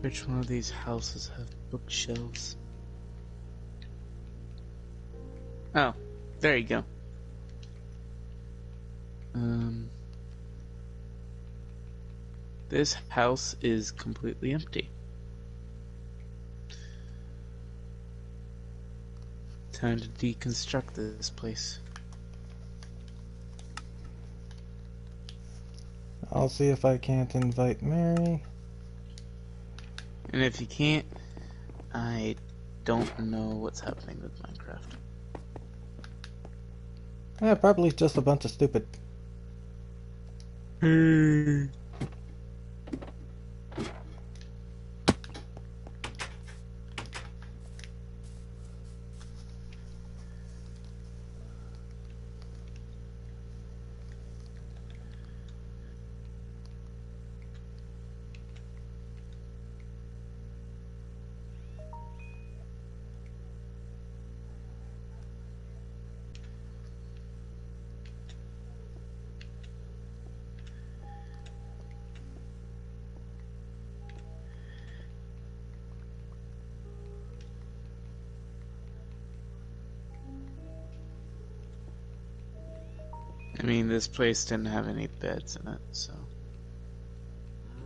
Which one of these houses have bookshelves? Oh, there you go. This house is completely empty. Time to deconstruct this place. I'll see if I can't invite Mary. And if you can't, I don't know what's happening with Minecraft. Yeah, probably just a bunch of stupid. I mean, this place didn't have any beds in it, so.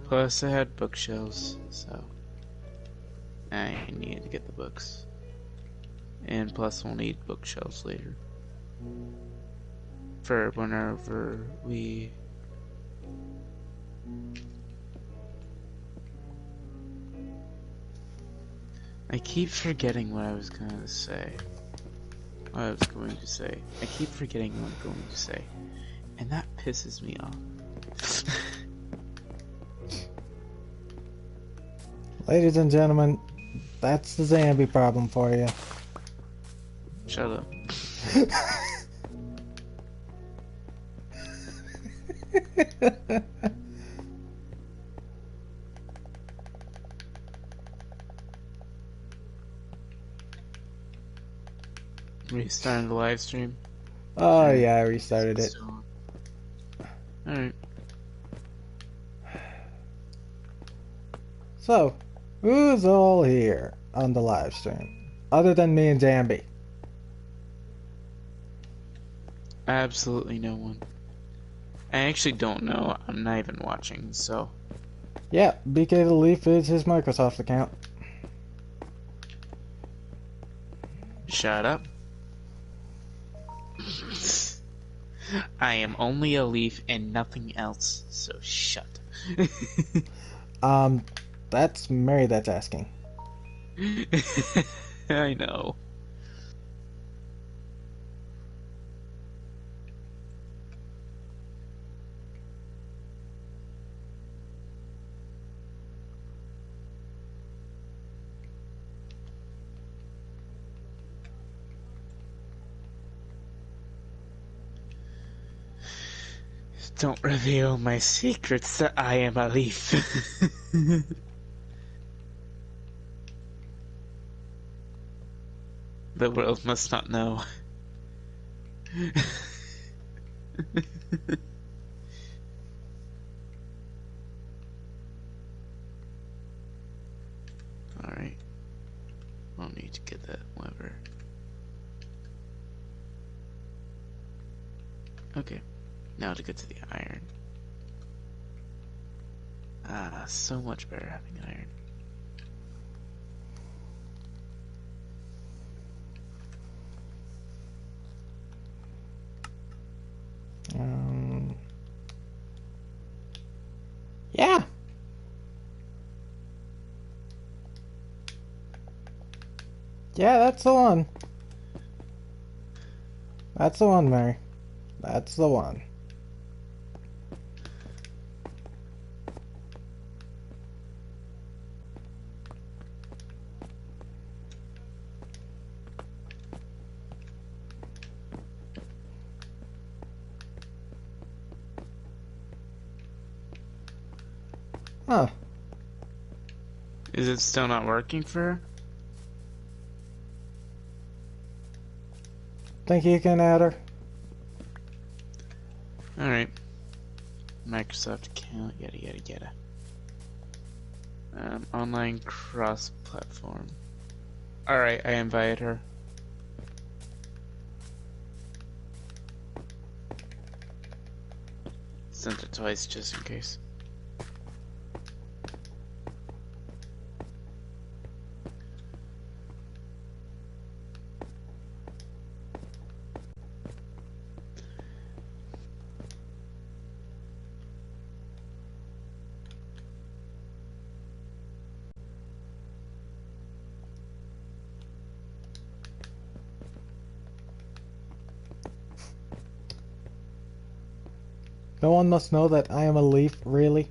Plus, it had bookshelves, so. I needed to get the books. And plus, we'll need bookshelves later. For whenever we. I keep forgetting what I was going to say. I keep forgetting what I'm going to say. And that pisses me off. Ladies and gentlemen, that's the zombie problem for you. Shut up. Restarting the live stream? Oh yeah, I restarted it. Alright. So, who's all here on the live stream? Other than me and Jambi. Absolutely no one. I actually don't know. I'm not even watching, so. Yeah, BK the Leaf is his Microsoft account. Shut up. I am only a leaf and nothing else, so shut. That's Mary that's asking. I know. Don't reveal my secrets that I am a leaf. The world must not know. Alright. I'll need to get that lever. Okay. Now to get to the iron. Ah, so much better having iron. Yeah. Yeah, that's the one. That's the one, Mary. That's the one. Huh. Is it still not working for her? Think you can add her? Alright. Microsoft account, yada yada yada. Online cross-platform. Alright, I invited her. Sent it twice just in case. No one must know that I am a leaf, really?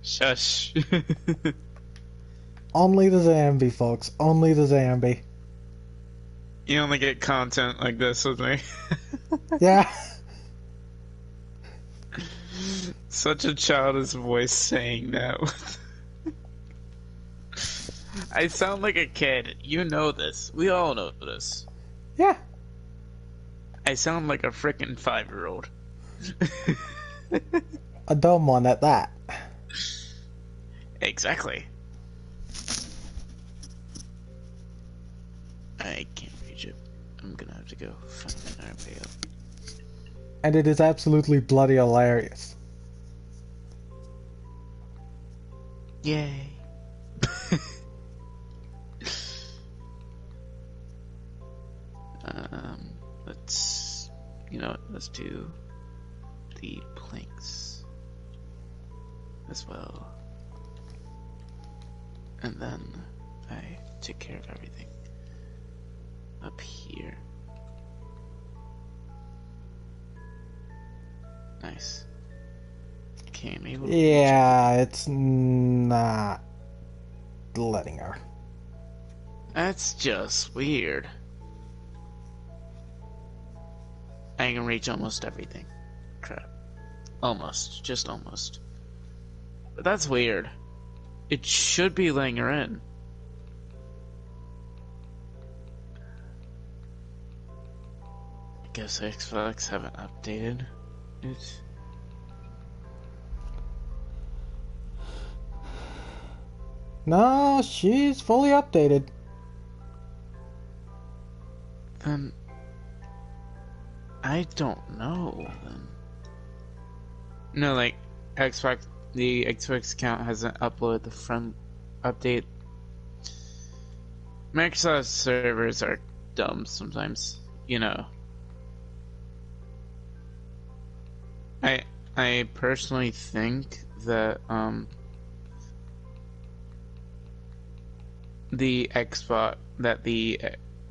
Shush. Only the Zambi, folks. Only the Zambi. You only get content like this with me. Yeah. Such a childish voice saying that. I sound like a kid. You know this. We all know this. Yeah. I sound like a frickin' 5-year-old. A dumb one at that. Exactly. I can't reach it. I'm gonna have to go find an RPO. And it is absolutely bloody hilarious. Yay. Let's, let's do the planks as well. And then I take care of everything up here. Nice. Okay, maybe. Yeah, it's not letting her. That's just weird. I can reach almost everything. Crap. Almost. Just almost. But that's weird. It should be letting her in. I guess Xbox haven't updated it. No, she's fully updated. Then I don't know. Then no, like Xbox, the Xbox account hasn't uploaded the front update. Microsoft servers are dumb sometimes, I personally think that the Xbox that the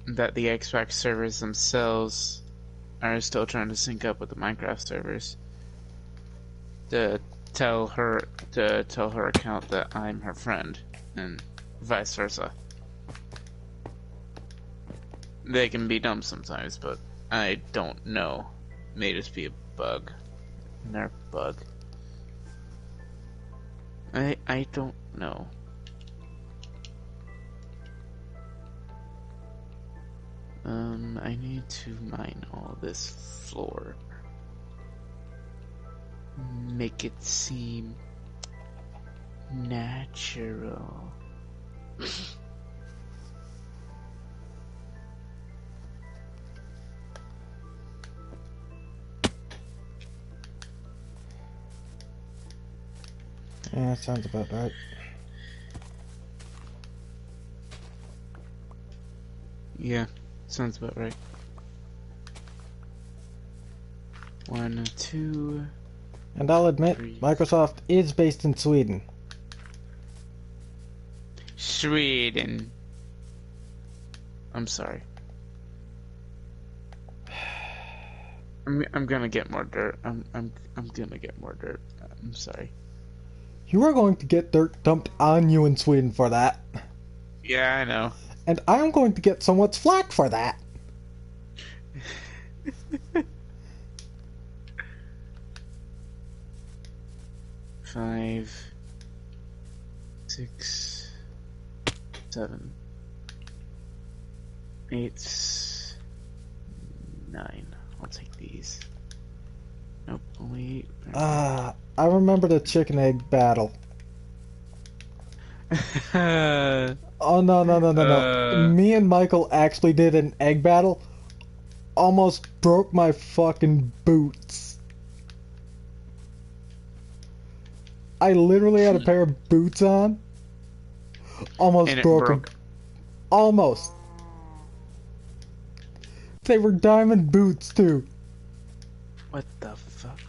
Xbox servers themselves are still trying to sync up with the Minecraft servers to tell her account that I'm her friend and vice versa. They can be dumb sometimes, but I don't know. May just be a bug. Nerf bug. I don't know. I need to mine all this floor. Make it seem natural. Yeah, that sounds about right. Yeah, sounds about right. 1, 2. And I'll admit, 3. Microsoft is based in Sweden. Sweden. I'm sorry. I'm gonna get more dirt. I'm gonna get more dirt. I'm sorry. You are going to get dirt dumped on you in Sweden for that. Yeah, I know. And I'm going to get somewhat flack for that. 5, 6, 7, 8, 9. I'll take these. Nope, only 8. I remember the chicken egg battle. Oh no no no no no! Me and Michael actually did an egg battle. Almost broke my fucking boots. I literally had a pair of boots on. Almost and it broke 'em. broke. Almost. They were diamond boots too. What the fuck?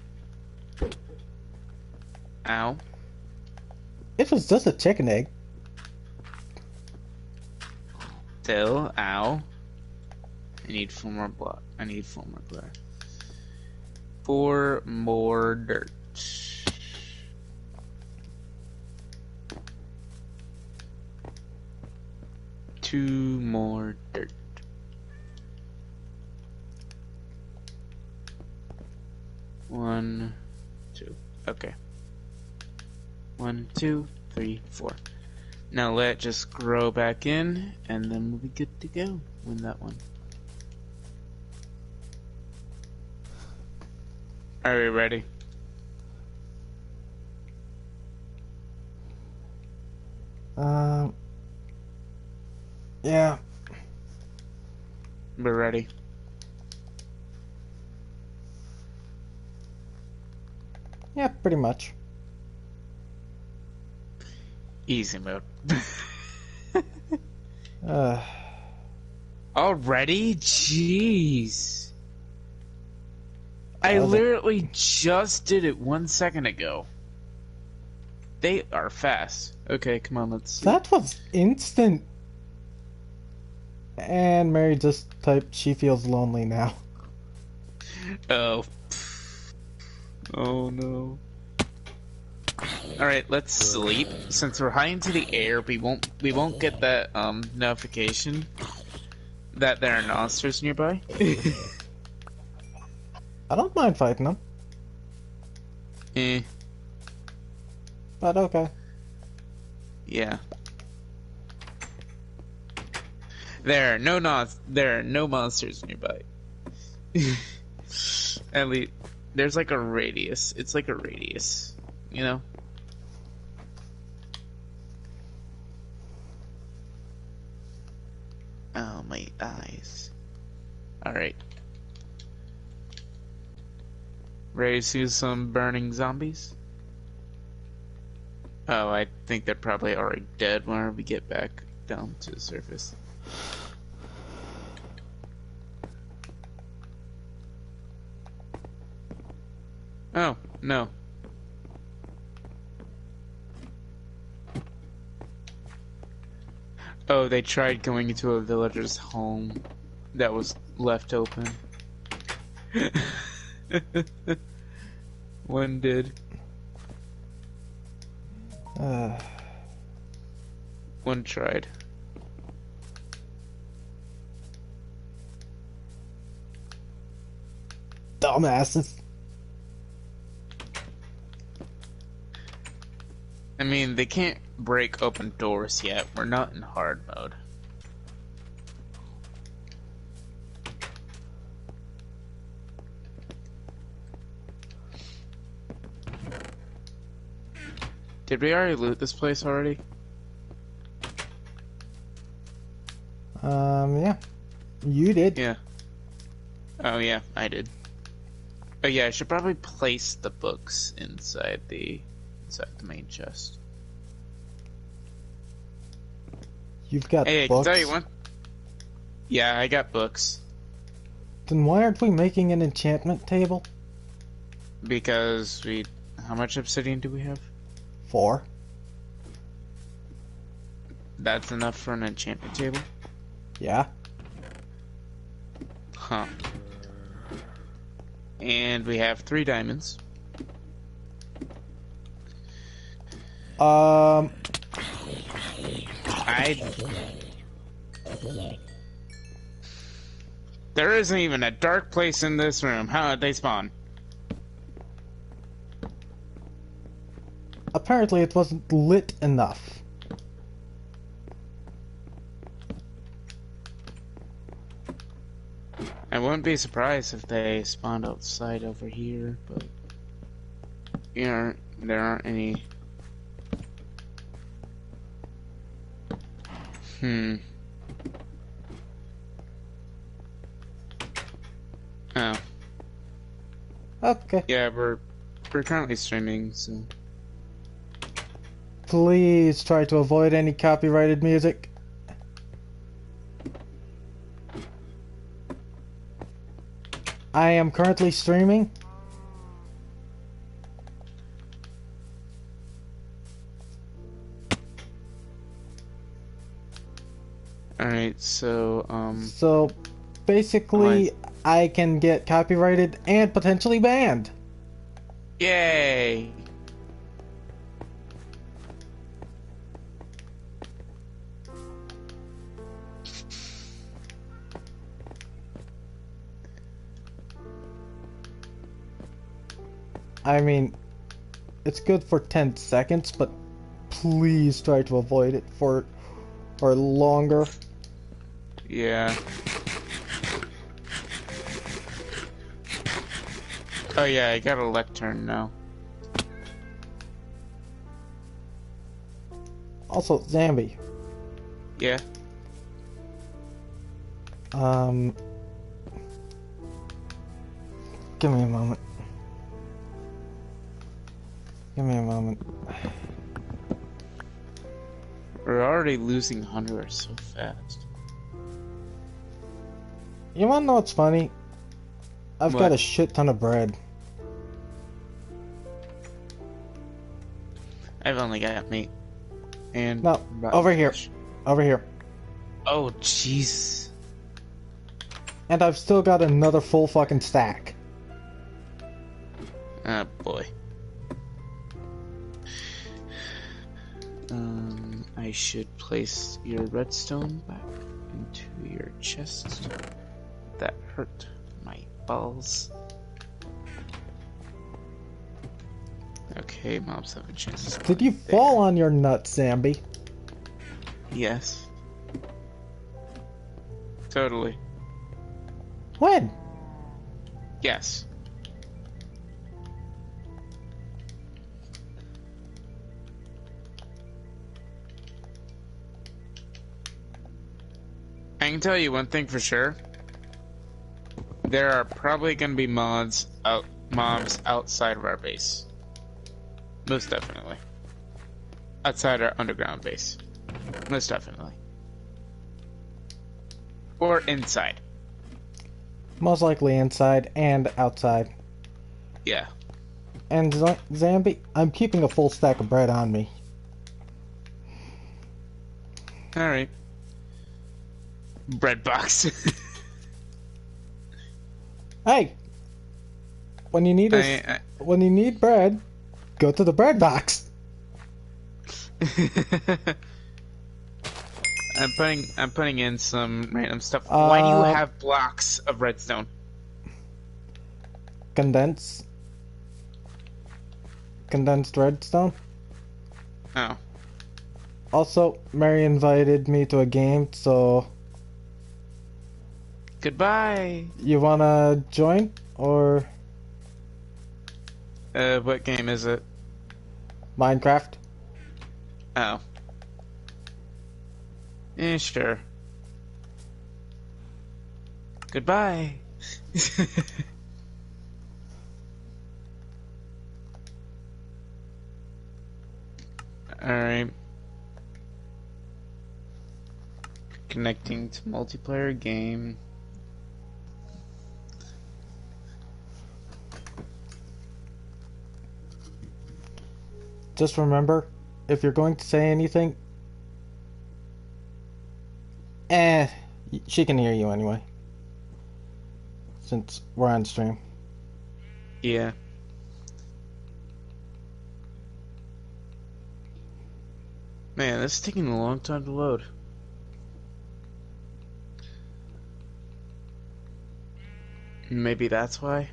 Ow. It was just a chicken egg. Still, ow. I need 4 more block. I need 4 more glass. 4 more dirt. Two more dirt. One, two. Okay. 1, 2, 3, 4. Now let it just grow back in, and then we'll be good to go. Win that one. Are we ready? Yeah. We're ready. Yeah, pretty much. Easy mode. Uh, Already? Jeez. I was it? literally just did it 1 second ago. They are fast. Okay, come on, let's see. That was instant. And Mary just typed she feels lonely now. Oh. Oh no. Alright, let's sleep. Since we're high into the air, we won't get that notification that there are monsters nearby. I don't mind fighting them, Eh, but okay. yeah. There are no monsters nearby. At least there's like a radius. It's like a radius, you know? Oh, my eyes. Alright. Ready to see some burning zombies? Oh, I think they're probably already dead whenever we get back down to the surface. Oh, no. Oh, they tried going into a villager's home that was left open. One did. One tried. Dumbasses. I mean, they can't break open doors yet. We're not in hard mode. Did we already loot this place already? Yeah. You did. Yeah. Oh yeah, I did. Oh yeah, I should probably place the books inside the main chest. You've got Hey, I books. can tell you one. Yeah, I got books. Then why aren't we making an enchantment table? Because we... How much obsidian do we have? 4. That's enough for an enchantment table? Yeah. Huh. And we have 3 diamonds. There isn't even a dark place in this room. How did they spawn? Apparently it wasn't lit enough. I wouldn't be surprised if they spawned outside over here, but there aren't any. Oh. Okay. Yeah, we're currently streaming, so. Please try to avoid any copyrighted music. I am currently streaming. Alright, so, So, basically, I can get copyrighted and potentially banned. Yay! I mean, it's good for 10 seconds, but please try to avoid it for longer. Yeah. Oh yeah, I got a lectern now. Also, Zambi. Yeah. Give me a moment. Give me a moment. We're already losing hunger so fast. You wanna know what's funny? I've What? got a shit ton of bread. I've only got meat. And No, over here. Over here. Oh, jeez. And I've still got another full fucking stack. Oh, boy. I should place your redstone back into your chest. That hurt my balls. Okay, mobs have a chance. Did you fall on your nuts, Zambi? Yes. Totally. When? Yes. I can tell you one thing for sure. There are probably going to be mobs outside of our base. Most definitely. Outside our underground base. Most definitely. Or inside. Most likely inside and outside. Yeah. And Zambi, I'm keeping a full stack of bread on me. Alright. Bread box. Hey! When you need when you need bread, go to the bread box. I'm putting in some random stuff. Why do you have blocks of redstone? Condensed redstone. Oh. Also, Mary invited me to a game, so Goodbye. you wanna join or What game is it? Minecraft? Oh. Yeah, sure. Goodbye. Alright. Connecting to multiplayer game. Just remember, if you're going to say anything, she can hear you anyway. Since we're on stream. Yeah. Man, this is taking a long time to load. Maybe that's why.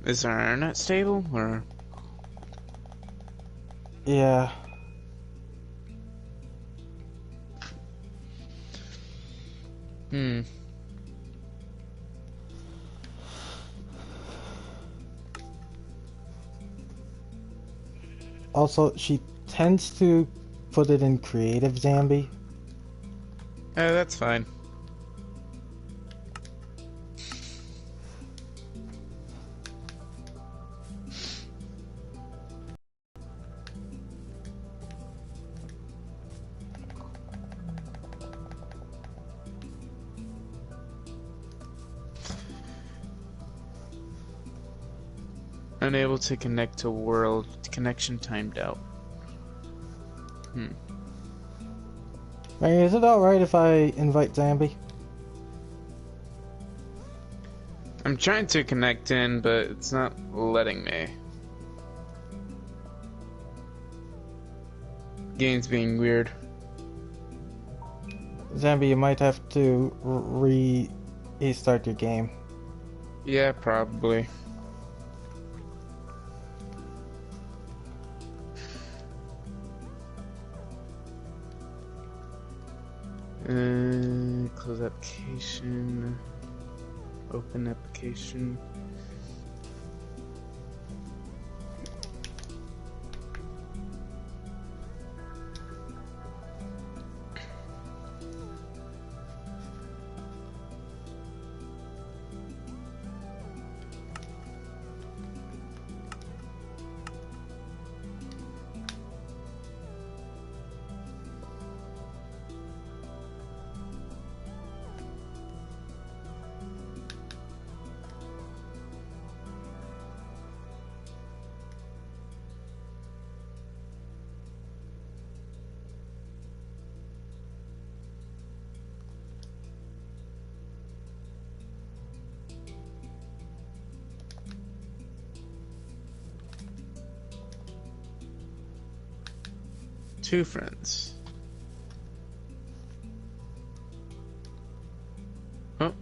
Is our internet stable, or? Yeah. Hmm. Also, she tends to put it in creative Zambi. That's fine. Unable to connect to world. Connection timed out. Mary, is it alright if I invite Zambi? I'm trying to connect in, but it's not letting me. Game's being weird. Zambi, you might have to restart your game. Yeah, probably. Close application. Open application. Two friends. Oh,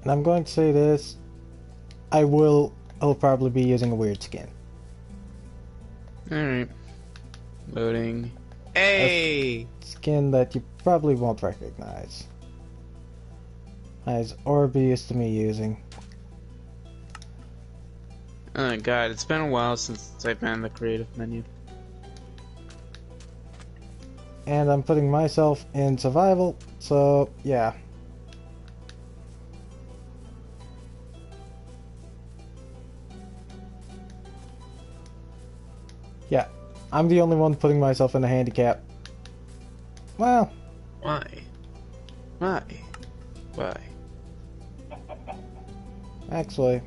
And I'm going to say this. I'll probably be using a weird skin. alright. Loading. Hey! Skin that you probably won't recognize. As Orb used to me using. Oh god, it's been a while since I found the creative menu. And I'm putting myself in survival, so yeah. Yeah, I'm the only one putting myself in a handicap. Well, Why? Why? Why? actually,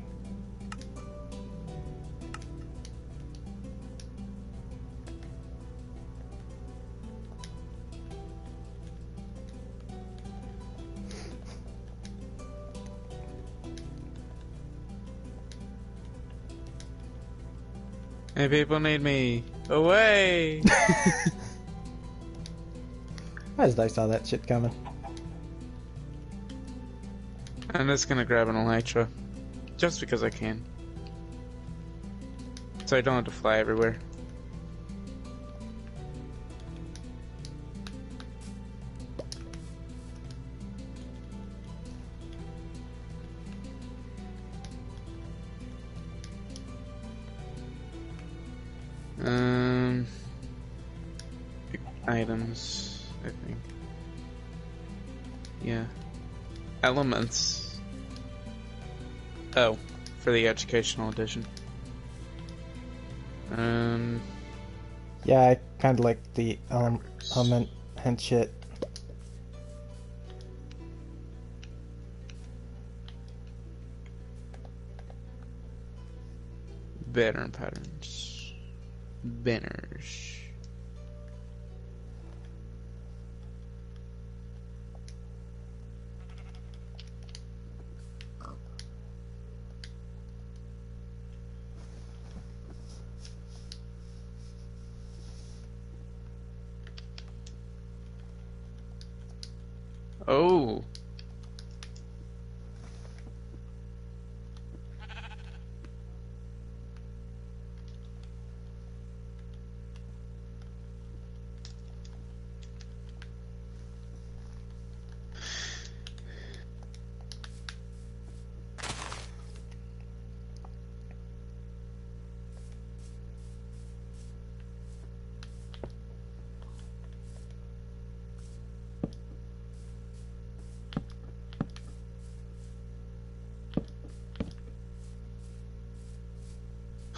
Hey, people need me. Away! as I saw that shit coming. I'm just gonna grab an elytra. Just because I can. So I don't have to fly everywhere. Items, I think. Yeah. Elements. Oh, for the educational edition. Yeah, I kind of like the element and shit. Banner patterns. Banners. Oh.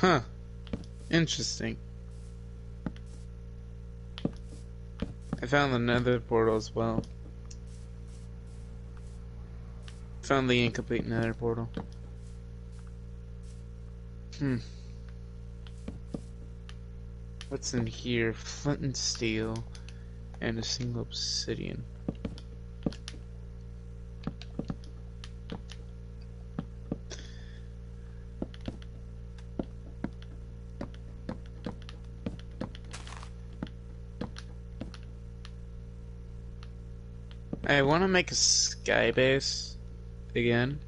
Huh. Interesting. I found the nether portal as well. Found the incomplete nether portal. What's in here? Flint and steel and a single obsidian. I want to make a sky base again.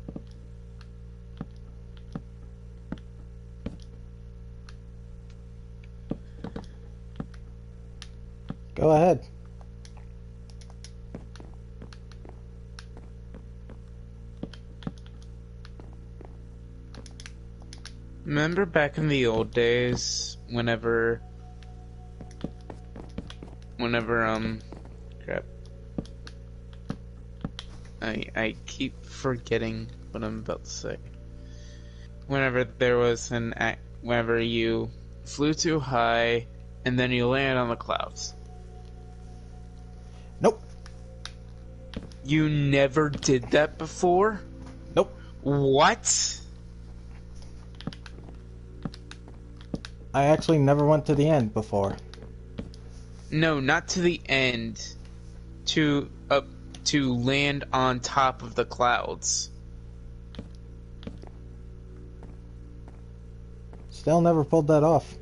Go ahead. Remember back in the old days, whenever crap. I keep forgetting what I'm about to say. Whenever you flew too high and then you land on the clouds. Nope. You never did that before? Nope. What? I actually never went to the end before. No, not to the end. To land on top of the clouds. Still never pulled that off.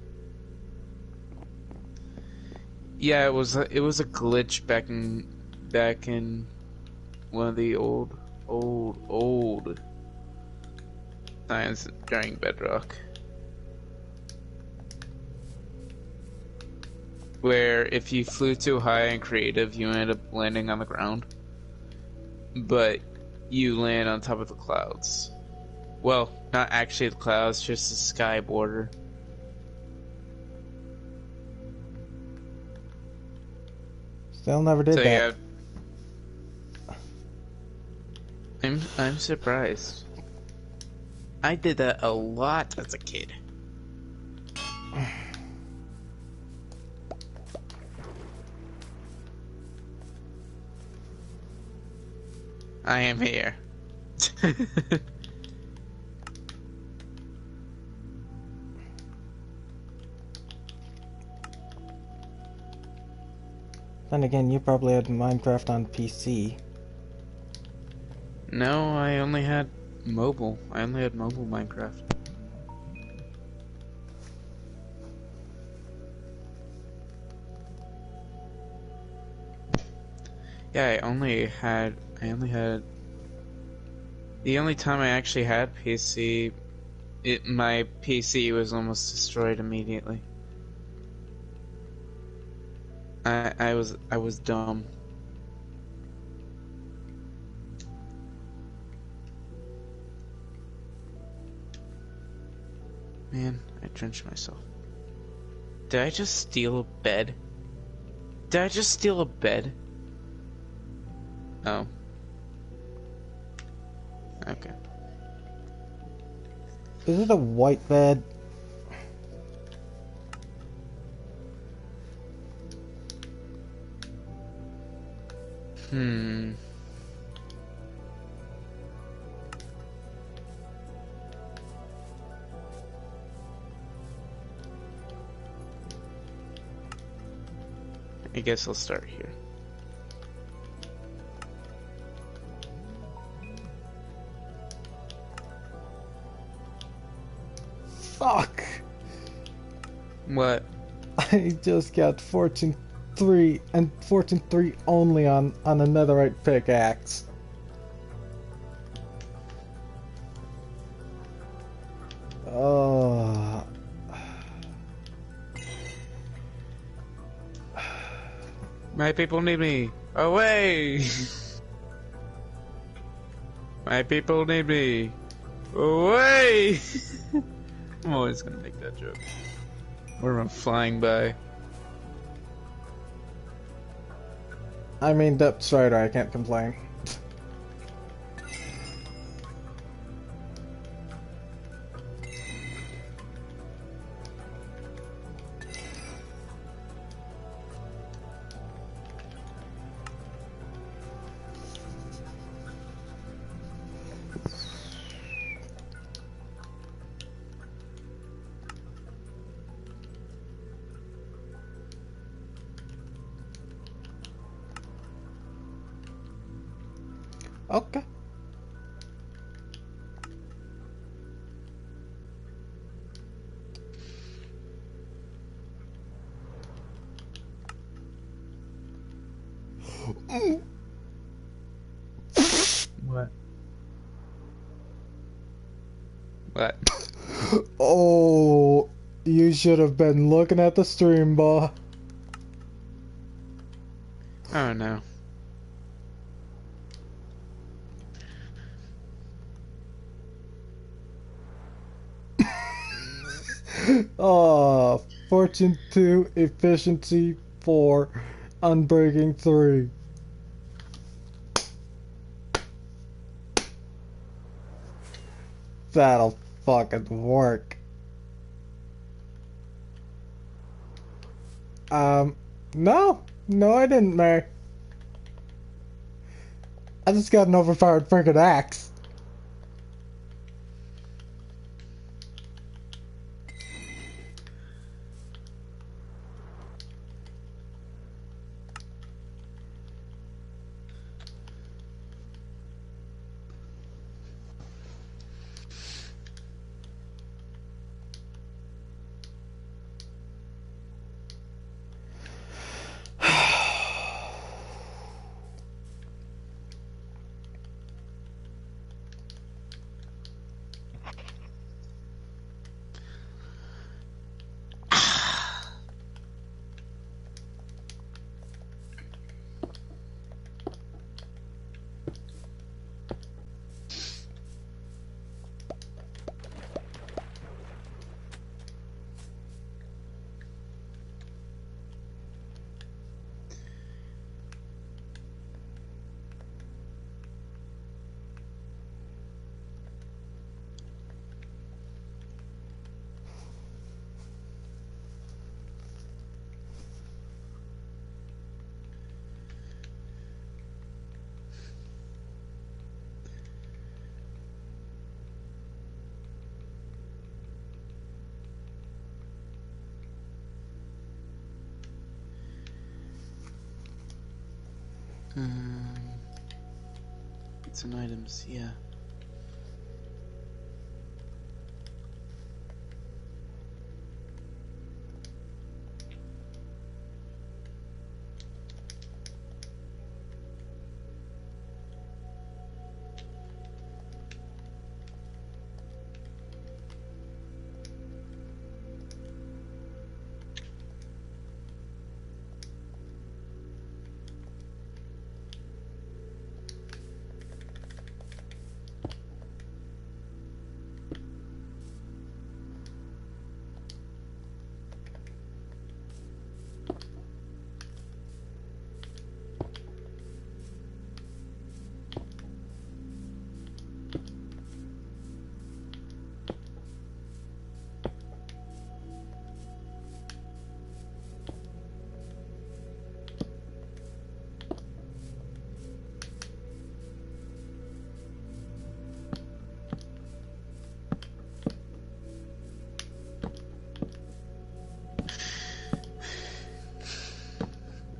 Yeah, it was a glitch back in one of the old times during Bedrock, where if you flew too high in creative, you ended up landing on the ground, but you land on top of the clouds. Well, not actually the clouds, just the sky border. Still never did that. Yeah, I'm surprised. I did that a lot as a kid. I am here. Then again, you probably had Minecraft on PC. No, I only had mobile. I only had mobile Minecraft. Yeah, I only had the only time I actually had PC, my PC was almost destroyed immediately. I was dumb. Man, I drenched myself. Did I just steal a bed? Did I just steal a bed? Oh. Okay. Is it a white bed? I guess I'll start here. Fuck! What? I just got Fortune 3 and Fortune 3 only on a netherite pickaxe. Oh. My people need me. Away! My people need me. Away! I'm always gonna make that joke. Where am I flying by? I mean, Depth Strider, I can't complain. Okay. What? What? Oh, you should have been looking at the stream, boy. Oh no. Fortune 2, efficiency 4, unbreaking 3. That'll fucking work. No. No, I didn't, Mary. I just got an overpowered freaking axe. It's in items, yeah.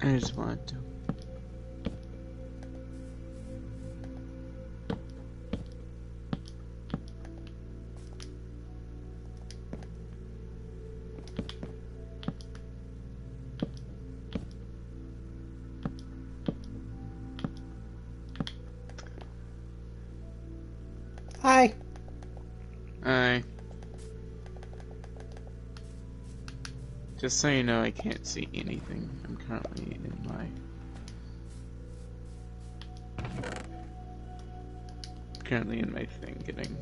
I just wanted to. Hi. Just so you know, I can't see anything. I'm currently in my thing getting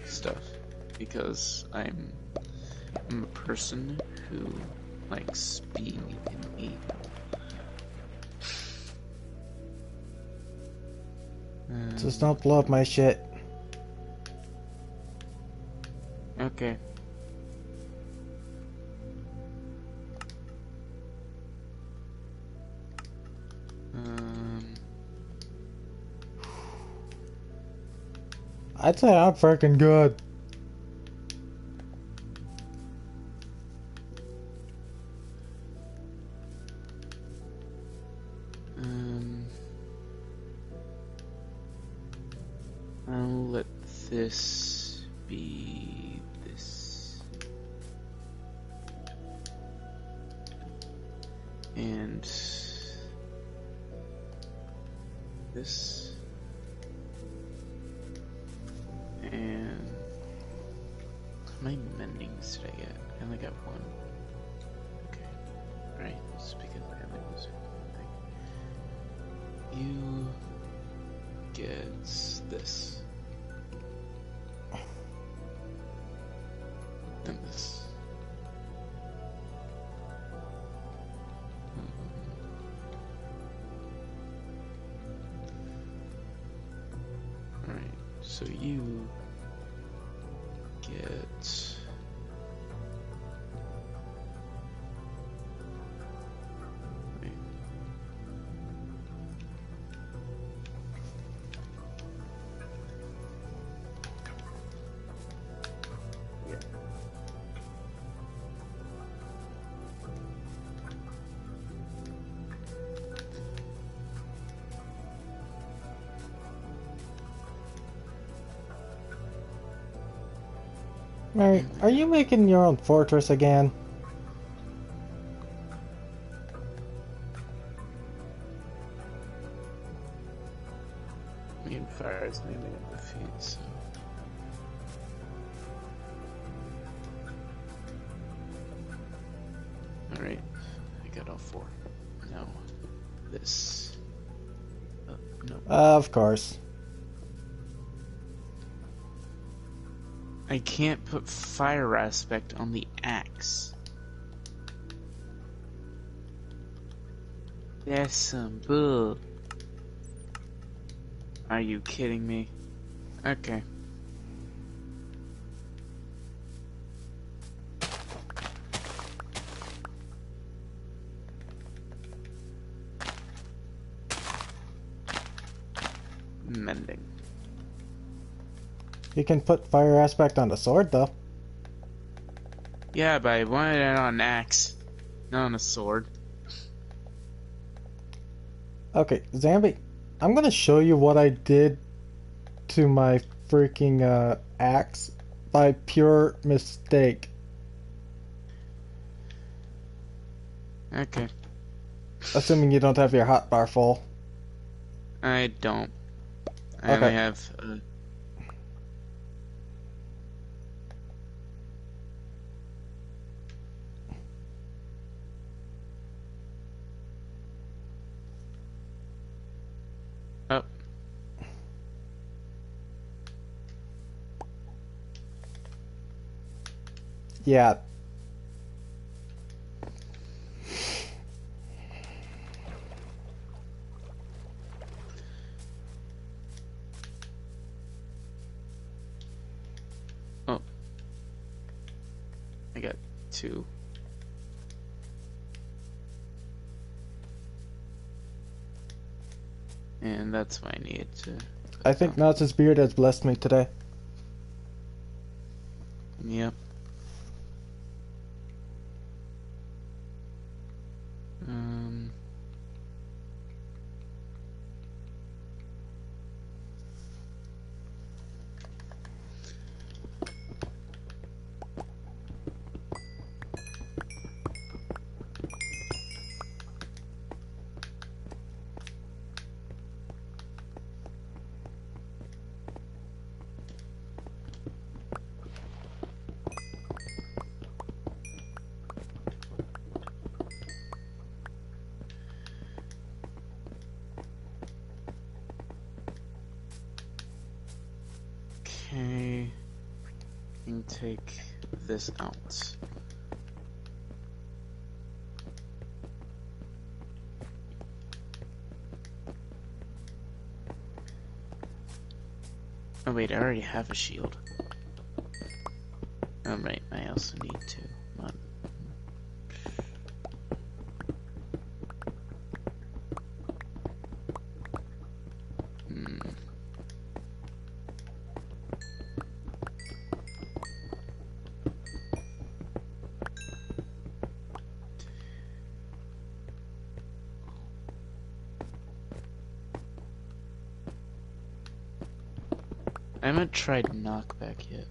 stuff because I'm a person who likes being in Just don't blow up my shit. Okay. I'd say I'm freaking good. I'll let this be this. And this. And how many mendings did I get? I only got one. Okay. Alright, just because I only use one thing. You get this. And this. Alright, so you get wait. Mary, are you making your own fortress again? Me and Fire is naming it the feed, so. Alright, I got all four. Now, this. No. Of course. I can't put fire aspect on the axe. That's some bull. Are you kidding me? Okay. Mending. You can put fire aspect on the sword, though. Yeah, but I wanted it on an axe, not on a sword. Okay, Zambi, I'm gonna show you what I did to my freaking axe by pure mistake. Okay. Assuming you don't have your hotbar full. I don't. I Okay. only have. Oh. Yeah. Oh. I got two. And that's why I needed to. I think Naz's beard has blessed me today. Yep. Okay. And take this out. Oh wait, I already have a shield. Oh right, I also need to. Come on. I haven't tried knockback yet.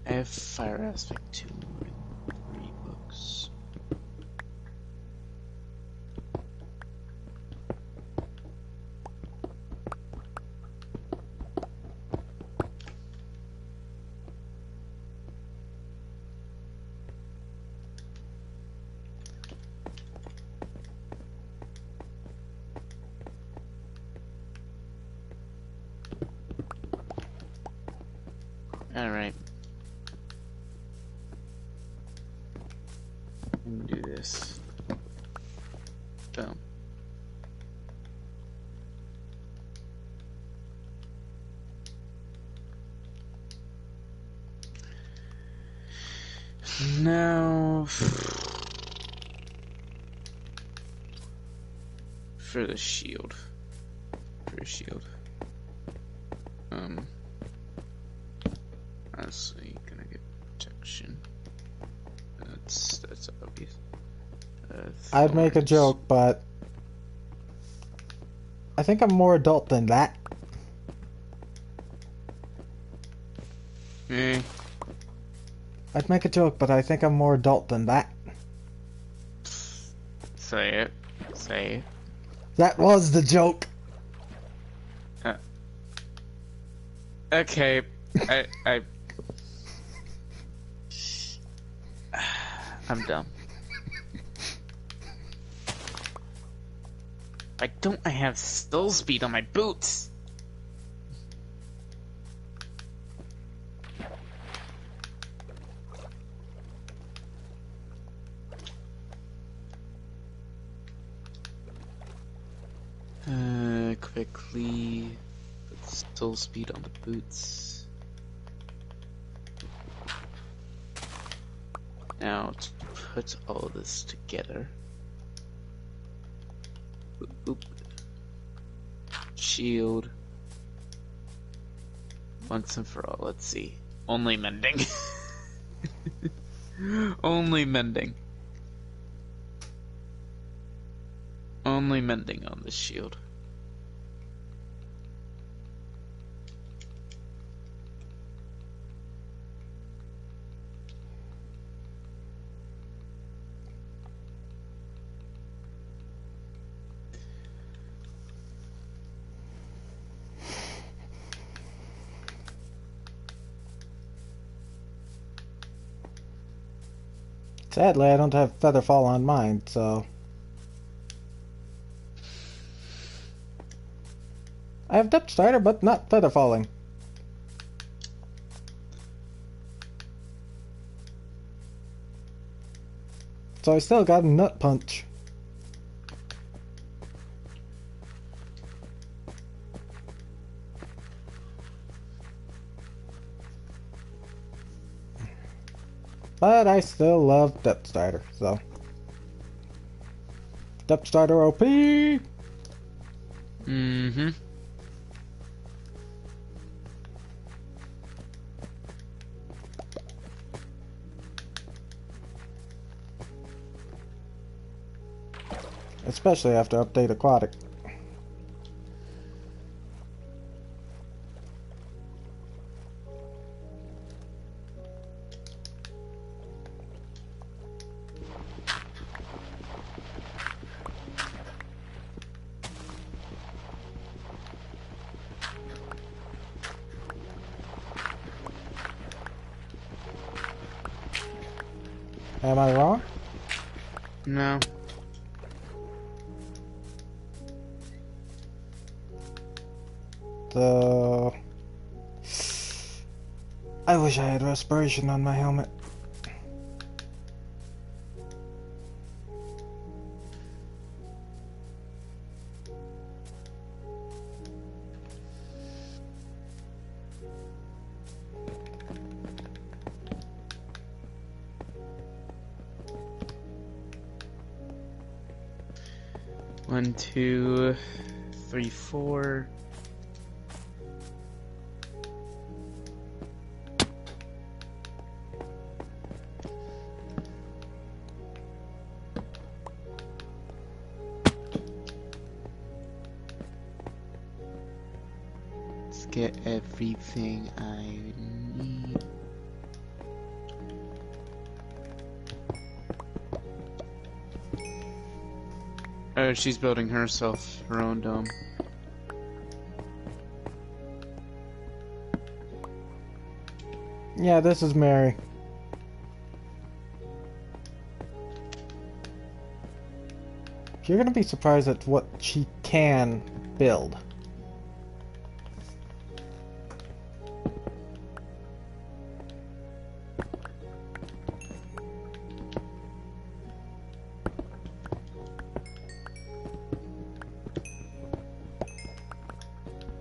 I have Fire Aspect 2 and 3 books. Alright. Let me do this. Boom. Now for the shield. For a shield. Honestly, gonna get protection. That's obvious. I'd make a joke, but I think I'm more adult than that. I'd make a joke, but I think I'm more adult than that. Say it. Say it. That was the joke. Okay. I'm dumb. Why don't I have still speed on my boots? Quickly put still speed on the boots. Now to put all this together. Boop. Shield. Once and for all, let's see. Only mending. Only mending. Only mending on the shield. Sadly, I don't have Featherfall on mine, so... I have Depth Strider, but not Featherfalling. So I still got a Nut Punch. But I still love Depth Strider, so... Depth Strider OP! Mm-hmm. Especially after Update Aquatic. Am I wrong? No. I wish I had respiration on my helmet. One, two, three, four. get everything I need. Oh, she's building herself her own dome. Yeah, this is Mary. You're gonna be surprised at what she can build.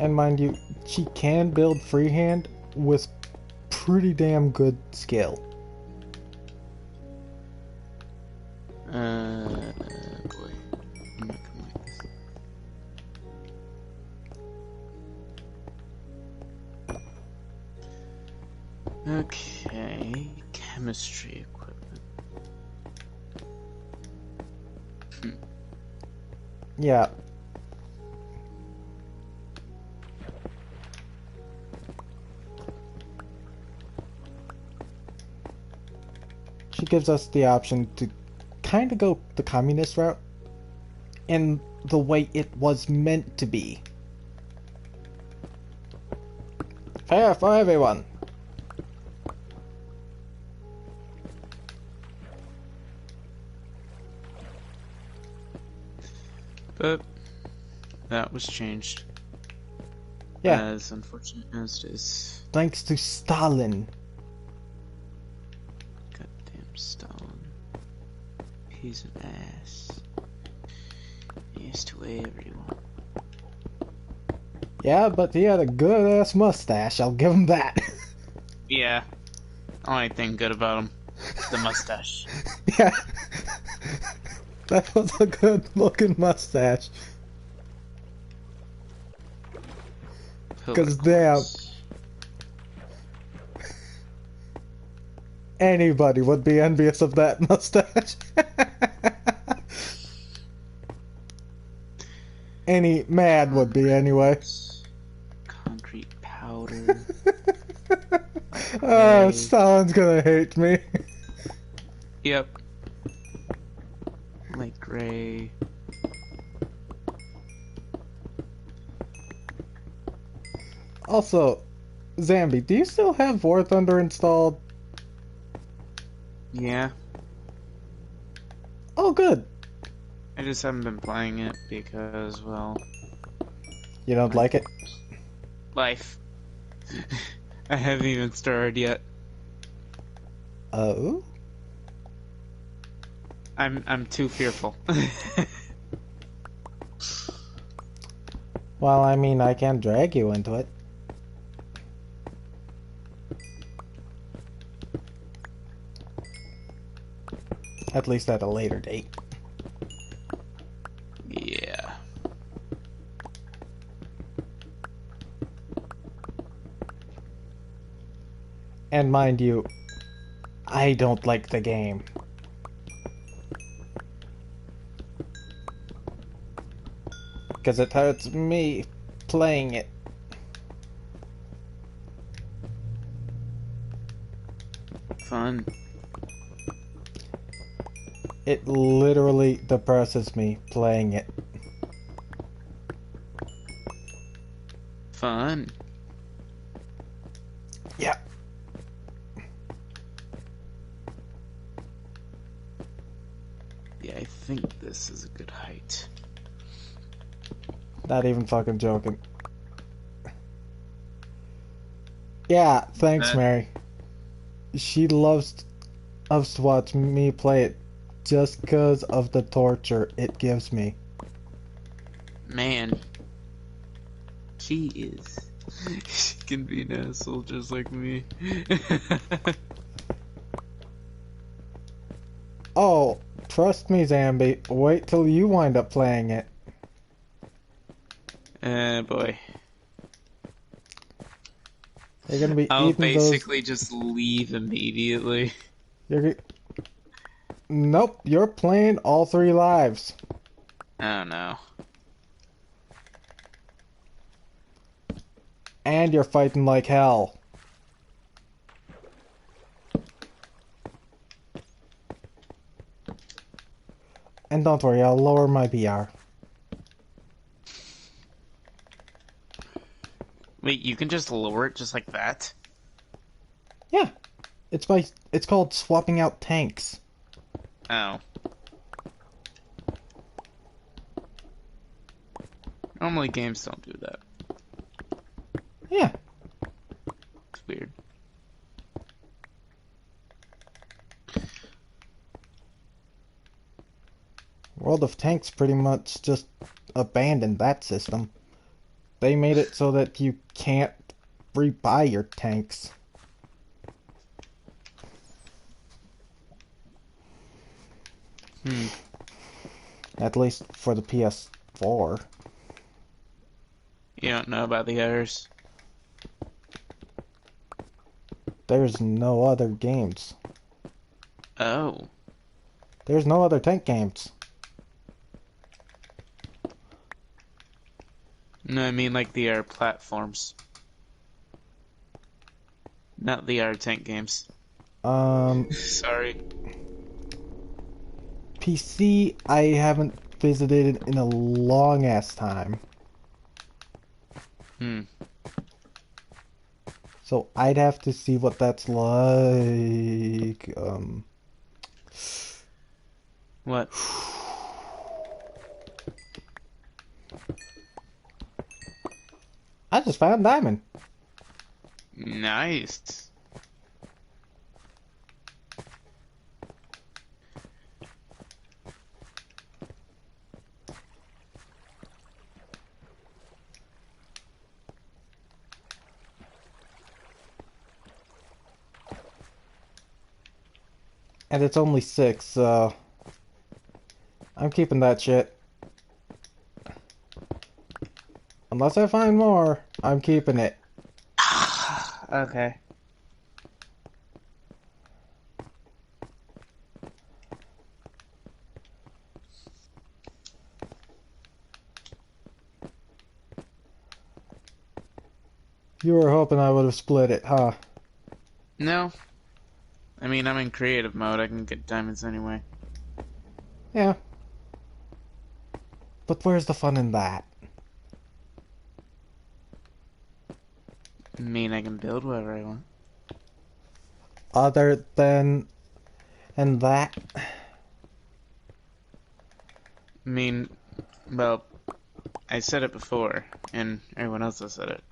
And mind you, she can build freehand with pretty damn good skill. Boy. I'm not gonna like this. Okay, chemistry equipment. Yeah. She gives us the option to kind of go the communist route in the way it was meant to be. Fair for everyone. But that was changed. Yeah. As unfortunate as it is. Thanks to Stalin. Goddamn Stalin. He's an ass. He used to everyone. Yeah, but he had a good ass mustache, I'll give him that. Yeah. Only thing good about him. The mustache. Yeah. That was a good looking mustache. Because damn, anybody would be envious of that mustache. Any mad would be anyway. Concrete powder. Oh, Stalin's gonna hate me. Yep. Light gray. Also, Zambi, do you still have War Thunder installed? Yeah. Oh, good. I just haven't been playing it because, well... You don't like it? Life. I haven't even started yet. Oh? I'm too fearful. Well, I mean, I can drag you into it. At least at a later date. Yeah. And mind you, I don't like the game. Because it hurts me playing it. Fun. It literally depresses me playing it. Fun. Yeah. Yeah, I think this is a good height. Not even fucking joking. Yeah, thanks, Mary. She loves to watch me play it just because of the torture it gives me. Man. She is. She can be an asshole just like me. Oh, trust me, Zambi. Wait till you wind up playing it. Boy. You're gonna be I'll eating basically just leave immediately. Nope, you're playing all 3 lives. Oh no. and you're fighting like hell. And don't worry, I'll lower my BR. Wait, you can just lower it just like that? Yeah. It's called swapping out tanks. Oh. Normally games don't do that. Yeah. It's weird. World of Tanks pretty much just abandoned that system. They made it so that you can't rebuy your tanks. At least for the PS4. You don't know about the others? There's no other games. Oh. There's no other tank games. No, I mean like the platforms. Not the tank games. Sorry. PC, I haven't visited in a long ass time. So I'd have to see what that's like. What? I just found diamond. Nice. And it's only 6, so I'm keeping that shit. Unless I find more, I'm keeping it. Okay. You were hoping I would have split it, huh? No. I mean, I'm in creative mode. I can get diamonds anyway. Yeah. But where's the fun in that? I mean, I can build whatever I want. Other than... and that? I mean, well, I said it before, and everyone else has said it.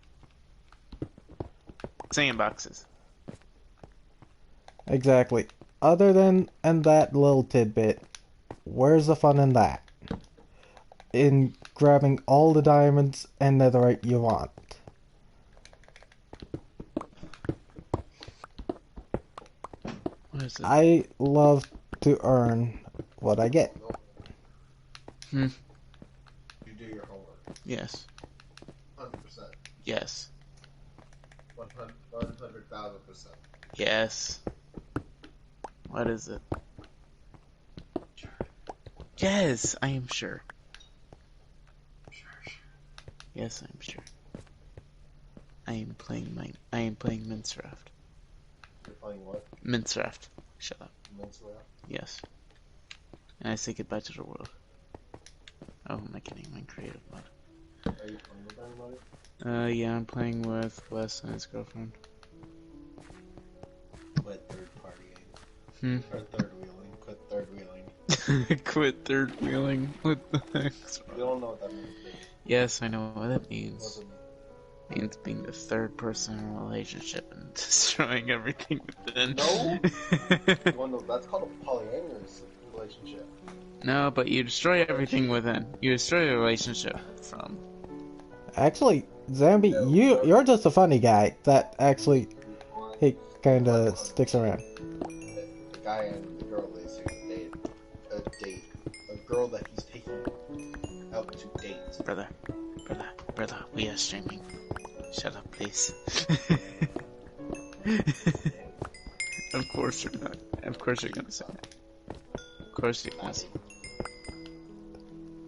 Sandboxes. Exactly. Other than and that little tidbit, where's the fun in that? In grabbing all the diamonds and netherite you want. What is it? I love to earn what I get. You do your homework. Yes. 100%. Yes. 100,000%. Yes. What is it? Yes, I am sure. Yes, I'm sure. I am playing Minecraft. You're playing what? Minecraft. Shut up. Minecraft? Yes. And I say goodbye to the world. Oh, am I kidding? I'm in creative mode. Are you playing with anybody? Yeah, I'm playing with Wes and his girlfriend. Quit third partying. Or third wheeling. Quit third wheeling. Quit third wheeling. What the heck? You don't know what that means, do you? Yes, I know what that means. What does it mean? It means being the third person in a relationship and destroying everything within. No! That's called a polyamorous relationship. No, but you destroy everything within. You destroy the relationship from. Actually, Zambi, you're just a funny guy that actually he kinda sticks around. The guy and the girl they seem to date. A girl that he's taking out to date. Brother, we are streaming. Shut up, please. Of course you're not. Of course you're gonna say that. Of course you're gonna say that.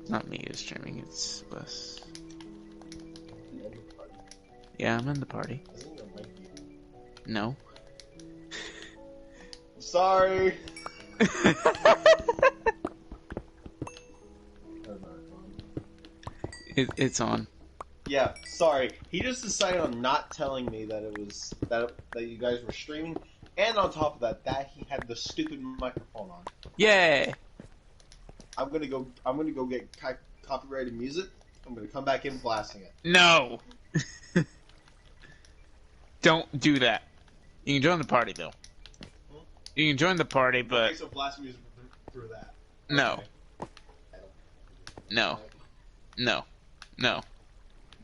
Not me who's streaming, it's Wes. Yeah, I'm in the party. I think it might be. No. Sorry. It's on. Yeah, sorry. He just decided on not telling me that it was that you guys were streaming, and on top of that he had the stupid microphone on. Yay! I'm gonna go get copyrighted music. I'm gonna come back in blasting it. No! Don't do that. You can join the party, though. You can join the party, but... Okay, so blast music through that. No. Okay. No. No. No.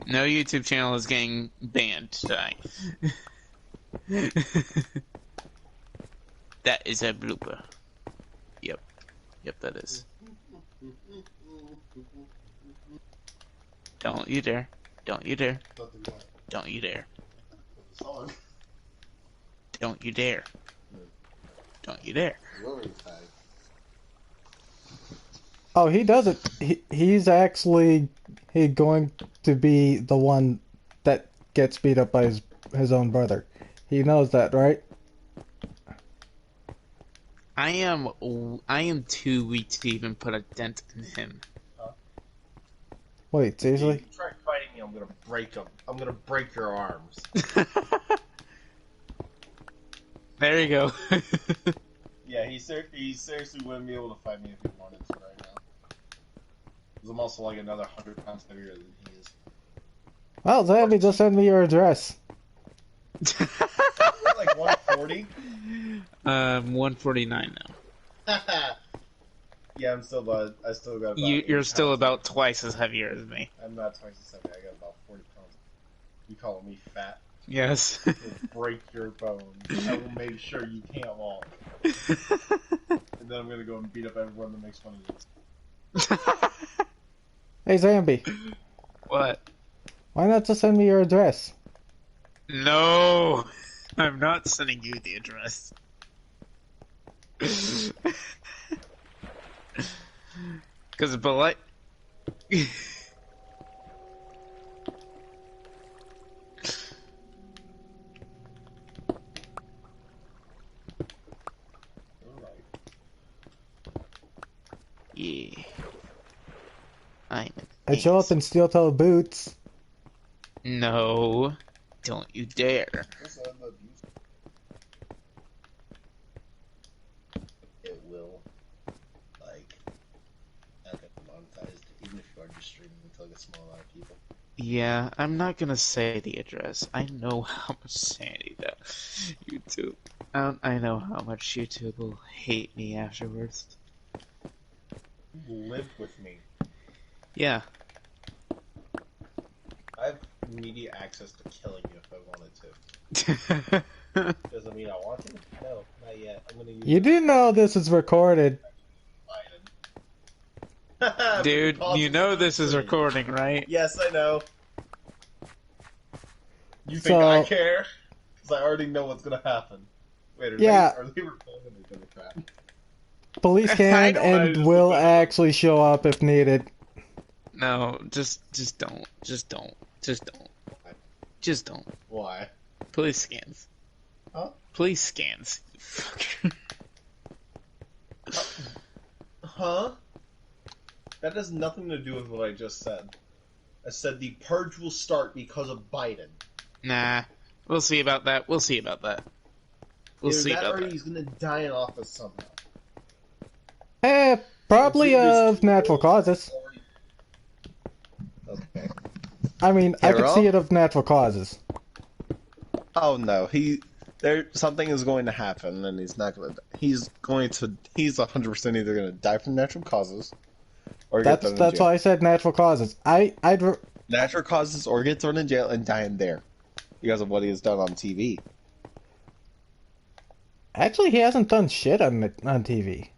No YouTube channel is getting banned tonight. That is a blooper. Yep. Yep, that is. Don't you dare. Don't you dare. Don't you dare. Song. Don't you dare. Don't you dare. Oh, he doesn't. He's actually going to be the one that gets beat up by his own brother. He knows that, right? I am too weak to even put a dent in him. Wait, seriously? If you try fighting me, I'm gonna break them. I'm gonna break your arms. There you go. Yeah, he seriously wouldn't be able to fight me if he wanted to right now. Because I'm also like another 100 pounds heavier than he is. Well, Zambi, just send me your address. Like 140? 149 now. Yeah, I still got about You're 80 still pounds. about twice as heavier as me. I'm not twice as heavy, I got about 40 pounds. You calling me fat? Yes. I'll break your bones. I will make sure you can't walk. And then I'm gonna go and beat up everyone that makes fun of you. Hey, Zambi. What? Why not just send me your address? No! I'm not sending you the address. Because, but like... Yeah. I'm an I show up in steel-toe boots. No. Don't you dare. It will, like, not get monetized, even if you are just streaming to like a small amount of people. Yeah, I'm not gonna say the address. I know how much sanity that YouTube... I know how much YouTube will hate me afterwards. You live with me. Yeah. I have immediate access to killing you if I wanted to. Doesn't mean I want to? No, not yet. I'm gonna use You do know this is recorded. Biden. Dude, you know this is recording, right? Yes, I know. You think I care? Because I already know what's gonna happen. Wait, are they recording the Democrat? Police can and will actually show up if needed. No, just don't. Just don't. Just don't. Just don't. Why? Police scans. Huh? Police scans. Fucker. Huh? That has nothing to do with what I just said. I said the purge will start because of Biden. Nah. We'll see about that. We'll see about that. We'll see about that. He's gonna die in office somehow. Probably of natural causes. Okay. I mean, I could see it of natural causes. Oh no, something is going to happen, and he's not going to. He's 100% either going to die from natural causes, or that's why I said natural causes. Natural causes, or get thrown in jail and die in there, because of what he has done on TV. Actually, he hasn't done shit on TV.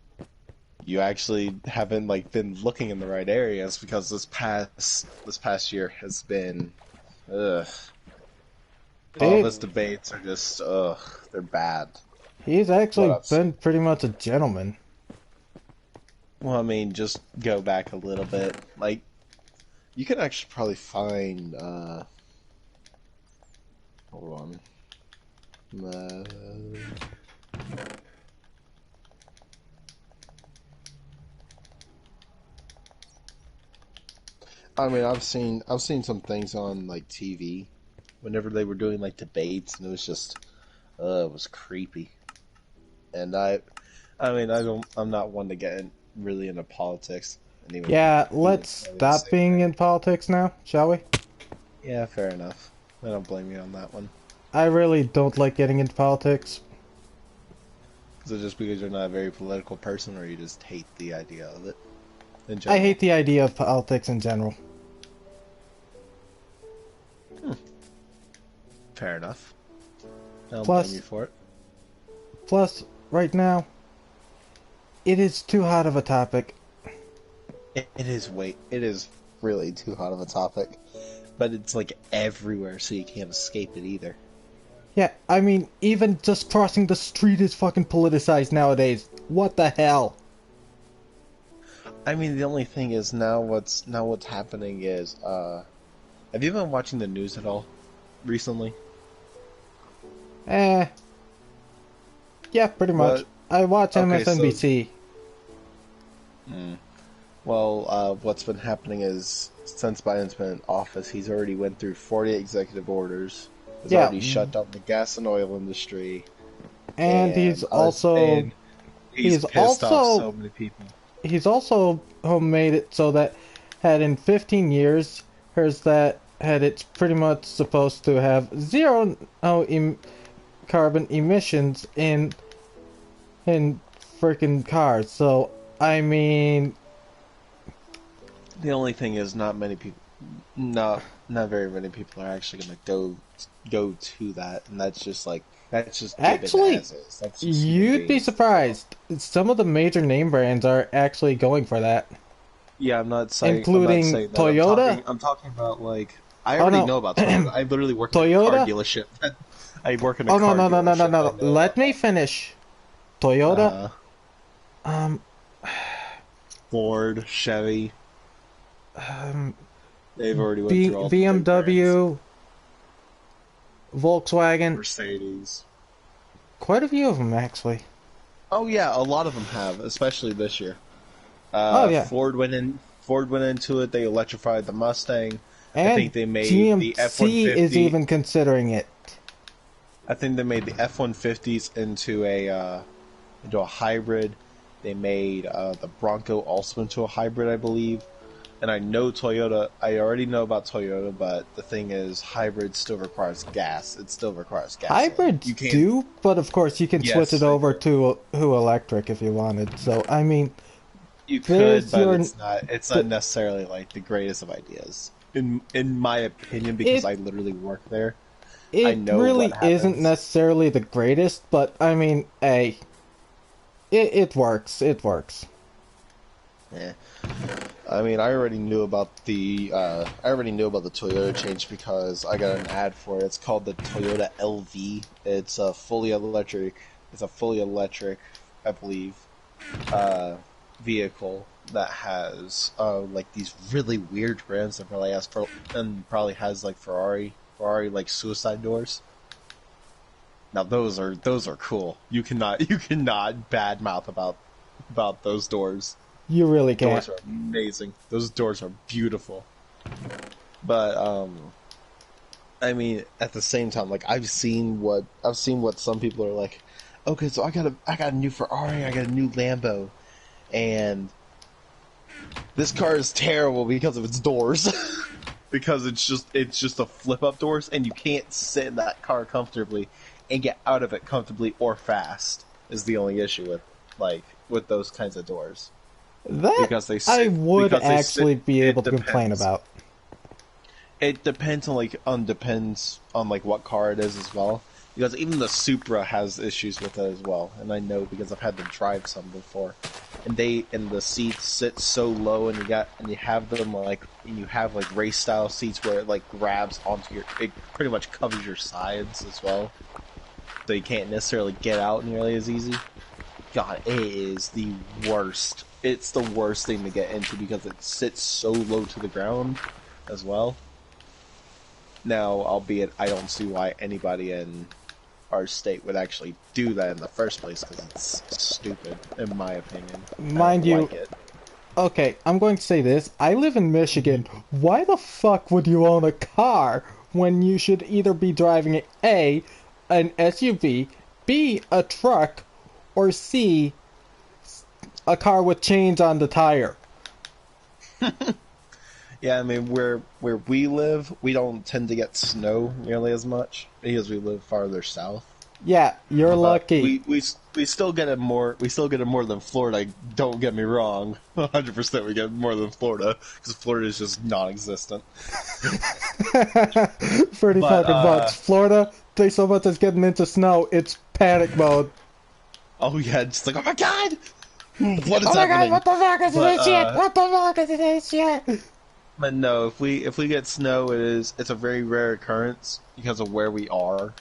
You actually haven't been looking in the right areas, because this past year has been, ugh. All of his debates are just, they're bad. He's actually been pretty much a gentleman. Well, I mean, just go back a little bit. You can actually probably find, Hold on. Uh, I mean, I've seen some things on like TV whenever they were doing like debates, and it was just, it was creepy. And I mean, I'm not one to get really into politics, and Yeah, even let's Charlie the stop same being thing. in politics now, shall we? Yeah, fair enough. I don't blame you on that one. I really don't like getting into politics. Is it just because you're not a very political person, or you just hate the idea of it in I general? hate the idea of politics in general. Fair enough. I don't blame Plus, you for it. plus, right now, it is too hot of a topic. It is really too hot of a topic, but it's like everywhere, so you can't escape it either. Yeah, I mean, even just crossing the street is fucking politicized nowadays. What the hell? I mean, the only thing is what's happening is, have you been watching the news at all recently? Eh, yeah, pretty much. What? I watch Okay, so MSNBC. well, what's been happening is since Biden's been in office, he's already went through 40 executive orders. He's Yeah, already shut down the gas and oil industry, and and he's he's pissed off also so many people. he's also made it so that had in 15 years, hers that had it's pretty much supposed to have zero carbon emissions in freaking cars. So I mean, The only thing is, not very many people are actually gonna go to that, and that's just given actually, as is. That's just human you'd be beings. surprised. Some of the major name brands are actually going for that, Yeah, I'm not including saying that. Toyota. I'm talking about like I Oh already no, know about Toyota. I literally work in a car Toyota. dealership. I work in a Oh no car no no no no dealership. I no! know Let about me finish. Toyota. that. Um. Ford, Chevy, um they've already went through all the big brands. BMW, Volkswagen, Mercedes. quite a few of them actually. Oh yeah, a lot of them have, especially this year. Oh yeah, Ford went in. Ford went into it. They electrified the Mustang. I and think they made the GMC is F-150. even considering it. I think they made the F-150s into a hybrid. They made the Bronco also into a hybrid, I believe. And I know Toyota. I already know about Toyota, but the thing is, hybrid still requires gas. It still requires gasoline. Hybrids You can't. do, but of course you can switch Yes, it they over do. to electric if you wanted. So I mean, You could, there's but your it's not. It's not th- necessarily like the greatest of ideas, in my opinion, because it I literally work there. I it know what really isn't happens. necessarily the greatest, but I mean, hey, it works. It works. Yeah. I mean, I already knew about the Toyota change because I got an ad for it. It's called the Toyota LV. It's a fully electric. It's a fully electric, I believe, vehicle that has like these really weird brands that probably has like Ferrari like suicide doors. Now those are cool. You cannot badmouth about those doors. You really can't. Doors are amazing. Those doors are beautiful. But I mean, at the same time, like I've seen what some people are like. Okay, so I got a new Ferrari, I got a new Lambo, and this car is terrible because of its doors. Because it's just a flip up doors, and you can't sit in that car comfortably and get out of it comfortably or fast. Is the only issue with those kinds of doors. That Because they I sit, would because they sit, actually be it able to complain depends. about. It depends on like what car it is as well. Because even the Supra has issues with it as well, and I know because I've had to drive some before. And the seats sit so low, and you have race style seats where it like grabs onto it pretty much covers your sides as well, so you can't necessarily get out nearly as easy. God, it is the worst. It's the worst thing to get into because it sits so low to the ground as well. Now, albeit I don't see why anybody in our state would actually do that in the first place, because it's stupid, in my opinion. Mind I don't you, like it. okay, I'm going to say this. I live in Michigan. Why the fuck would you own a car when you should either be driving A, an SUV, B, a truck, or C, a car with chains on the tire? Yeah, I mean, where we live, we don't tend to get snow nearly as much because we live farther south. Yeah, you're But lucky. we still get it more. We still get it more than Florida. Don't get me wrong. 100% we get more than Florida because Florida is just non-existent. 30 But, fucking bucks. Florida, they so much as getting into snow, it's panic mode. Oh yeah, just like, oh my god, what is Oh my happening? god, what the fuck is But, this shit? What the fuck is this shit? But no, if we get snow, it's a very rare occurrence because of where we are.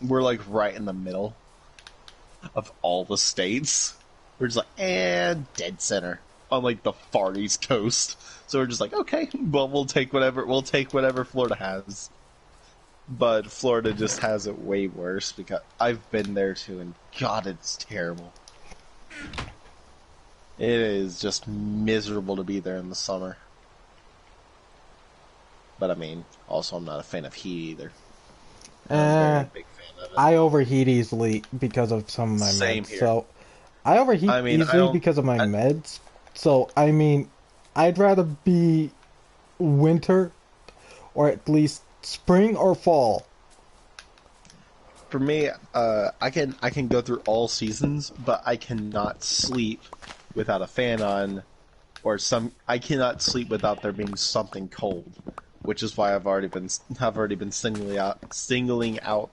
We're like right in the middle of all the states. We're just like, and dead center on like the far east coast. So we're just like, okay, well we'll take whatever Florida has. But Florida just has it way worse because I've been there too, and God, it's terrible. It is just miserable to be there in the summer. But I mean, also I'm not a fan of heat either. I'm a very big fan of it. I overheat easily because of some of my Same meds. here. So, I overheat I mean, I easily don't- because of my meds. So, I mean, I'd rather be winter or at least spring or fall. For me, I can go through all seasons, but I cannot sleep without a fan on, I cannot sleep without there being something cold, which is why I've already been singling out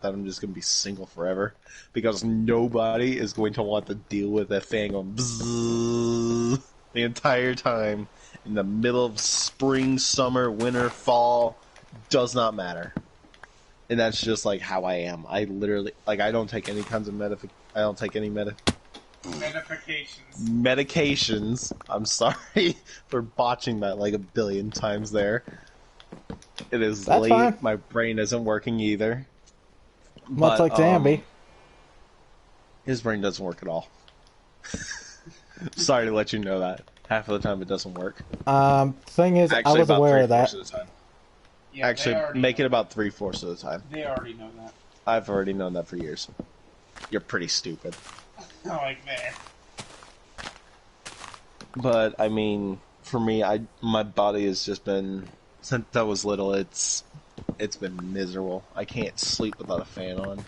that I'm just gonna be single forever, because nobody is going to want to deal with a fan going bzzz the entire time in the middle of spring, summer, winter, fall, does not matter. And that's just like how I am. I literally I don't take any kinds of medications. I'm sorry for botching that like a billion times there. It is That's late. fine. My brain isn't working either. Much But, like Zambi. his brain doesn't work at all. Sorry to let you know that. Half of the time it doesn't work. Thing is, Actually, I was about aware of 3/4 that. of the time. Yeah, Actually, make it about 3/4 of the time. They already know that. I've already known that for years. You're pretty stupid. I'm like, man. But I mean, for me, my body has just been, since I was little, it's been miserable. I can't sleep without a fan on,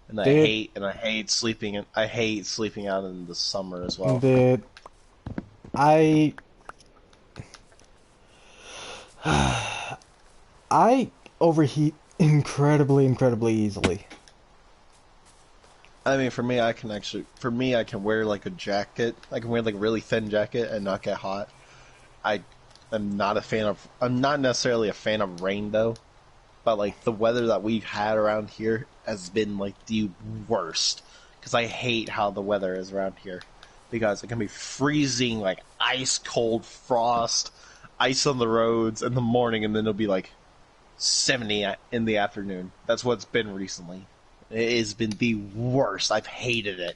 and I Dude. hate sleeping. I hate sleeping out in the summer as well. Dude, I overheat incredibly easily. I mean, for me, I can wear like a jacket. I can wear like a really thin jacket and not get hot. I'm not necessarily a fan of rain though, but like the weather that we've had around here has been like the worst. Because I hate how the weather is around here. Because it can be freezing, like ice cold frost, ice on the roads in the morning, and then it'll be like 70 in the afternoon. That's what it's been recently. It has been the worst. I've hated it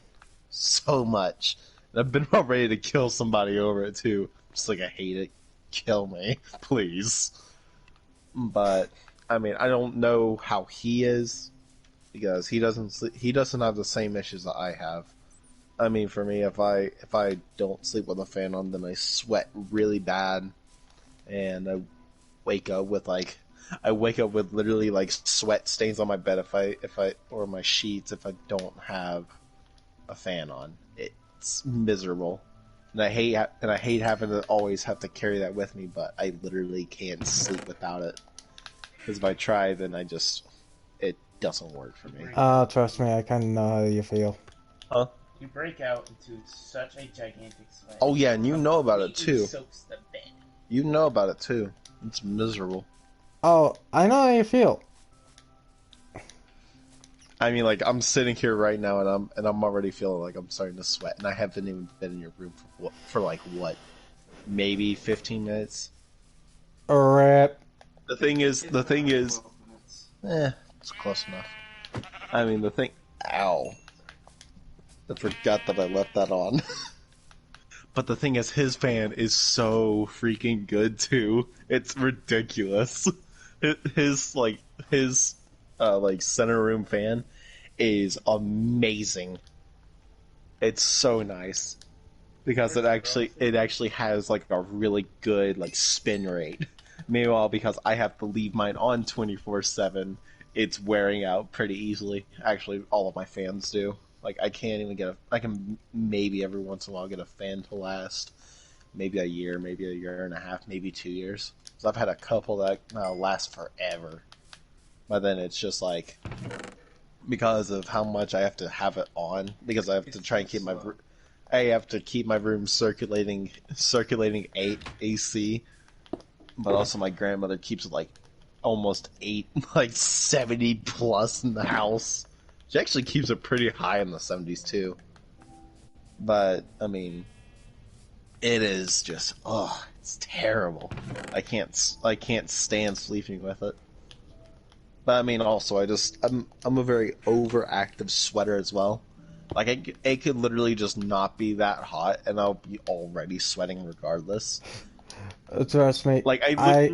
so much. And I've been about ready to kill somebody over it too. Just like, I hate it. Kill me, please. But I mean, I don't know how he is, because he doesn't have the same issues that I have. I mean, for me, if I don't sleep with a fan on, then I sweat really bad, and I wake up with literally like sweat stains on my bed or my sheets if I don't have a fan on. It's miserable, and I hate having to always have to carry that with me. But I literally can't sleep without it, because if I try, then it doesn't work for me. Trust me, I kind of know how you feel. Huh? You break out into such a gigantic sweat. Oh yeah, and you know about it Completely too. soaks the bed. You know about it too. It's miserable. Oh, I know how you feel. I mean, like, I'm sitting here right now, and I'm already feeling like I'm starting to sweat, and I haven't even been in your room for like what, maybe 15 minutes. Rip. The thing is, it's close enough. I mean, the thing... Ow. I forgot that I left that on. But the thing is, his fan is so freaking good, too. It's ridiculous. His center room fan is amazing. It's so nice. Because it actually has, like, a really good, like, spin rate. Meanwhile, because I have to leave mine on 24/7, it's wearing out pretty easily. Actually, all of my fans do. Like, I can't even get I can maybe every once in a while get a fan to last maybe a year and a half, maybe 2 years. So I've had a couple that last forever. But then it's just like, because of how much I have to have it on, because I have to try and keep my room circulating AC. But also my grandmother keeps it like almost 70 plus in the house. She actually keeps it pretty high in the 70s too. But, I mean, it is just, it's terrible. I can't stand sleeping with it. But I mean, also, I'm a very overactive sweater as well. Like, it could literally just not be that hot, and I'll be already sweating regardless. Trust me. Like, I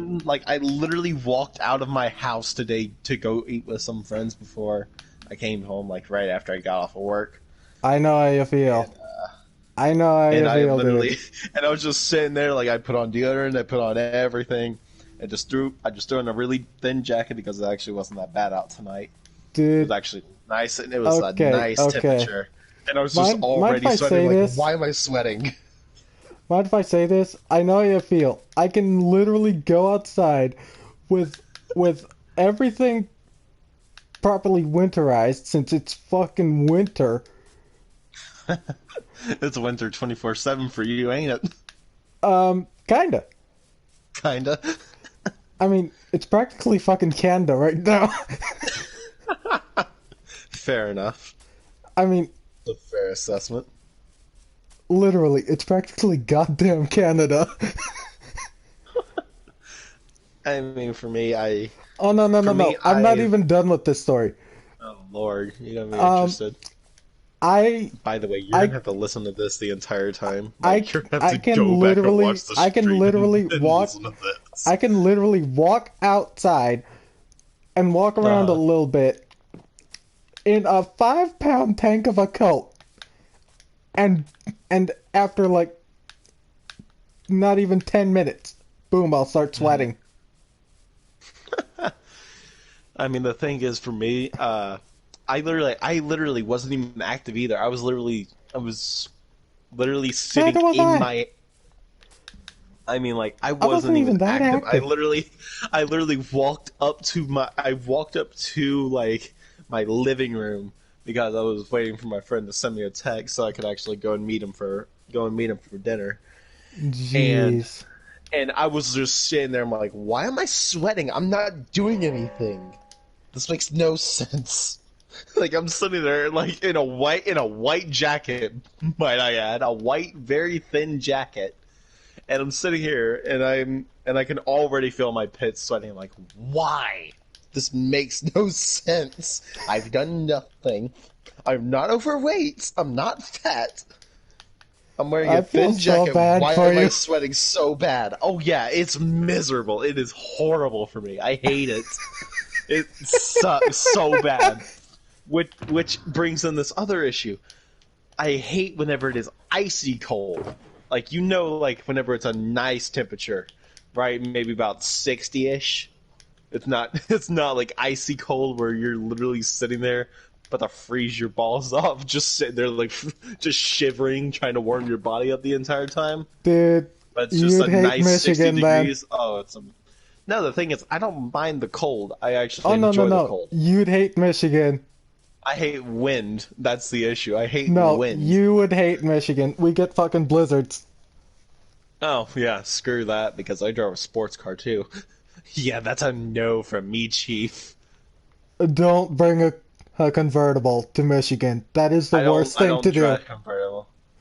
literally walked out of my house today to go eat with some friends before I came home, like, right after I got off of work. I know how you feel. And, I know how you feel, dude. And I was just sitting there, like, I put on deodorant, I put on everything, and I just threw in a really thin jacket because it actually wasn't that bad out tonight. Dude. It was actually nice, and it was a nice temperature. And I was just already sweating, like, why am I sweating? Mind if I say this? I know how you feel. I can literally go outside with everything properly winterized, since it's fucking winter. It's winter 24/7 for you, ain't it? Kinda. Kinda. I mean, it's practically fucking Canada right now. Fair enough. I mean, a fair assessment. Literally, it's practically goddamn Canada. I mean, for me, Oh, no. I'm not even done with this story. Oh, Lord. You got me interested. By the way, you're going to have to listen to this the entire time. Like, I can literally walk outside and walk around a little bit in a 5-pound tank of a coat. And after, like, not even 10 minutes, boom, I'll start sweating. I mean, the thing is, for me, I literally wasn't even active either. I was literally sitting in my... I mean, like, I wasn't even that active. I literally walked up to like, my living room because I was waiting for my friend to send me a text so I could actually go and meet him for dinner. Jeez. And I was just sitting there, I'm like, why am I sweating? I'm not doing anything. This makes no sense. Like, I'm sitting there, like, in a white jacket, might I add, a white, very thin jacket. And I'm sitting here, and I can already feel my pits sweating. I'm like, why? This makes no sense. I've done nothing. I'm not overweight. I'm not fat. I'm wearing a thin jacket. Why am I sweating so bad? Oh yeah, it's miserable. It is horrible for me. I hate it. It sucks so bad. Which brings in this other issue. I hate whenever it is icy cold. Like, you know, like, whenever it's a nice temperature, right? Maybe about 60-ish. It's not like icy cold where you're literally sitting there about to freeze your balls off, just sitting there, like, just shivering, trying to warm your body up the entire time. Dude, but it's just a nice 60 degrees. Oh, it's no, the thing is, I don't mind the cold. I actually enjoy the cold. You'd hate Michigan. I hate wind. That's the issue. I hate wind. No, you would hate Michigan. We get fucking blizzards. Oh, yeah, screw that, because I drove a sports car, too. Yeah, that's a no from me, Chief. Don't bring a convertible to Michigan. That is the worst thing to do. I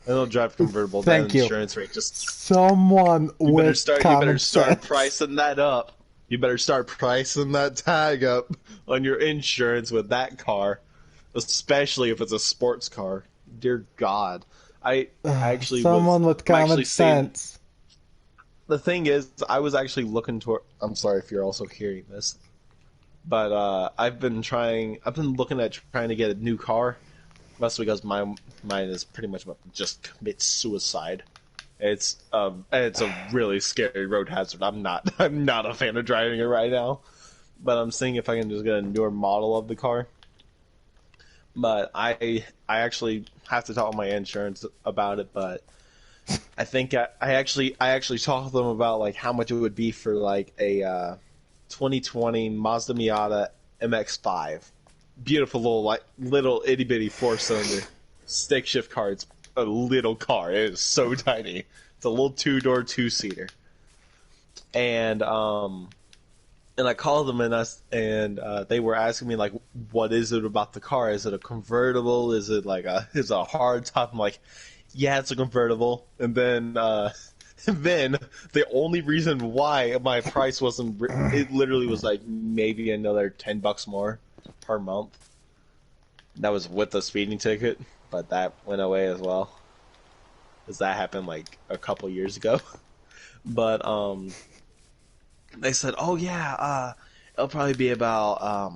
don't drive convertible. Thank you. Insurance rate just... Someone with You better start pricing that up. You better start pricing that tag up on your insurance with that car, especially if it's a sports car. Dear God, I actually Someone with I'm actually common sense. the thing is, I was actually looking toward. I'm sorry if you're also hearing this, but I've been looking at trying to get a new car, mostly because mine is pretty much about to just commit suicide. It's a really scary road hazard. I'm not a fan of driving it right now, but I'm seeing if I can just get a newer model of the car. But I actually have to talk to my insurance about it. But I think I actually talked to them about like how much it would be for like a 2020 Mazda Miata MX-5, beautiful little itty bitty 4-cylinder stick shift car. It's a little car. It is so tiny. It's a little 2-door 2-seater. And I called them and they were asking me like, what is it about the car? Is it a convertible? Is it like a hard top? I'm like, yeah, it's a convertible. And then the only reason why my price wasn't, it literally was like maybe another $10 more per month. That was with the speeding ticket, but that went away as well, because that happened like a couple years ago. But they said, oh yeah, it'll probably be about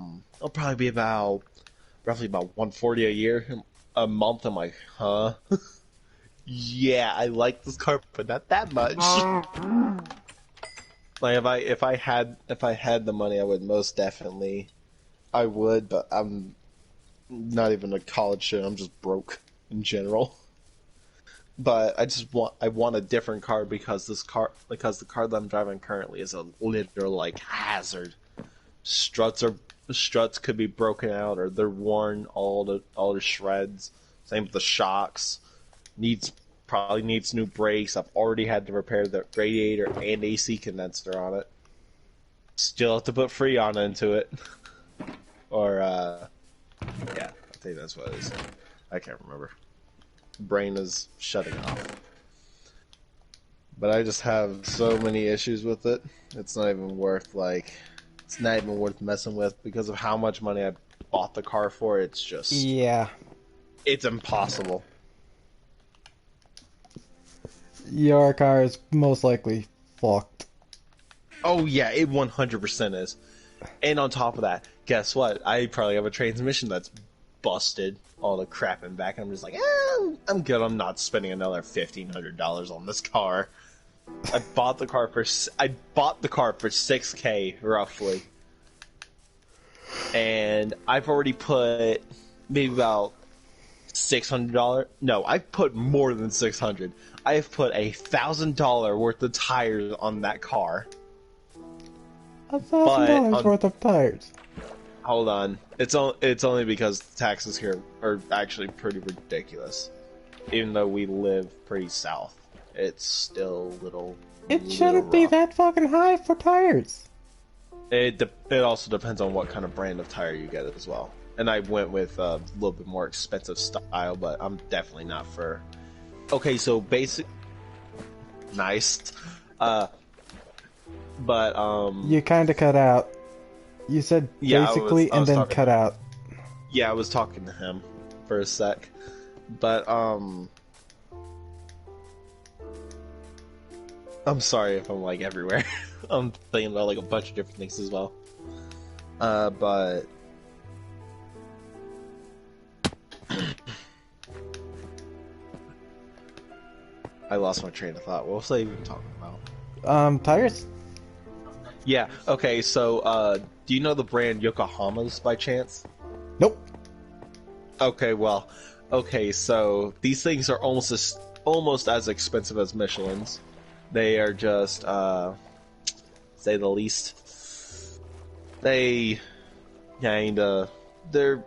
roughly about $140 a month. I'm like, huh? Yeah, I like this car, but not that much. Like if I had the money, I would most definitely, I would, but I'm not even a college student. I'm just broke in general. But I want a different car because the car that I'm driving currently is a literal like hazard. Struts could be broken out or they're worn all to shreds. Same with the shocks. Probably needs new brakes. I've already had to repair the radiator and AC condenser on it. Still have to put Freon into it. Or yeah, I think that's what it is. I can't remember. Brain is shutting off. But I just have so many issues with it. It's not even worth messing with because of how much money I bought the car for. It's just it's impossible. Your car is most likely fucked. Oh yeah, it 100% is. And on top of that, guess what? I probably have a transmission that's busted, all the crap in back. I'm just like, I'm good. I'm not spending another $1,500 on this car. I bought the car for $6K roughly, and I've already put maybe about $600. No, I've put more than $600. I've put $1,000 worth of tires on that car. $1,000 worth of tires. Hold on. It's only because the taxes here are actually pretty ridiculous. Even though we live pretty south, it's still little. It shouldn't be that fucking high for tires. It also depends on what kind of brand of tire you get as well. And I went with a little bit more expensive style, but I'm definitely not for. Okay, so basic. Nice. But You kind of cut out. You said basically and then cut out. Yeah, I was talking to him for a sec. But I'm sorry if I'm like everywhere. I'm thinking about like a bunch of different things as well. But I lost my train of thought. What was I even talking about? Tires? Yeah, okay, so do you know the brand Yokohama's by chance? Nope. Okay, so these things are almost as expensive as Michelin's. They are just say the least. They're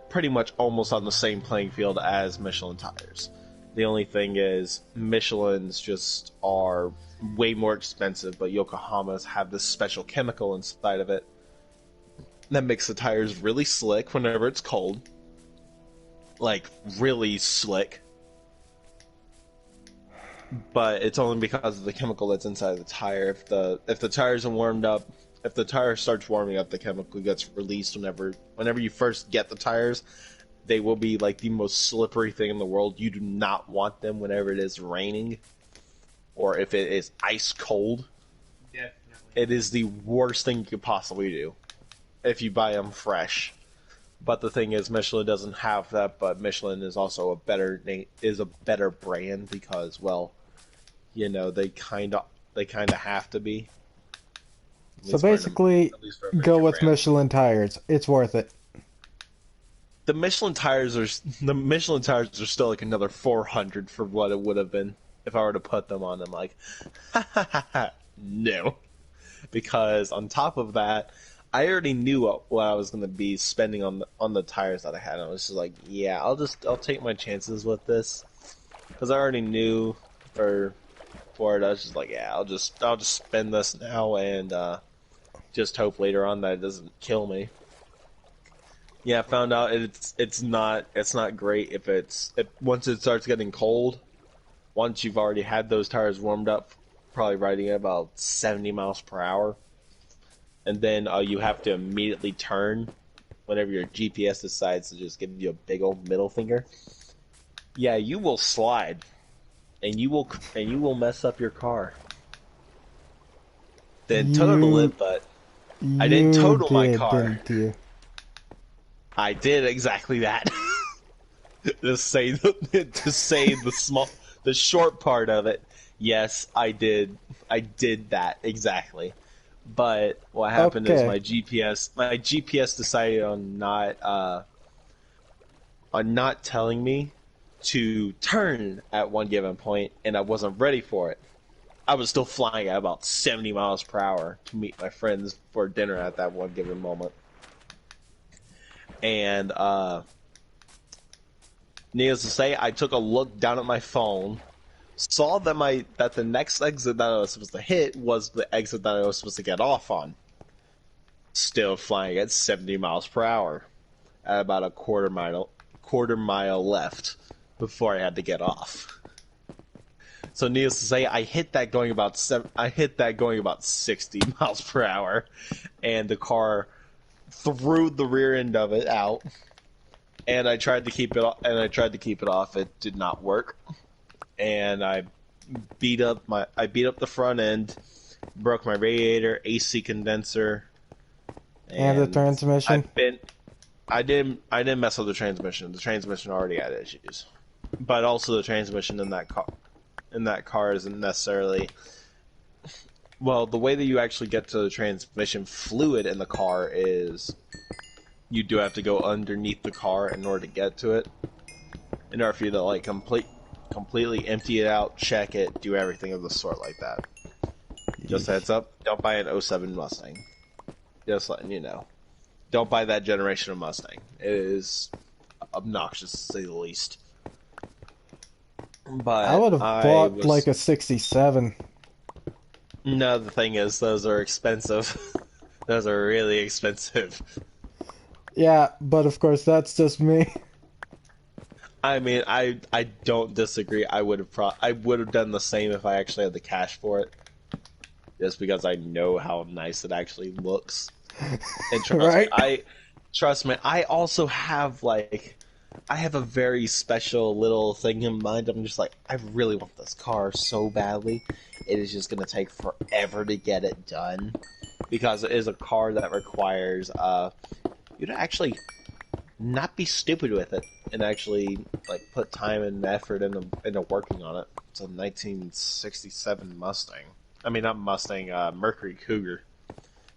pretty much almost on the same playing field as Michelin tires. The only thing is Michelin's just are way more expensive, but Yokohama's have this special chemical inside of it that makes the tires really slick whenever it's cold. Like, really slick. But it's only because of the chemical that's inside the tire. If the tires are warmed up if the tire starts warming up, the chemical gets released whenever you first get the tires. They will be like the most slippery thing in the world. You do not want them whenever it is raining or if it is ice cold. Definitely. It is the worst thing you could possibly do if you buy them fresh. But the thing is, Michelin doesn't have that. But Michelin is also a better brand because, well, you know, they kind of have to be. So basically, go with brand. Michelin tires. It's worth it. The Michelin tires are still like another 400 for what it would have been if I were to put them on. I'm like, no, because on top of that, I already knew what I was going to be spending on the tires that I had. I was just like, yeah, I'll take my chances with this because I already knew for it. I was just like, yeah, I'll just spend this now and just hope later on that it doesn't kill me. Yeah, I found out it's not great if once it starts getting cold. Once you've already had those tires warmed up, probably riding at about 70 miles per hour, and then you have to immediately turn whenever your GPS decides to just give you a big old middle finger. Yeah, you will slide, and you will mess up your car. Then total it, but I didn't total my car. Didn't you? I did exactly that. to say the short part of it. Yes, I did. I did that exactly. But what happened is my GPS decided on not telling me to turn at one given point, and I wasn't ready for it. I was still flying at about 70 miles per hour to meet my friends for dinner at that one given moment. And needless to say, I took a look down at my phone, saw that the next exit that I was supposed to hit was the exit that I was supposed to get off on. Still flying at 70 miles per hour, at about a quarter mile left before I had to get off. So needless to say, I hit that going about 60 miles per hour, and the car threw the rear end of it out, and I tried to keep it off. It did not work, and I beat up the front end, broke my radiator, AC condenser, and the transmission. I didn't mess up the transmission. The transmission already had issues, but also the transmission in that car isn't necessarily. Well, the way that you actually get to the transmission fluid in the car is you do have to go underneath the car in order to get to it. In order for you to like completely empty it out, check it, do everything of the sort like that. Just a heads up, don't buy an 07 Mustang. Just letting you know. Don't buy that generation of Mustang. It is obnoxious to say the least. But I would have bought like a 67. No, the thing is, those are expensive. Those are really expensive. Yeah, but of course, that's just me. I mean, I don't disagree. I would have done the same if I actually had the cash for it. Just because I know how nice it actually looks. And trust me, I also have I have a very special little thing in mind. I'm just like, I really want this car so badly. It is just going to take forever to get it done. Because it is a car that requires you to actually not be stupid with it. And actually put time and effort into working on it. It's a 1967 Mustang. I mean, not Mustang, Mercury Cougar.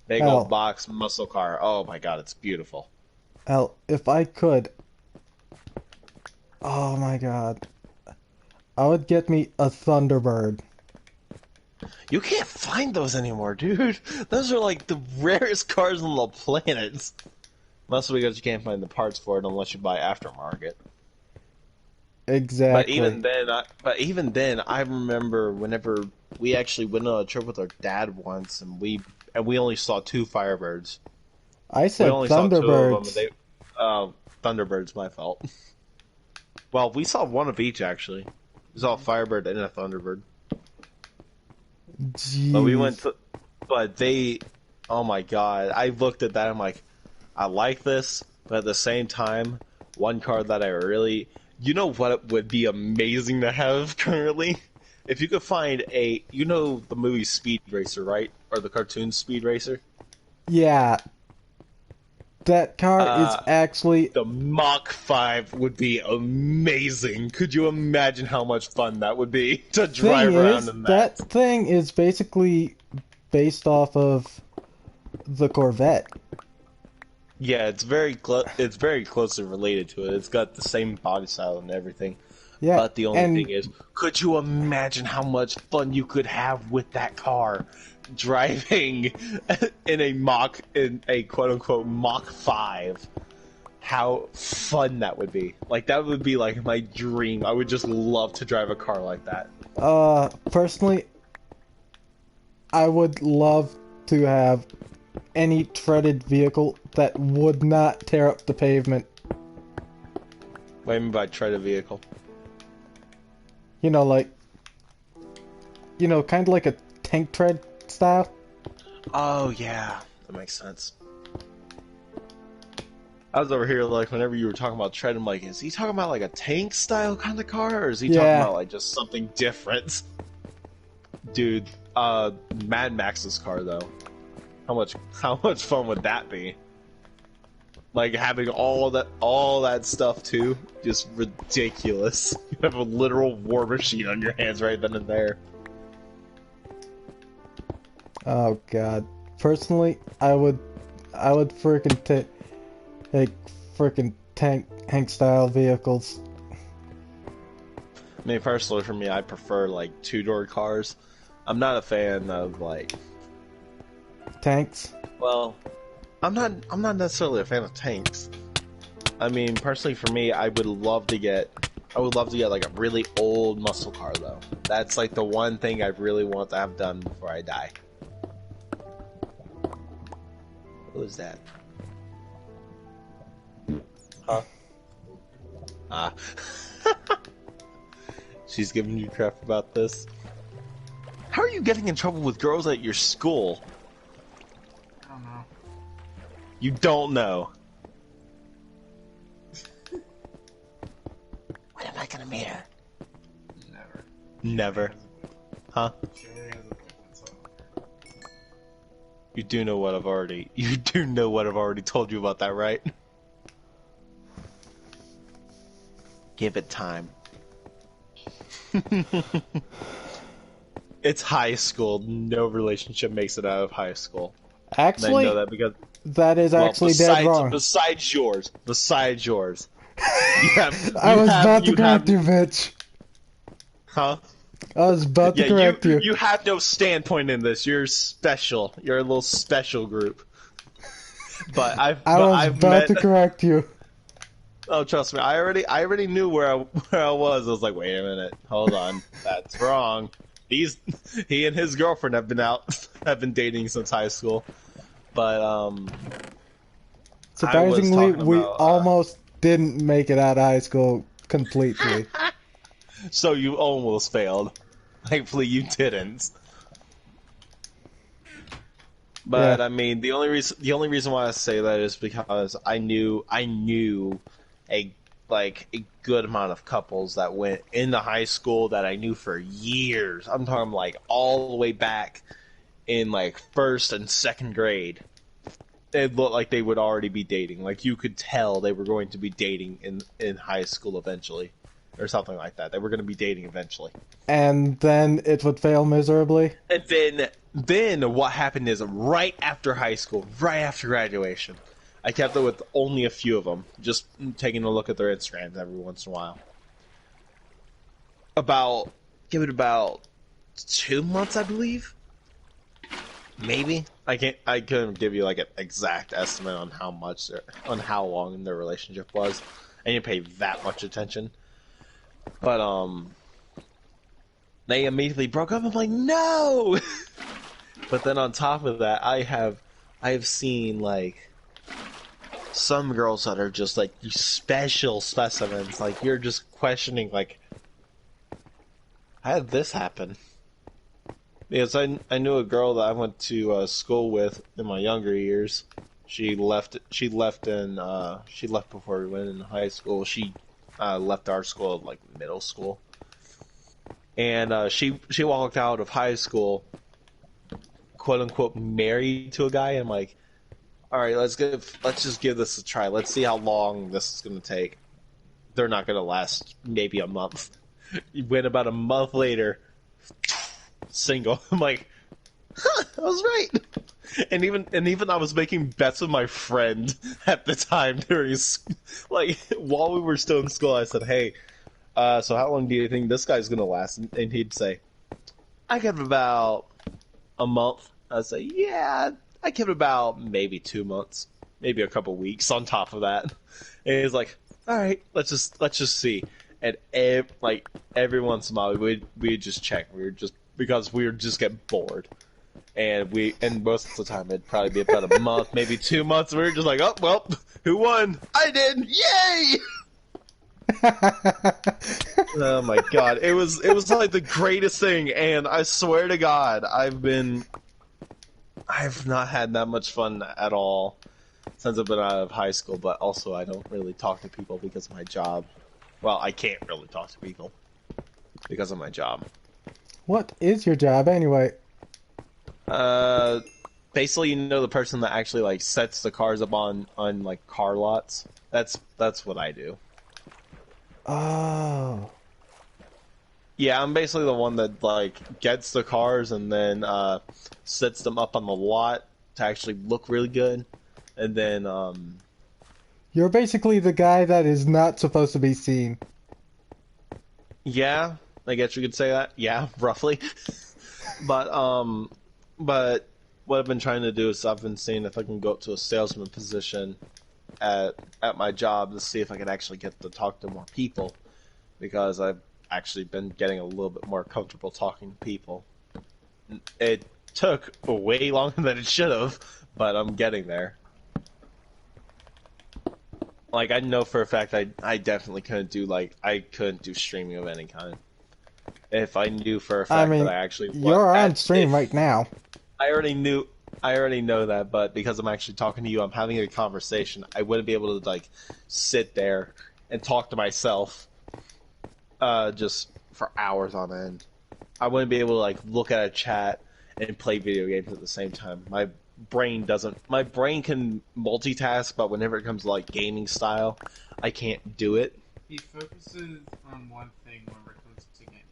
Big old box muscle car. Oh my god, it's beautiful. Al, if I could... Oh my god. I would get me a Thunderbird. You can't find those anymore, dude. Those are like the rarest cars on the planet. Mostly because you can't find the parts for it unless you buy aftermarket. Exactly. But even then, I remember whenever we actually went on a trip with our dad once, and we only saw 2 Firebirds. I said Thunderbirds. Saw 2 of them, Thunderbirds, my fault. Well, we saw one of each actually. We saw a Firebird and a Thunderbird. Jeez. But we went to, but they, oh my god, I looked at that, I'm like, I like this, but at the same time, one car that I really, you know what would be amazing to have currently? If you could find you know the movie Speed Racer, right? Or the cartoon Speed Racer? Yeah, that car is actually... The Mach 5 would be amazing. Could you imagine how much fun that would be to drive around in that? That thing is basically based off of the Corvette. Yeah, it's very closely related to it. It's got the same body style and everything. Yeah, but the only thing is, could you imagine how much fun you could have with that car driving in a quote unquote Mach 5? How fun that would be. Like, that would be like my dream. I would just love to drive a car like that. Personally, I would love to have any treaded vehicle that would not tear up the pavement. What do you mean by treaded vehicle? You know, like, kind of like a tank tread style. Oh, yeah. That makes sense. I was over here, like, whenever you were talking about tread, I'm like, is he talking about, like, a tank style kind of car? Or is he talking about, like, just something different? Dude, Mad Max's car, though. How much fun would that be? Like, having all that stuff, too. Just ridiculous. You have a literal war machine on your hands right then and there. Oh, God. Personally, I would freaking take freaking tank style vehicles. I mean, personally, for me, I prefer, like, two-door cars. I'm not a fan of, like... tanks? Well... I'm not necessarily a fan of tanks. I mean, personally for me, I would love to get like a really old muscle car though. That's like the one thing I really want to have done before I die. What was that? Huh? Ah. She's giving you crap about this. How are you getting in trouble with girls at your school? I don't know. You don't know. When am I gonna meet her? Never. Never. Huh? You do know what I've already told you about that, right? Give it time. It's high school. No relationship makes it out of high school. Actually, I know that because that is actually dead wrong. Besides yours. I was about to correct you, bitch. Huh? I was about to correct you. You have no standpoint in this. You're special. You're a little special group. But I was about to correct you. Oh, trust me. I already knew where I was. I was like, wait a minute. Hold on. That's wrong. He and his girlfriend have been dating since high school. But surprisingly, we almost didn't make it out of high school completely. So you almost failed. Thankfully, you didn't. But yeah. I mean, the only reason why I say that is because I knew a good amount of couples that went into high school that I knew for years. I'm talking like all the way back in like first and second grade. It looked like they would already be dating. Like you could tell they were going to be dating in high school eventually. Or something like that. They were going to be dating eventually. And then it would fail miserably? And then what happened is right after high school, right after graduation, I kept it with only a few of them. Just taking a look at their Instagrams every once in a while. Give it about 2 months, I believe? Maybe? I couldn't give you like an exact estimate on how long their relationship was. I didn't pay that much attention. But, they immediately broke up. I'm like, no! But then on top of that, I have seen, like, some girls that are just, like, special specimens. Like, you're just questioning, like, how did this happen? Because I knew a girl that I went to school with in my younger years. She left. She left before we went in high school. She left our school like middle school, and she walked out of high school, quote unquote, married to a guy. And I'm like, all right, let's just give this a try. Let's see how long this is gonna take. They're not gonna last maybe a month. Went about a month later, single. I'm like, huh, I was right. And even I was making bets with my friend at the time during like while we were still in school. I said, hey, so how long do you think this guy's gonna last? And he'd say, I give it about a month. I'd say, yeah, I give it about maybe 2 months, maybe a couple weeks on top of that. And he's like, all right, let's just see. And every once in a while, we'd just check. We were just because we would just get bored, and most of the time it'd probably be about a month, maybe 2 months. We were just like, oh well, who won? I did! Yay! Oh my god, it was like the greatest thing, and I swear to God, I've not had that much fun at all since I've been out of high school. But also, I don't really talk to people because of my job. Well, I can't really talk to people because of my job. What is your job anyway? Basically, you know, the person that actually like sets the cars up on like car lots. That's what I do. Oh. Yeah, I'm basically the one that like gets the cars and then sets them up on the lot to actually look really good, and then You're basically the guy that is not supposed to be seen. yeah, I guess you could say that. Yeah, roughly. But what I've been trying to do is I've been seeing if I can go up to a salesman position at my job to see if I can actually get to talk to more people, because I've actually been getting a little bit more comfortable talking to people. It took way longer than it should have, but I'm getting there. Like, I know for a fact I definitely couldn't do streaming of any kind. If I knew for a fact that I actually... You're on stream right now. I already know that, but because I'm actually talking to you, I'm having a conversation, I wouldn't be able to, like, sit there and talk to myself just for hours on end. I wouldn't be able to, like, look at a chat and play video games at the same time. My brain can multitask, but whenever it comes to like gaming style, I can't do it. He focuses on one thing whenever it comes to gaming.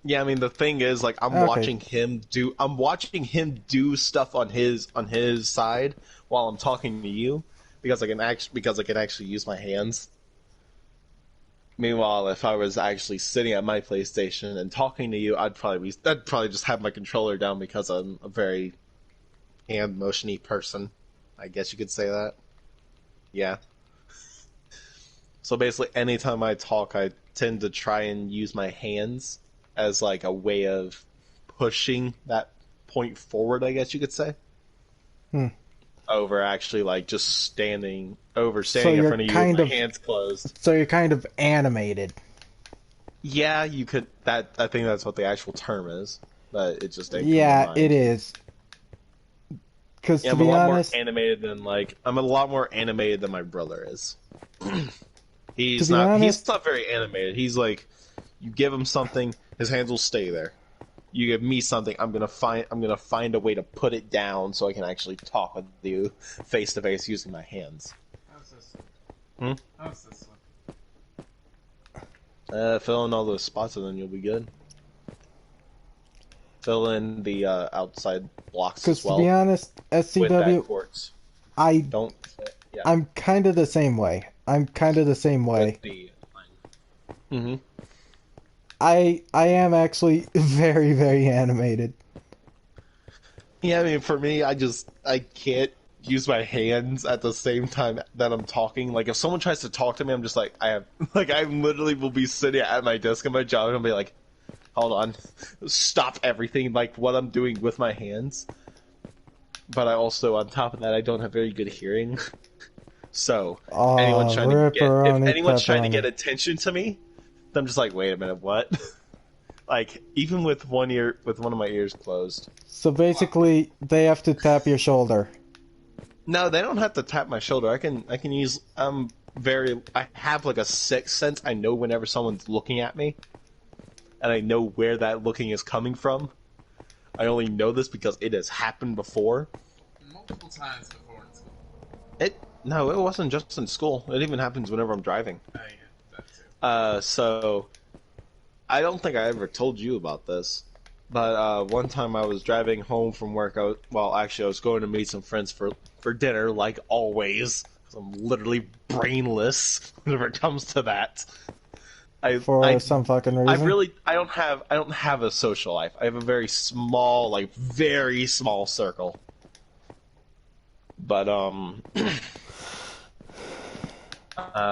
Yeah, I mean the thing is, like, I'm watching him do stuff on his side while I'm talking to you, because I can actually use my hands. Meanwhile, if I was actually sitting at my PlayStation and talking to you, I'd probably just have my controller down, because I'm a very hand motiony person. I guess you could say that. Yeah. So basically, anytime I talk, I tend to try and use my hands as like a way of pushing that point forward, I guess you could say. Over actually like just standing in front of you with my hands closed. So you're kind of animated. Yeah, you could. I think that's what the actual term is, but it just ain't. Yeah, it is. Because to be honest, I'm a lot more animated than my brother is. He's not very animated. He's like, you give him something, his hands will stay there. You give me something, I'm gonna find a way to put it down so I can actually talk with you face to face using my hands. How's this one? How's this one? Fill in all those spots and then you'll be good. Fill in the outside blocks as well. Because to be honest, SCW, I'm kind of the same way. Mm-hmm. I am actually very, very animated. Yeah, I mean, for me, I can't use my hands at the same time that I'm talking. Like, if someone tries to talk to me, I'm just like, I literally will be sitting at my desk at my job and I'll be like, hold on, stop everything, like, what I'm doing with my hands. But I also, on top of that, I don't have very good hearing. So, if anyone's trying to get attention to me, I'm just like, wait a minute, what? Like even with one of my ears closed. So basically, they have to tap your shoulder. No, they don't have to tap my shoulder. I can use. I have like a sixth sense. I know whenever someone's looking at me, and I know where that looking is coming from. I only know this because it has happened before. Multiple times before in school. No, it wasn't just in school. It even happens whenever I'm driving. Oh yeah, that too. So I don't think I ever told you about this, but one time I was driving home from work. I was going to meet some friends for dinner, like always. 'Cause I'm literally brainless whenever it comes to that. For some fucking reason. I don't have a social life. I have a very small, like very small circle. But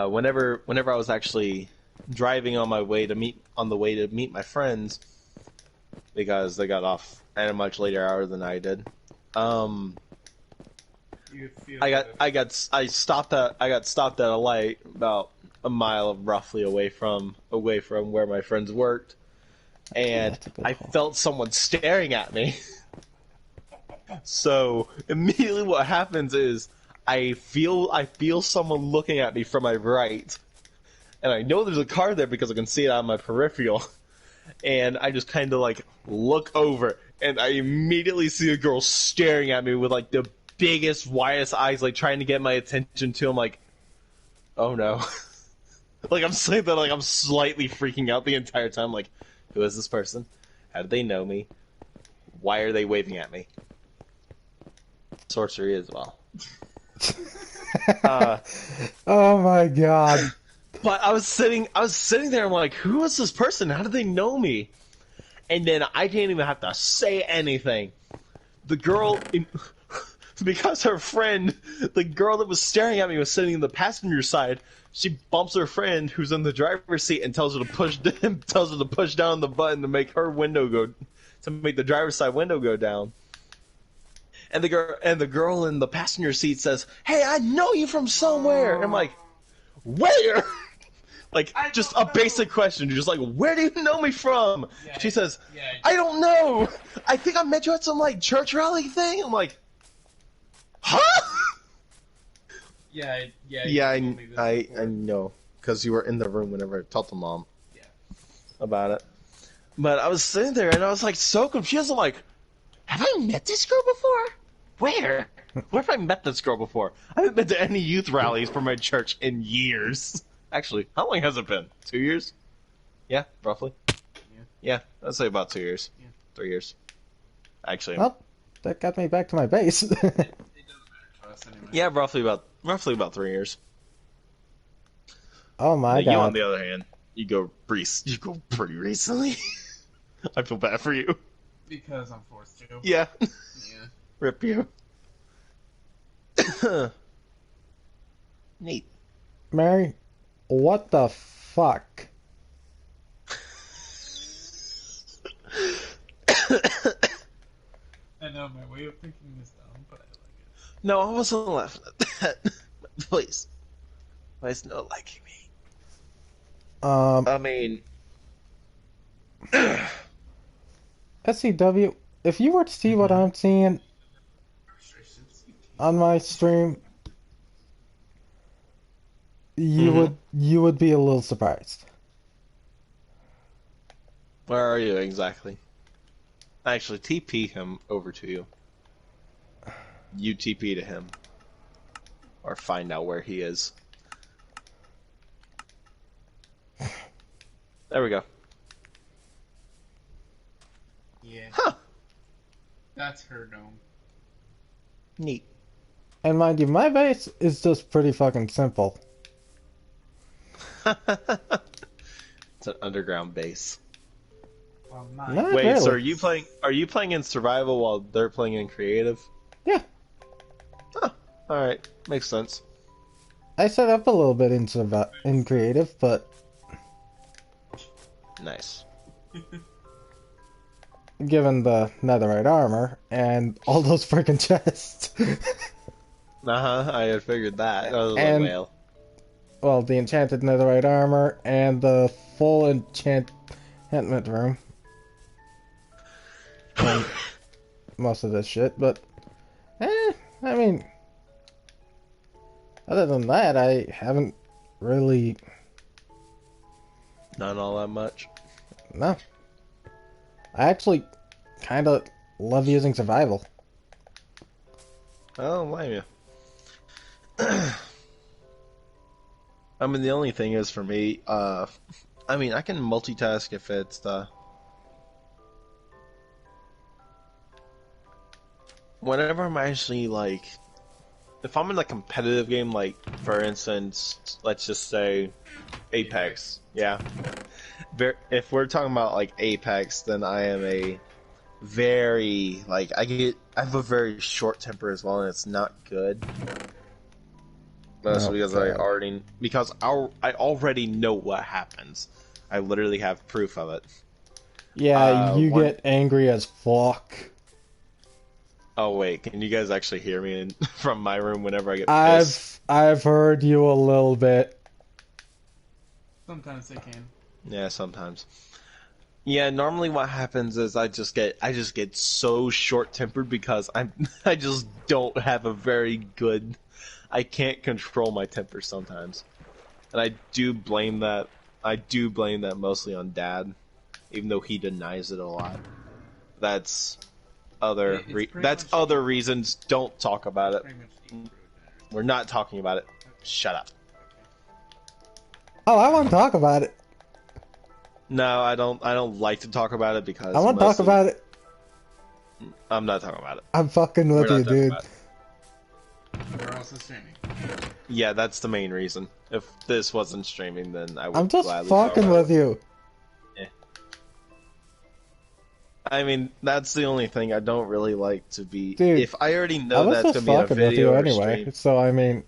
whenever I was actually driving on the way to meet my friends, because they got off at a much later hour than I did. I stopped at a light about a mile roughly away from where my friends worked, and I felt someone staring at me. So immediately what happens is I feel someone looking at me from my right, and I know there's a car there because I can see it on my peripheral, and I just kind of like look over, and I immediately see a girl staring at me with like the biggest, widest eyes, like trying to get my attention too. I'm like, oh no. Like I'm saying that like I'm slightly freaking out the entire time, like, who is this person? How do they know me? Why are they waving at me? Sorcery as well. Oh my god. But I was sitting there, I'm like, who is this person? How do they know me? And then I didn't even have to say anything. The girl, because her friend, the girl that was staring at me was sitting in the passenger side, she bumps her friend who's in the driver's seat and tells her to push down the button to make the driver's side window go down. And the girl in the passenger seat says, "Hey, I know you from somewhere." And I'm like, "Where?" Like, just a basic question. Just like, "Where do you know me from?" Yeah, she says, yeah, "I don't know. I think I met you at some like church rally thing." I'm like, "Huh?" Yeah, I know, because you were in the room whenever I talked to Mom about it. But I was sitting there and I was like so confused. I'm like, have I met this girl before? Where have I met this girl before? I haven't been to any youth rallies for my church in years. Actually, how long has it been? 2 years? Yeah, roughly. Yeah, I'd say about 2 years. Yeah. 3 years. Actually. Well, that got me back to my base. It doesn't matter to us anyway. Yeah, roughly about 3 years. Oh my god. You, on the other hand, you go pretty recently. I feel bad for you. Because I'm forced to. Yeah. Yeah. Rip you. Neat. Mary, what the fuck? I know my way of thinking is dumb, but I like it. No, I wasn't laughing at that. Please. Why is not liking me? I mean... SCW, if you were to see what I'm seeing on my stream, you would be a little surprised. Where are you exactly? Actually, TP him over to you. You TP to him. Or find out where he is. There we go. Yeah. Huh. That's her dome. Neat. And mind you, my base is just pretty fucking simple. It's an underground base. Well, Not Wait, really. so are you playing in survival while they're playing in creative? Yeah. Huh. Alright. Makes sense. I set up a little bit in creative, but Nice. given the netherite armor and all those freaking chests, I had figured that. That was And- a whale. well, the enchanted netherite armor and the full enchantment room, and most of this shit, but I mean, other than that, I haven't really. Not all that much. No. I actually kind of love using survival. I don't blame you. I mean, the only thing is for me, I mean, I can multitask if it's, whenever I'm actually, like, if I'm in a competitive game, like, for instance, let's just say Apex, yeah. If we're talking about, like, Apex, then I am a very, like, I have a very short temper as well, and it's not good. Mostly because I already know what happens. I literally have proof of it. Yeah, you get angry as fuck. Oh wait, can you guys actually hear me from my room whenever I get pissed? I've heard you a little bit. Sometimes they can. Yeah, sometimes. Yeah, normally what happens is I just get so short-tempered because I just don't have a very good. I can't control my temper sometimes, and I do blame that. I do blame that mostly on Dad, even though he denies it a lot. That's other reasons. Don't talk about it. We're not talking about it. Shut up. Oh, I want to talk about it. No, I don't like to talk about it because I want to talk about it. I'm not talking about it. I'm fucking with you, dude. We're also streaming. Yeah, that's the main reason. If this wasn't streaming, then I would. I'm just fucking with you. Yeah. I mean, that's the only thing I don't really like to be. Dude, if I already know that's gonna be a with video you or anyway, stream, so I mean,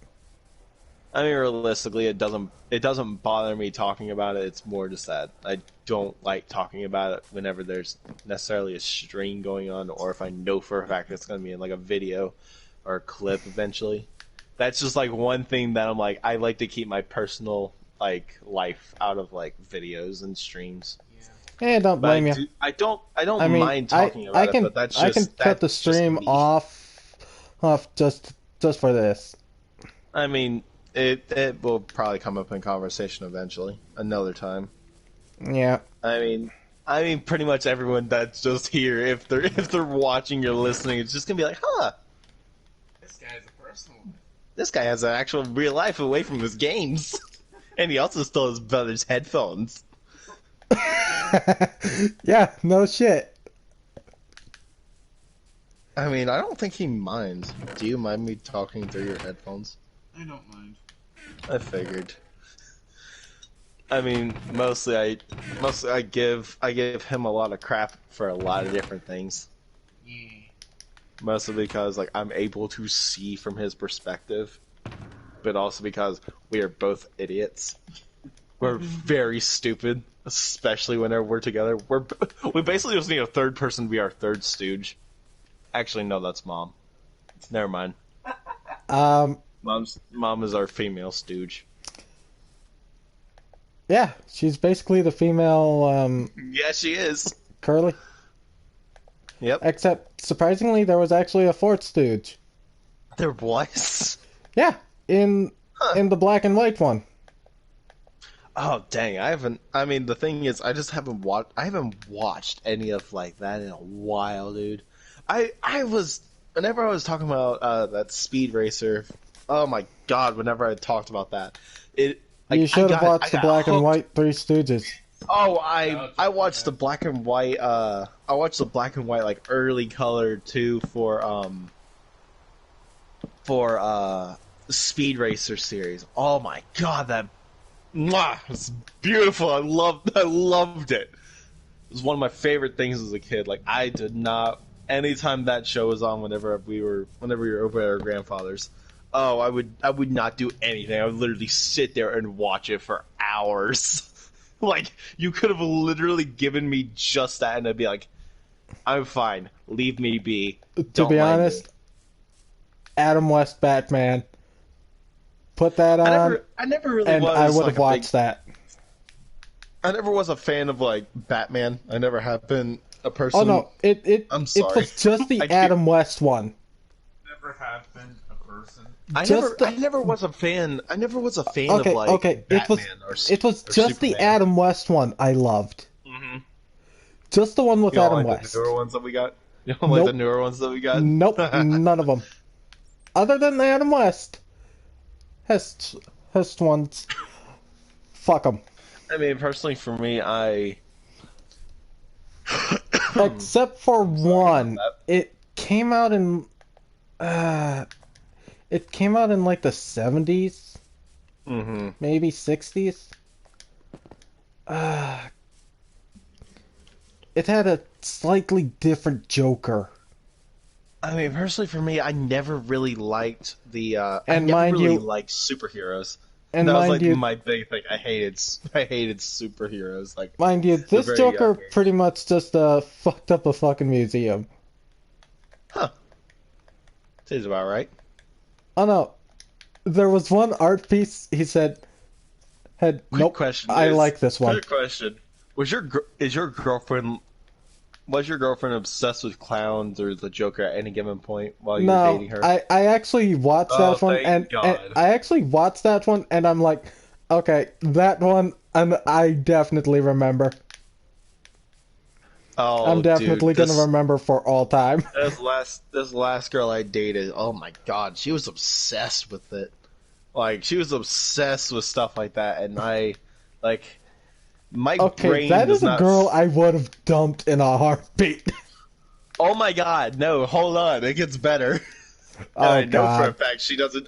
realistically, it doesn't bother me talking about it. It's more just that I don't like talking about it whenever there's necessarily a stream going on, or if I know for a fact it's gonna be in like a video or a clip eventually. That's just like one thing that I'm like, I like to keep my personal like life out of like videos and streams. Yeah, don't blame you. I don't mind talking about it, but that's just, I can cut the stream off just for this. I mean, it will probably come up in conversation eventually, another time. Yeah. I mean, pretty much everyone that's just here, if they're watching or listening, it's just gonna be like, huh. This guy's a personal one. This guy has an actual real life away from his games. And he also stole his brother's headphones. Yeah, no shit. I mean, I don't think he minds. Do you mind me talking through your headphones? I don't mind. I figured. I mean, mostly I give him a lot of crap for a lot of different things. Yeah. Mostly because like I'm able to see from his perspective, but also because we are both idiots. We're very stupid, especially whenever we're together. We basically just need a third person to be our third stooge. Actually, no, that's Mom. Never mind. Mom is our female stooge. Yeah, she's basically the female. Yeah, she is. Curly. Yep. Except, surprisingly, there was actually a fourth stooge. There was? Yeah, in the black and white one. Oh dang! I mean, the thing is, I haven't watched any of like that in a while, dude. Whenever I was talking about that Speed Racer. Oh my god! Whenever I talked about that, you should have watched the black and white Three Stooges. Oh, I watched the black and white. I watched the black and white like early color too for Speed Racer series. Oh my god, that it's beautiful. I loved it. It was one of my favorite things as a kid. Like I did not. Anytime that show was on, whenever we were over at our grandfather's, oh, I would not do anything. I would literally sit there and watch it for hours. Like, you could have literally given me just that, and I'd be like, I'm fine. Leave me be. To be honest, Adam West Batman. Put that on. I never really and was. I would have watched that. I never was a fan of, like, Batman. I never have been. a person. Oh no, it I'm it sorry. was just the I can't- Adam West one. Never have been a person. I never was a fan. I never was a fan of like Batman it was or just the Superman. Adam West one I loved. Mm-hmm. Just the one with You don't Adam like West. the newer ones that we got. You don't like Nope. the newer ones that we got. Nope, none of them. Other than the Adam West. Hest ones. Fuck them. I mean, personally, for me, Except for one. about It came out in like the 70s, Mm-hmm. maybe 60s. It had a slightly different Joker. I mean, personally, for me, I never really liked the. I And never mind really you- liked superheroes. And that was mind like you, my big thing. I hated superheroes. Like, this very Joker young age. pretty much just fucked up a fucking museum. seems about right. Oh no, there was one art piece he said had Quick nope. question. I is- like this one. Quick question: Was your girlfriend obsessed with clowns or the Joker at any given point while you were No, dating her? I actually watched Oh, that one, thank and God. I actually watched that one, and I'm like, okay, that one, I definitely remember. Oh, I'm definitely dude, gonna remember for all time. This last girl I dated, oh my god, she was obsessed with it. Like, she was obsessed with stuff like that, and my Okay, brain that does is a not. girl I would have dumped in a heartbeat. Oh my god, no, hold on, it gets better. Oh I know for a god. fact she doesn't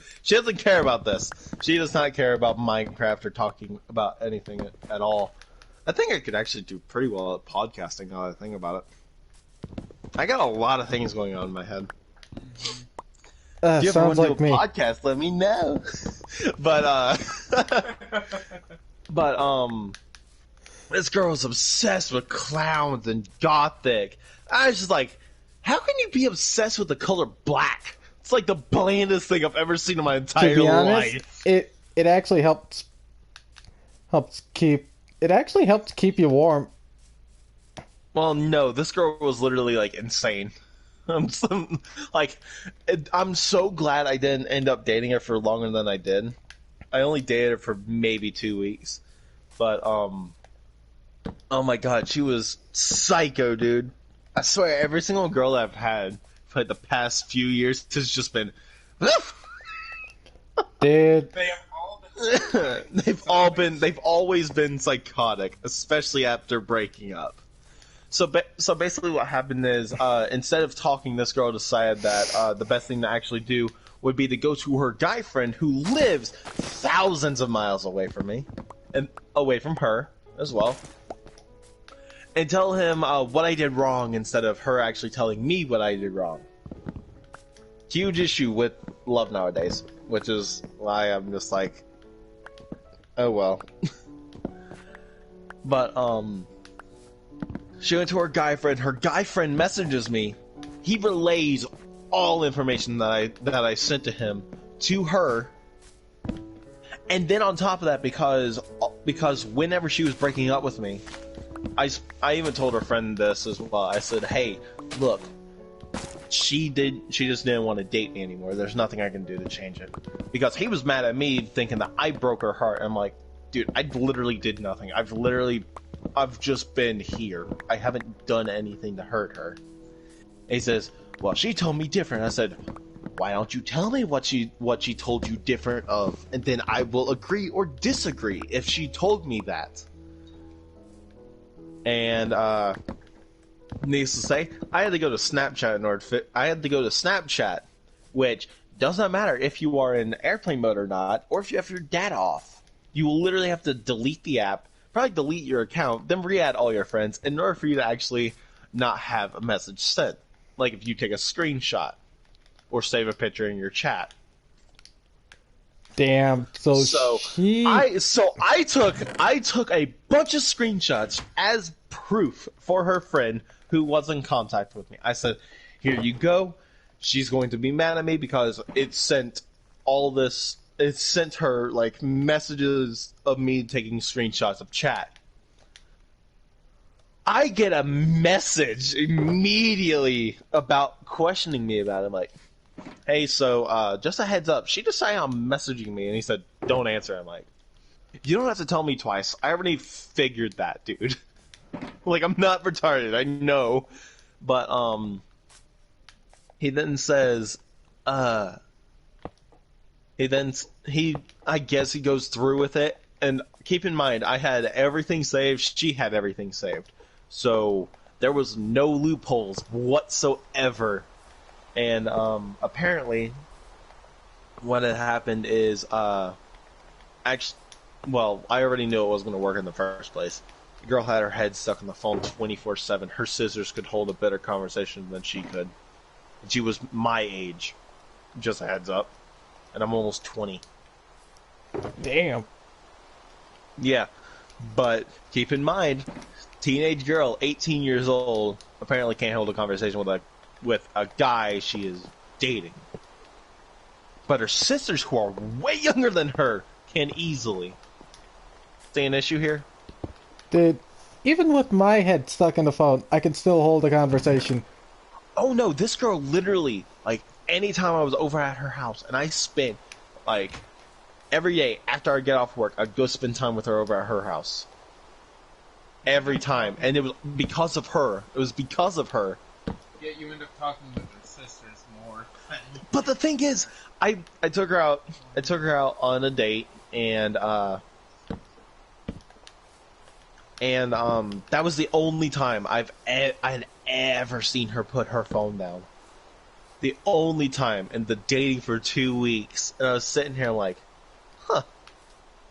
care about this. She does not care about Minecraft or talking about anything at all. I think I could actually do pretty well at podcasting now that I think about it. I got a lot of things going on in my head. If you ever Sounds want to like do a me. podcast, let me know. but this girl is obsessed with clowns and gothic. I was just like, how can you be obsessed with the color black? It's like the blandest thing I've ever seen in my To entire be honest, life. it actually helps keep you warm. Well, no, this girl was literally like insane. I'm so glad I didn't end up dating her for longer than I did. I only dated her for maybe 2 weeks, but oh my god, she was psycho, dude. I swear, every single girl I've had for like the past few years has just been. Dude, They have all been. They've always been psychotic, especially after breaking up. So basically, what happened is, instead of talking, this girl decided that the best thing to actually do would be to go to her guy friend who lives thousands of miles away from me, and away from her as well, and tell him what I did wrong instead of her actually telling me what I did wrong. Huge issue with love nowadays, which is why I'm just like, oh well. But she went to her guy friend. Her guy friend messages me. He relays all information that I sent to him to her. And then on top of that, because whenever she was breaking up with me, I even told her friend this as well. I said, "Hey, look, she just didn't want to date me anymore. There's nothing I can do to change it." Because he was mad at me thinking that I broke her heart. I'm like, dude, I literally did nothing. I've just been here. I haven't done anything to hurt her. And he says, "Well, she told me different." I said, "Why don't you tell me what she told you different of, and then I will agree or disagree if she told me that." And needless to say, I had to go to Snapchat in order to fit. I had to go to Snapchat, which does not matter if you are in airplane mode or not, or if you have your data off. You will literally have to delete the app, probably delete your account, then re-add all your friends in order for you to actually not have a message sent. Like if you take a screenshot or save a picture in your chat. damn. So I took a bunch of screenshots as proof for her friend who was in contact with me. I said, "Here you go." She's going to be mad at me because it sent her like messages of me taking screenshots of chat. I get a message immediately about questioning me about it. I'm like, hey, so just a heads up, she decided on messaging me, and he said, don't answer. I'm like, you don't have to tell me twice. I already figured that, dude. Like, I'm not retarded, I know. But, he then says, I guess he goes through with it, and keep in mind, I had everything saved, she had everything saved. So, there was no loopholes whatsoever. And, apparently, what had happened is, actually, well, I already knew it wasn't going to work in the first place. The girl had her head stuck in the phone 24/7. Her sisters could hold a better conversation than she could. And she was my age. Just a heads up. And I'm almost 20. Damn. Yeah. But keep in mind, teenage girl, 18 years old, apparently can't hold a conversation with a guy she is dating. But her sisters, who are way younger than her, can easily. See an issue here? Dude, even with my head stuck in the phone, I can still hold a conversation. Oh no, this girl literally, like, anytime I was over at her house, and I spent, like, every day after I get off work, I'd go spend time with her over at her house. Every time. And it was because of her. It was because of her. Yet you end up talking with her sisters more. But the thing is, I took her out on a date, and that was the only time I had ever seen her put her phone down. The only time, and the dating for 2 weeks, and I was sitting here like, huh,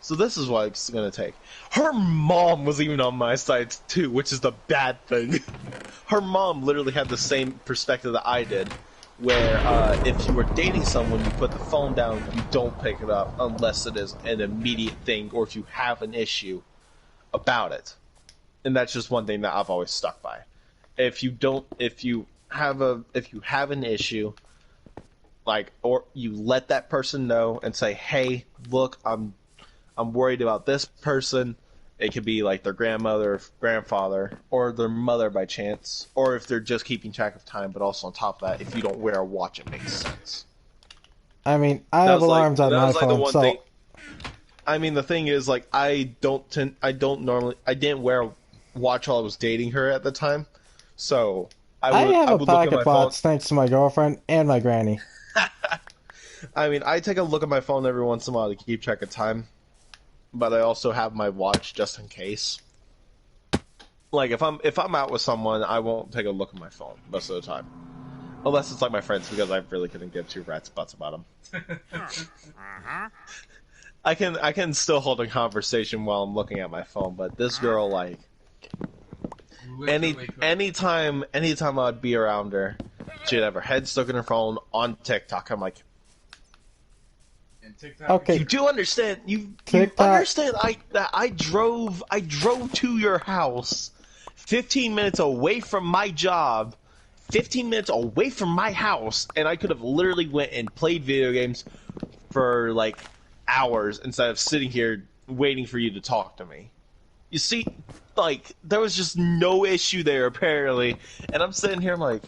so this is what it's gonna take. Her mom was even on my side too, which is the bad thing. Her mom literally had the same perspective that I did, where if you were dating someone, you put the phone down, you don't pick it up unless it is an immediate thing, or if you have an issue about it. And that's just one thing that I've always stuck by. If you have an issue, like, or you let that person know and say, hey, look, I'm worried about this person. It could be like their grandmother, grandfather, or their mother by chance, or if they're just keeping track of time. But also on top of that, if you don't wear a watch, it makes sense. I mean, I have alarms on my phone, so... thing. I mean, the thing is, like, I didn't wear a watch while I was dating her at the time, so I have a pocket watch thanks to my girlfriend and my granny. I mean, I take a look at my phone every once in a while to keep track of time, but I also have my watch just in case. Like, if I'm out with someone, I won't take a look at my phone most of the time, unless it's like my friends, because I really couldn't give two rats butts about them. I can still hold a conversation while I'm looking at my phone, but this girl, like, anytime I'd be around her, she'd have her head stuck in her phone on TikTok. I'm like, okay, you do understand? You understand? I drove to your house, 15 minutes away from my job, 15 minutes away from my house, and I could have literally went and played video games for like hours instead of sitting here waiting for you to talk to me. You see, like, there was just no issue there apparently, and I'm sitting here, I'm like,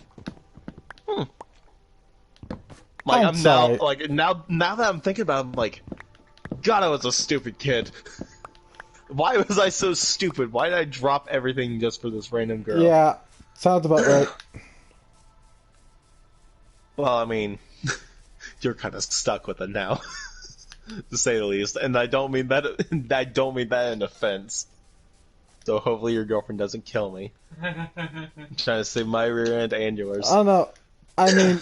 like, I'm now, like, now that I'm thinking about it, I'm like, God, I was a stupid kid. Why was I so stupid? Why did I drop everything just for this random girl? Yeah, sounds about right. Well, I mean, you're kind of stuck with it now, to say the least. And I don't mean that. I don't mean that in offense. So hopefully your girlfriend doesn't kill me. I'm trying to save my rear end and yours. Oh no, I mean,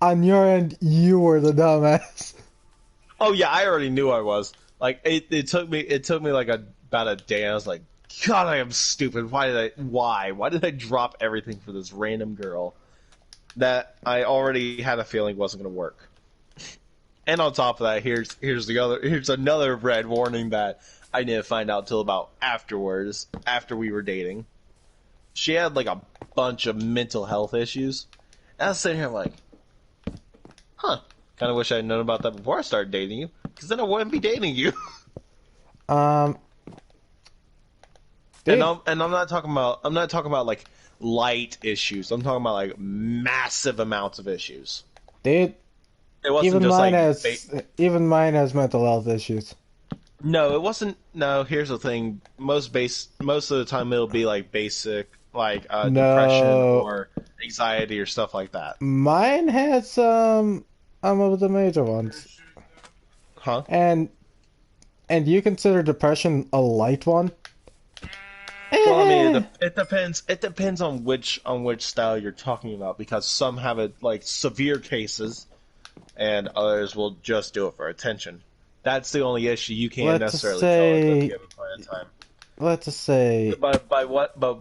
on your end, you were the dumbass. Oh yeah, I already knew I was. Like, it took me like about a day. I was like, God, I am stupid. Why did I drop everything for this random girl that I already had a feeling wasn't going to work? And on top of that, here's another red warning that I didn't find out till about afterwards, after we were dating. She had like a bunch of mental health issues. And I was sitting here like, huh, kind of wish I had known about that before I started dating you, because then I wouldn't be dating you. And Dude, I'm not talking about like light issues. I'm talking about like massive amounts of issues. dude, It wasn't just like even mine has mental health issues. no, it wasn't. No, here's the thing. Most of the time it'll be like basic like depression No, or anxiety or stuff like that. mine has some of the major ones. Huh? And you consider depression a light one? Well, I mean, Eh. it depends. It depends on which style you're talking about because some have it like severe cases, and others will just do it for attention. That's the only issue. You can't Let's necessarily tell at say, the given point in time. let's just say, But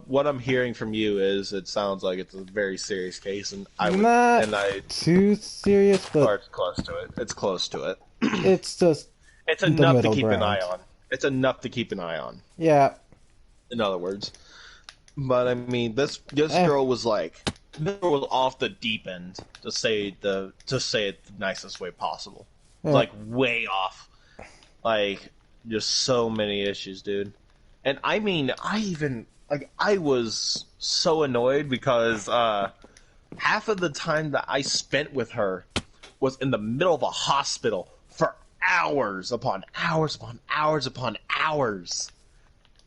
what I'm hearing from you is it sounds like it's a very serious case, and not I too serious, or but it's close to it. It's close to it. it's just It's the enough to middle keep an eye ground. on. It's enough to keep an eye on. Yeah. In other words. But I mean, this Eh. girl was like, this girl was off the deep end to say it the nicest way possible. Yeah. Like way off. Like just so many issues, dude. And I mean, I was so annoyed because half of the time that I spent with her was in the middle of a hospital for hours upon hours upon hours upon hours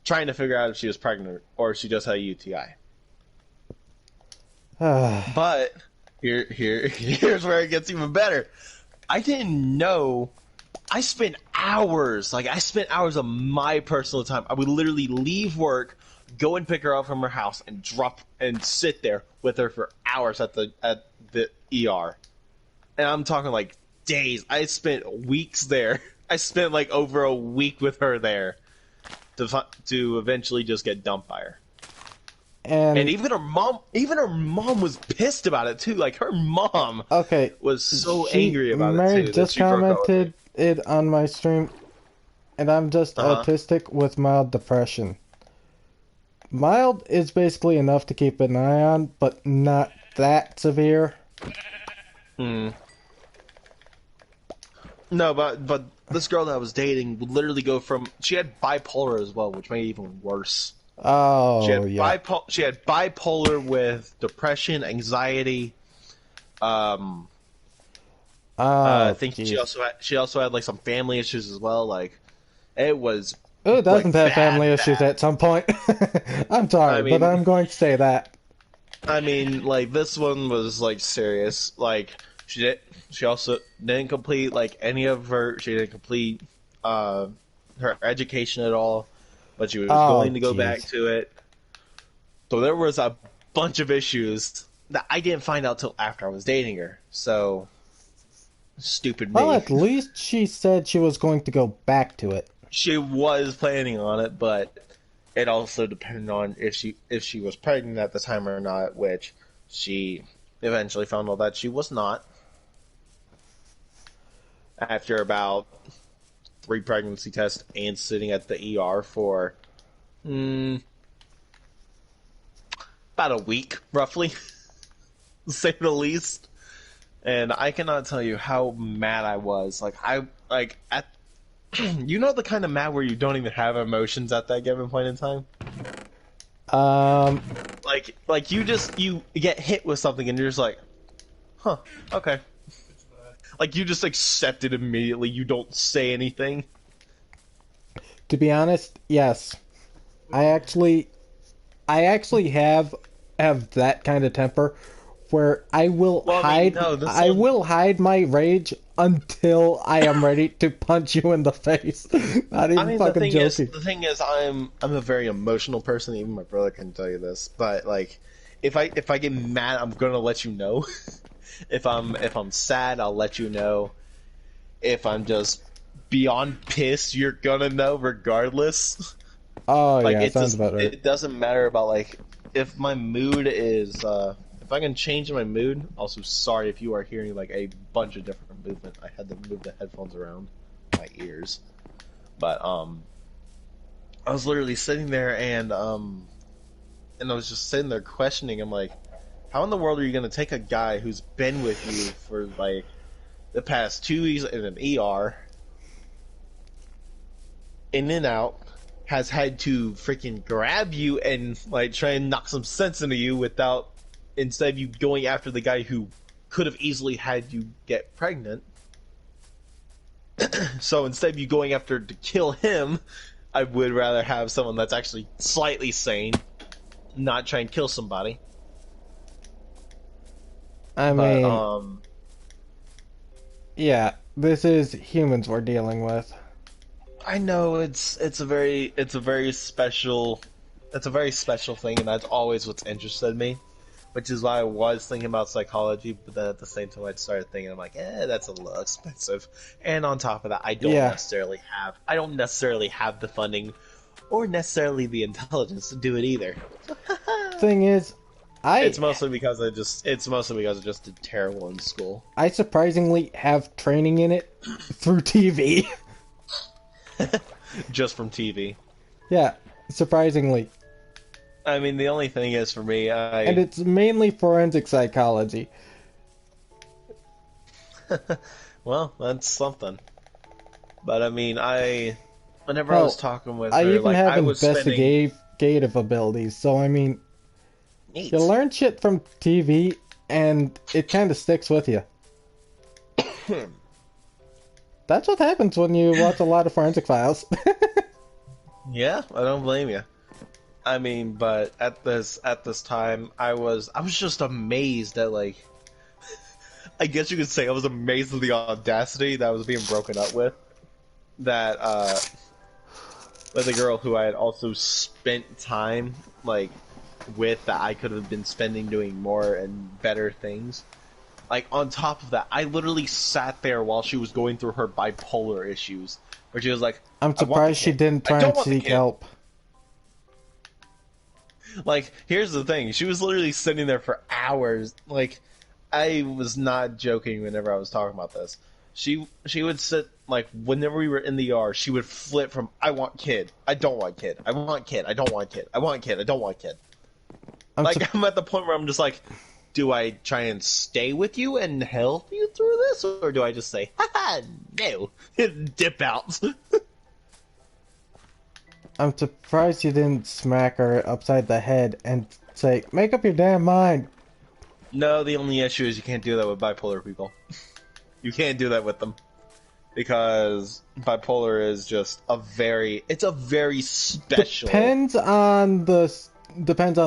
trying to figure out if she was pregnant or if she just had a UTI. But here's where it gets even better. I didn't know. I spent hours of my personal time. I would literally leave work, go and pick her up from her house, and sit there with her for hours at the ER. And I'm talking like days. I spent weeks there. I spent like over a week with her there to eventually just get dumped by her. And even her mom was pissed about it too. Like her mom, Okay, was so angry about Mary it too. just commented it on my stream, and I'm just autistic with mild depression. Mild is basically enough to keep an eye on, but not that severe. No, but this girl that I was dating would literally go from she had bipolar as well, which made it even worse. Oh, She had yeah. she had bipolar with depression, anxiety. I think geez. she also had like some family issues as well. Like it was. Who doesn't like, have family bad. issues at some point? I'm sorry, I mean- but I'm going to say that. I mean, like this one was like serious. Like she also didn't complete like any of her. She didn't complete her education at all, but she was going to go back to it. So there was a bunch of issues that I didn't find out till after I was dating her. So stupid me. Well, at least she said she was going to go back to it. She was planning on it, but it also depended on if she was pregnant at the time or not, which she eventually found out that she was not. After about 3 pregnancy tests and sitting at the ER for about a week, roughly, to say the least. And I cannot tell you how mad I was. You know the kind of mad where you don't even have emotions at that given point in time? Like you get hit with something and you're just like, huh, okay. Like you just accept it immediately, you don't say anything. To be honest, yes. I actually have that kind of temper where I will will hide my rage until I am ready to punch you in the face. Not even fucking joking. The thing is, I'm a very emotional person. Even my brother can tell you this. But like, if I get mad, I'm gonna let you know. If I'm sad, I'll let you know. If I'm just beyond pissed, you're gonna know regardless. Oh Like yeah, sounds about right. It doesn't matter about like if my mood is if I can change my mood. Also, sorry if you are hearing like a bunch of different movement. I had to move the headphones around my ears, but I was literally sitting there and I was just sitting there questioning. I'm like, how in the world are you gonna take a guy who's been with you for like the past 2 weeks in an ER, in and out, has had to freaking grab you and like try and knock some sense into you without instead you going after the guy who could have easily had you get pregnant. So instead of you going after to kill him, I would rather have someone that's actually slightly sane, not try and kill somebody. I But mean, yeah, this is humans we're dealing with. I know it's a very special thing, and that's always what's interested me, which is why I was thinking about psychology, but then at the same time I started thinking, I'm like, that's a little expensive, and on top of that, I don't necessarily have the funding or necessarily the intelligence to do it either. Thing is, it's mostly because I just did terrible in school. I surprisingly have training in it through TV. Just from TV. Yeah, surprisingly. I mean, the only thing is for me, and it's mainly forensic psychology. Well, that's something. But I mean, whenever I was talking with her, I even have I was investigative abilities, so I mean, Neat. You learn shit from TV, and it kind of sticks with you. That's what happens when you watch a lot of Forensic Files. Yeah, I don't blame you. I mean, but at this time, I was just amazed at like, I guess you could say I was amazed at the audacity that I was being broken up with. That with a girl who I had also spent time like with, that I could have been spending doing more and better things. Like, on top of that, I literally sat there while she was going through her bipolar issues, where she was like, I'm surprised she didn't try and seek help. Like, here's the thing, she was literally sitting there for hours. Like, I was not joking whenever I was talking about this. She would sit, like, whenever we were in the ER, she would flip from, I want kid, I don't want kid, I want kid, I don't want kid, I want kid, I don't want kid. I'm at the point where I'm just like, do I try and stay with you and help you through this, or do I just say, haha, no, dip out? I'm surprised you didn't smack her upside the head and say, make up your damn mind. No, the only issue is you can't do that with bipolar people. You can't do that with them. Because bipolar is just it's a very special... Depends on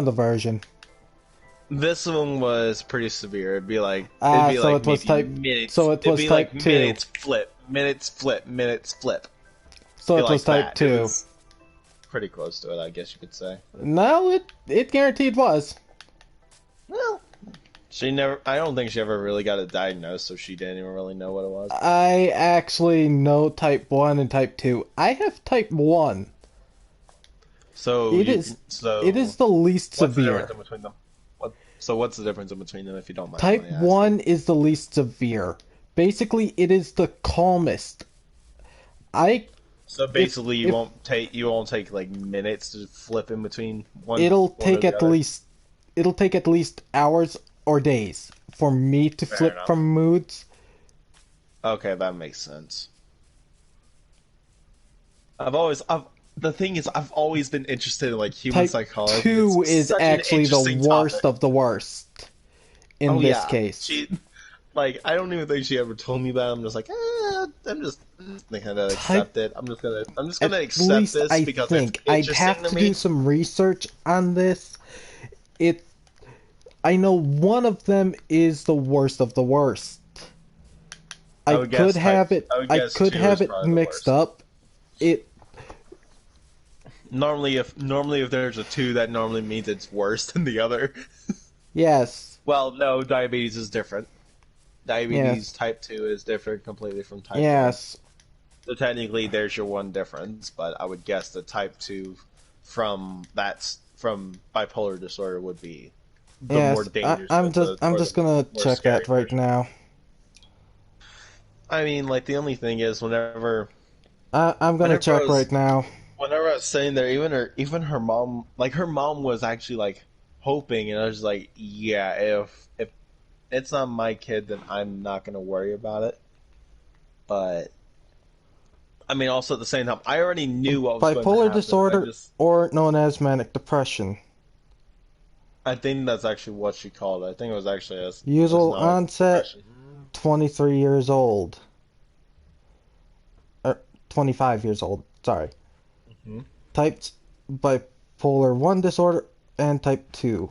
the version. This one was pretty severe. It'd be like it was type minutes. So it was type 2. Minutes flip, minutes flip, minutes flip. So it was type 2. Pretty close to it, I guess you could say. No, it guaranteed was. Well, I don't think she ever really got it diagnosed, so she didn't even really know what it was. I actually know type 1 and type 2. I have type 1. So it is the least severe. What's the difference between them? What's the difference in between them, if you don't mind? Type 1 is the least severe. Basically, it is the calmest. So basically, you won't take like minutes to flip in between one. It'll take at least hours or days for me to flip from moods. Okay, that makes sense. The thing is, I've always been interested in like human psychology. Type 2 is actually the worst of the worst in this case. I don't even think she ever told me that. I'm just like, I'm just gonna accept it. I'm just gonna accept this because I'd have to do some research on this. I know one of them is the worst of the worst. I could have it mixed up. Normally if there's a 2, that normally means it's worse than the other. Yes. Well, no, diabetes is different. Diabetes type 2 is different completely from type 1. Yes. So technically there's your one difference, but I would guess the type 2 from bipolar disorder would be the more dangerous. I'm just gonna check that right now. I mean, like, the only thing is whenever I'm gonna check right now. Whenever I was sitting there, even her mom, like, her mom was actually like hoping, and I was like, yeah, if it's not my kid, then I'm not gonna worry about it. But I mean, also at the same time, I already knew what was going to Bipolar happen. disorder, or known as manic depression. I think that's actually what she called it. I think it was actually as Usual not onset, depression. 23 years old. 25 years old, sorry. Mhm. Types bipolar 1 disorder and type 2.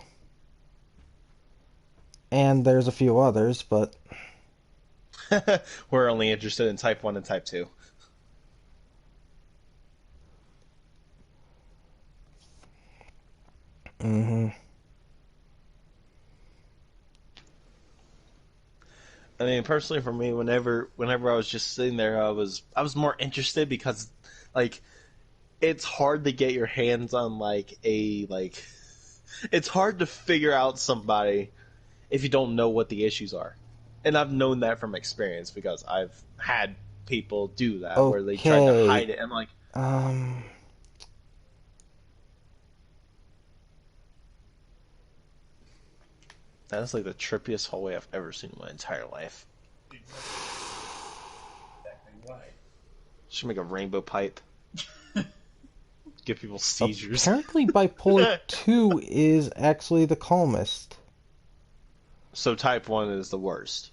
And there's a few others, but... We're only interested in type 1 and type 2. Mm-hmm. I mean, personally, for me, whenever I was just sitting there, I was more interested because, like, it's hard to get your hands on it's hard to figure out somebody if you don't know what the issues are, and I've known that from experience because I've had people do that where they try to hide it. And like, that's like the trippiest hallway I've ever seen in my entire life. Exactly why. Should make a rainbow pipe. Give people seizures. Apparently bipolar 2 is actually the calmest. So type 1 is the worst.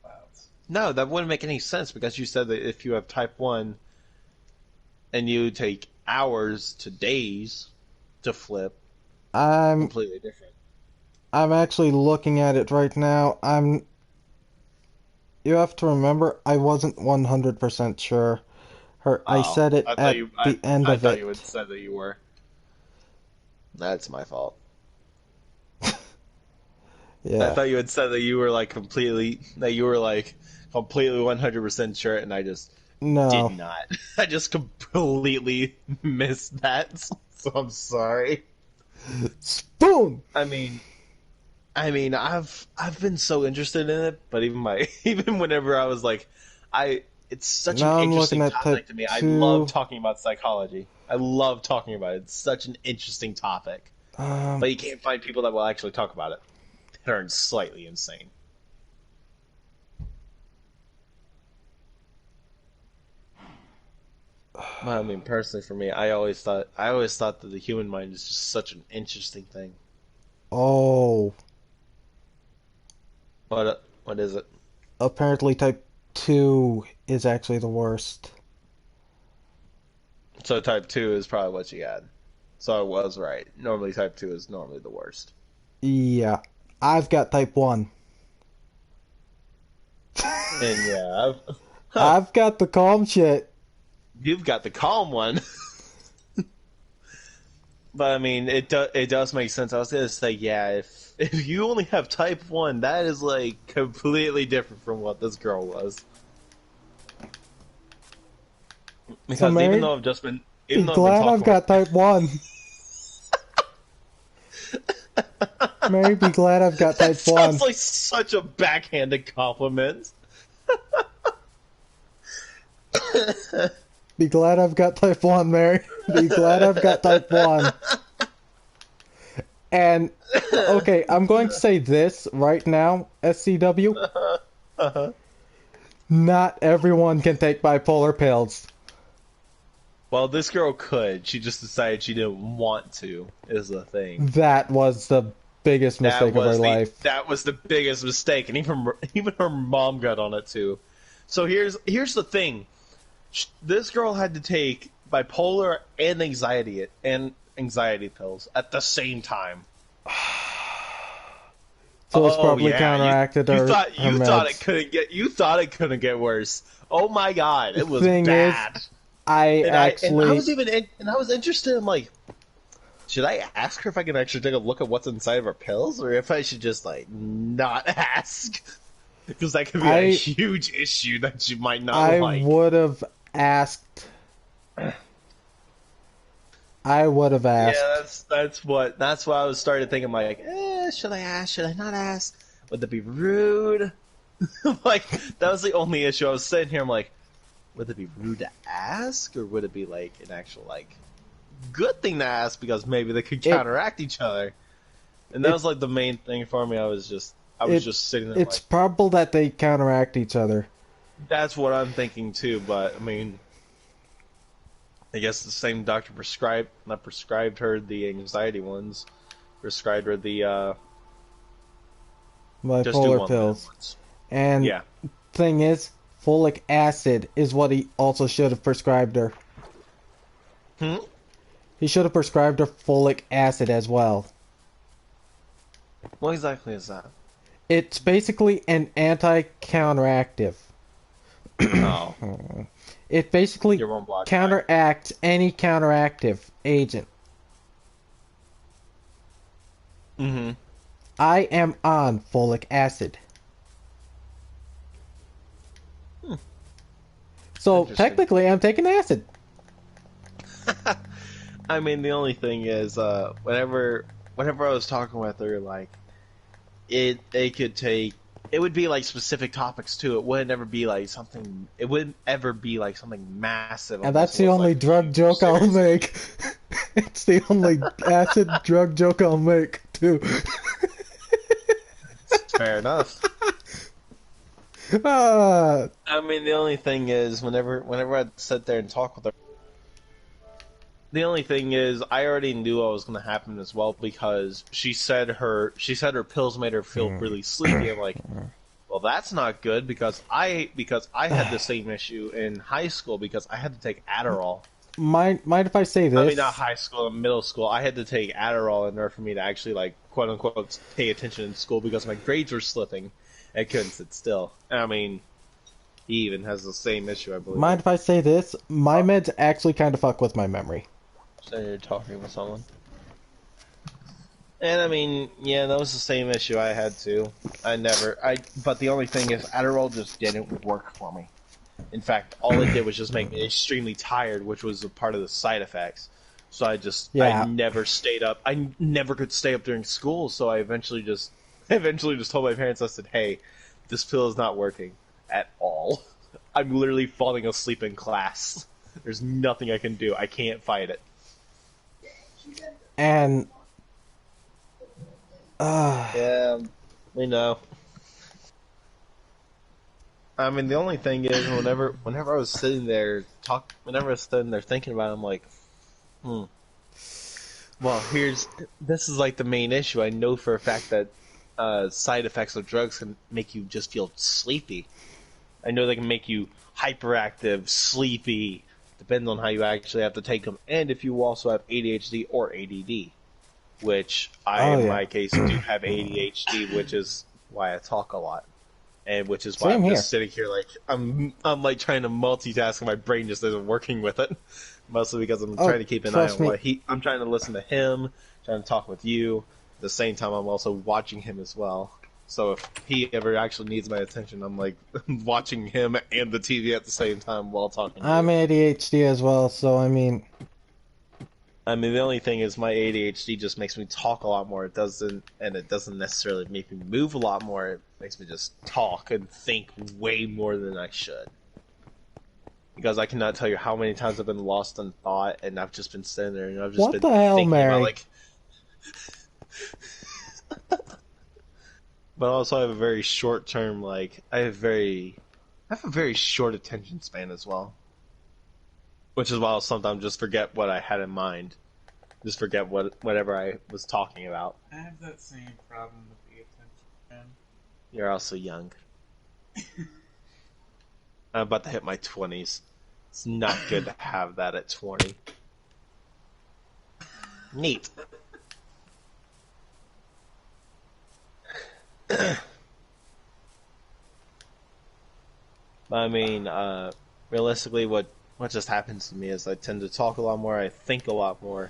Wow. No, that wouldn't make any sense because you said that if you have type 1 and you take hours to days to flip, completely different. I'm actually looking at it right now. You have to remember, I wasn't 100% sure. I said it at the end of it. I thought you had said that you were. That's my fault. Yeah. I thought you had said that you were completely 100% sure, and I just did not. I just completely missed that. So I'm sorry. Spoon. I mean, I've been so interested in it, but even whenever I was it's such an interesting topic to me. I love talking about psychology. I love talking about it. It's such an interesting topic. But you can't find people that will actually talk about it. They're slightly insane. Well, I mean, personally, for me, I always thought that the human mind is just such an interesting thing. Oh. What is it? Apparently type 2 is actually the worst. So type 2 is probably what you had. So I was right. Normally type 2 is normally the worst. Yeah. I've got type 1. And yeah, I've got the calm shit. You've got the calm one. But I mean, it does make sense. I was gonna say, yeah, if you only have type 1, that is completely different from what this girl was. Because so Mary, even though I've just been, glad I've got type 1. Mary, be glad I've got type 1. Sounds like such a backhanded compliment. Be glad I've got type 1, Mary. Be glad I've got type 1. And, okay, I'm going to say this right now, SCW. Not everyone can take bipolar pills. Well, this girl could. She just decided she didn't want to, is the thing. That was the biggest mistake of her life. That was the biggest mistake, and even her mom got on it too. So here's the thing. This girl had to take bipolar and anxiety pills at the same time. So it's probably counteracted her meds. You thought it couldn't get worse. Oh my god, it was thing bad. Is, I was interested in should I ask her if I can actually take a look at what's inside of her pills, or if I should just not ask? Because that could be a huge issue that you might not like. I would have asked. Yeah, that's what I was starting to think. I'm should I ask? Should I not ask? Would that be rude? That was the only issue. I was sitting here. I'm like, would it be rude to ask, or would it be an actual good thing to ask because maybe they could counteract each other? And that was the main thing for me. I was just sitting there. It's probable that they counteract each other. That's what I'm thinking too. But I mean, I guess the same doctor not prescribed her the anxiety ones, prescribed her the just do Bipolar one pills. ones. And Yeah. thing is, folic acid is what he also should have prescribed her. Hmm? He should have prescribed her folic acid as well. What exactly is that? It's basically an anti-counteractive. Oh, It basically your one block. counteracts any counteractive agent. Mm-hmm. I am on folic acid. So Interesting. technically, I'm taking acid. I mean, the only thing is, whenever I was talking with her, like, it could take, it would be like specific topics too. It wouldn't ever be like something. It wouldn't ever be like something massive. And that's unless the it was, only like, drug joke I'll serious. make. It's the only acid drug joke I'll make, too. Fair enough. Ah, I mean, the only thing is, whenever I'd sit there and talk with her, the only thing is, I already knew what was going to happen as well because she said her pills made her feel really sleepy. I'm like, well, that's not good because I had the same issue in high school because I had to take Adderall. mind if I say this? I mean, not high school, middle school. I had to take Adderall in order for me to actually, like, quote unquote, pay attention in school because my grades were slipping. I couldn't sit still. I mean, he even has the same issue, I believe. Mind if I say this? My meds actually kind of fuck with my memory. So you're talking with someone. And I mean, yeah, that was the same issue I had too. But the only thing is, Adderall just didn't work for me. In fact, all it did was just make me extremely tired, which was a part of the side effects. So Yeah. I never stayed up. I never could stay up during school. So I eventually just told my parents. I said, "Hey, this pill is not working at all. I'm literally falling asleep in class. There's nothing I can do. I can't fight it." And Yeah, we know. I mean, the only thing is, whenever I was sitting there thinking about it, I'm like, well, this is like the main issue. I know for a fact that side effects of drugs can make you just feel sleepy. I know they can make you hyperactive, sleepy, depends on how you actually have to take them, and if you also have ADHD or ADD, which in my case, do have ADHD, which is why I talk a lot. And which is why Same I'm here. just sitting here like I'm like trying to multitask and my brain just isn't working with it. Mostly because I'm trying to keep an eye trust on me. what I'm trying to listen to him, trying to talk with you. At the same time I'm also watching him as well. So if he ever actually needs my attention, I'm like watching him and the TV at the same time while talking to I'm you. ADHD as well, so I mean, I mean, the only thing is my ADHD just makes me talk a lot more. It doesn't necessarily make me move a lot more. It makes me just talk and think way more than I should. Because I cannot tell you how many times I've been lost in thought, and I've just been sitting there, and I've just What been the hell, thinking Mary? about like. But also, I have a very short term, like I have a very short attention span as well. Which is why I'll sometimes just forget what I had in mind. Just forget whatever I was talking about. I have that same problem with the attention span. You're also young. I'm about to hit my 20s. It's not good to have that at 20. Neat. I mean, realistically, what just happens to me is I tend to talk a lot more, I think a lot more,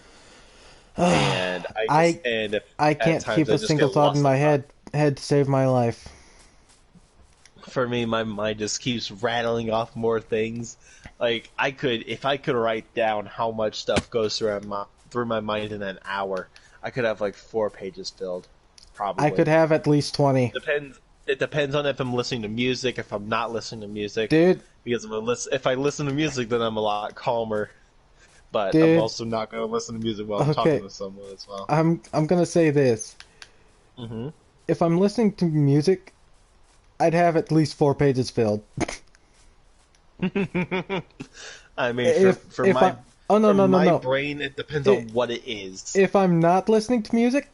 and I can't keep a single thought in my head to save my life. For me, my mind just keeps rattling off more things. Like if I could write down how much stuff goes through my mind in an hour, I could have like 4 pages filled. Probably. I could have at least 20. It depends on if I'm listening to music, if I'm not listening to music. Dude, Because if I listen to music, then I'm a lot calmer. But Dude. I'm also not going to listen to music while I'm talking to someone as well. I'm gonna say this. If I'm listening to music, I'd have at least 4 pages filled. I mean, for If my I oh no for no no my no brain, it depends I- on what it is. if I'm not listening to music,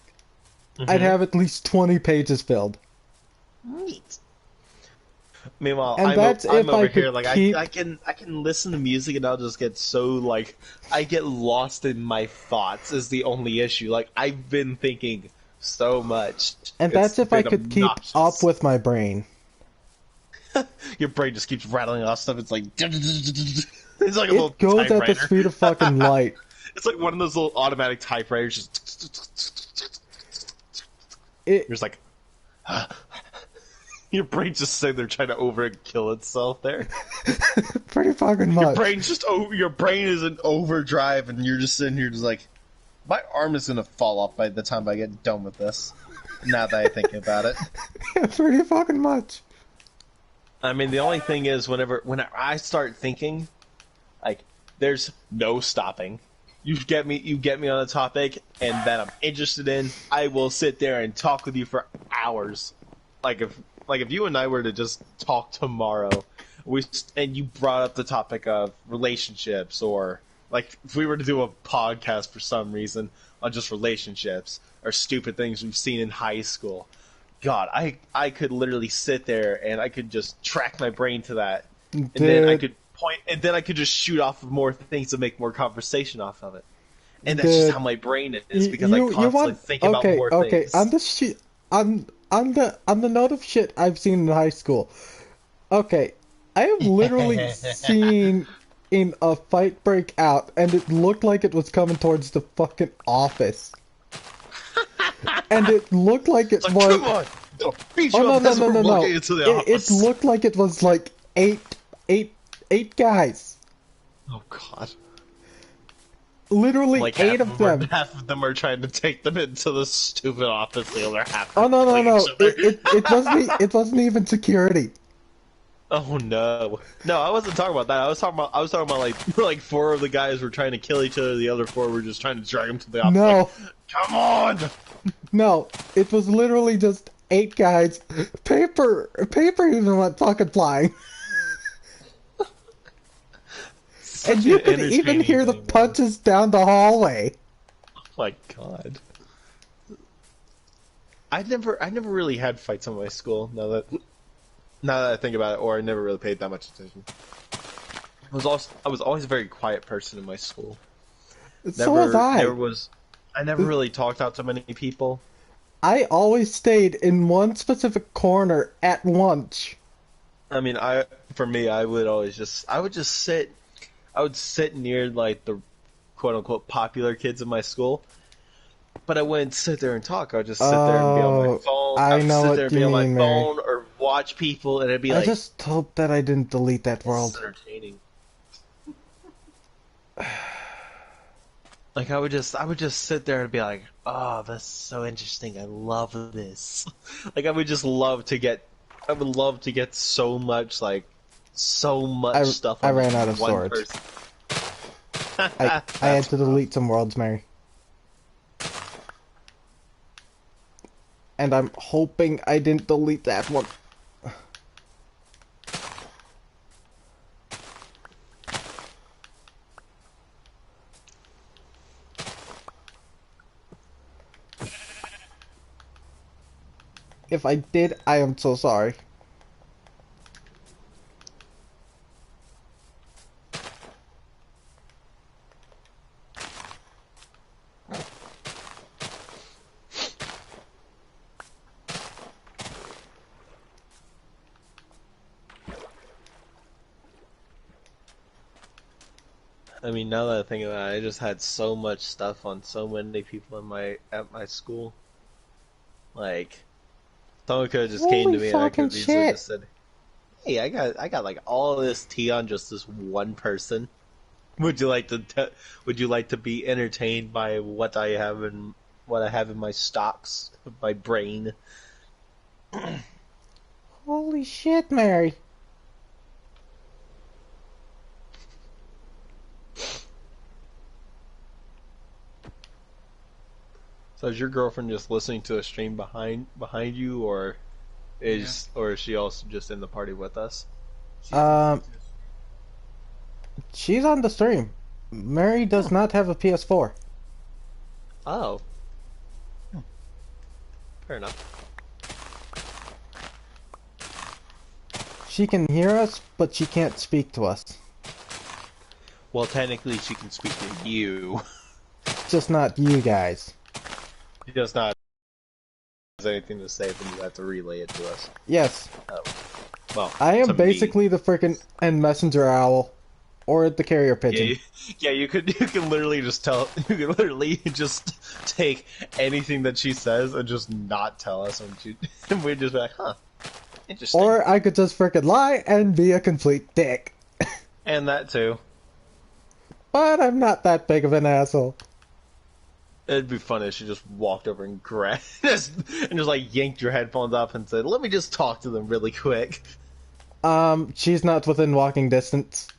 I'd Mhm. have at least 20 pages filled. Neat. Meanwhile, And that's I'm if I over here could like keep. I can listen to music and I'll just get so like I get lost in my thoughts is the only issue. Like I've been thinking so much. And It's that's if I been could keep obnoxious. up with my brain. Your brain just keeps rattling off stuff. It's like it's like a little It goes at the typewriter. speed of fucking light. It's like one of those little automatic typewriters. Just It, you're just like your brain's just sitting there trying to overkill itself there. pretty fucking much. Your brain is in overdrive, and you're just sitting here just like, my arm is gonna fall off by the time I get done with this. Now that I think about it, Pretty fucking much. I mean the only thing is whenever I start thinking, like there's no stopping. You get me on a topic, and that I'm interested in. I will sit there and talk with you for hours. Like if you and I were to just talk tomorrow, and you brought up the topic of relationships, or like if we were to do a podcast for some reason on just relationships or stupid things we've seen in high school. God, I could literally sit there and I could just track my brain to that, and then I could point, and then I could just shoot off of more things to make more conversation off of it. And that's just how my brain is because I constantly think about more things. On the shit, on the note of shit I've seen in high school. Okay, I have literally seen in a fight break out, and it looked like it was coming towards the fucking office. And it looked like it Like, was. come on! I'll beat you up as we're walking into the It office. looked like it was like eight guys. Oh God! Literally Like eight of them. Half of them are trying to take them into the stupid office. The other half. Oh no no killing no! each other. It wasn't even security. Oh no! No, I wasn't talking about that. I was talking about like four of the guys were trying to kill each other. The other four were just trying to drag them to the office. No. Like, come on! No, it was literally just eight guys. Paper even went fucking flying. And you could even hear the punches down the hallway. Oh my God! I never really had fights in my school. Now that I think about it, or I never really paid that much attention. I was always a very quiet person in my school. So was I. I never really talked out to many people. I always stayed in one specific corner at lunch. I mean, I would just sit. I would sit near like the quote unquote popular kids in my school, but I wouldn't sit there and talk. I would just sit there and be on my phone. I would know sit what there and you be on my mean, Mary. phone or watch people, and it'd be I like just hope that I didn't delete that this world. is entertaining. Like I would just sit there and be like, "Oh, that's so interesting. I love this." Like I would love to get so much stuff. I on ran out of one swords. person. I had to delete some worlds, Mary. And I'm hoping I didn't delete that one. If I did, I am so sorry. I mean, now that I think about it, I just had so much stuff on so many people at my school. Like, someone could have just came to Holy me and I could fucking have easily shit. just said, "Hey, I got like all this tea on just this one person. Would you like to be entertained by what I have in my stocks, my brain?" Holy shit, Mary. So is your girlfriend just listening to a stream behind you, or is she also just in the party with us? Um, She's on the stream. Mary does not have a PS4. Oh. Fair enough. She can hear us, but she can't speak to us. Well, technically, she can speak to you. Just not you guys. She does not have anything to say, then you have to relay it to us. Yes. Oh. Well, I am to me. basically the frickin' end messenger owl. Or the carrier Yeah, pigeon. you can literally just take anything that she says and just not tell us, and we'd just be like, huh, interesting. Or I could just frickin' lie and be a complete dick. And that too. But I'm not that big of an asshole. It'd be funny if she just walked over and grabbed and just like yanked your headphones off and said, "Let me just talk to them really quick." She's not within walking distance.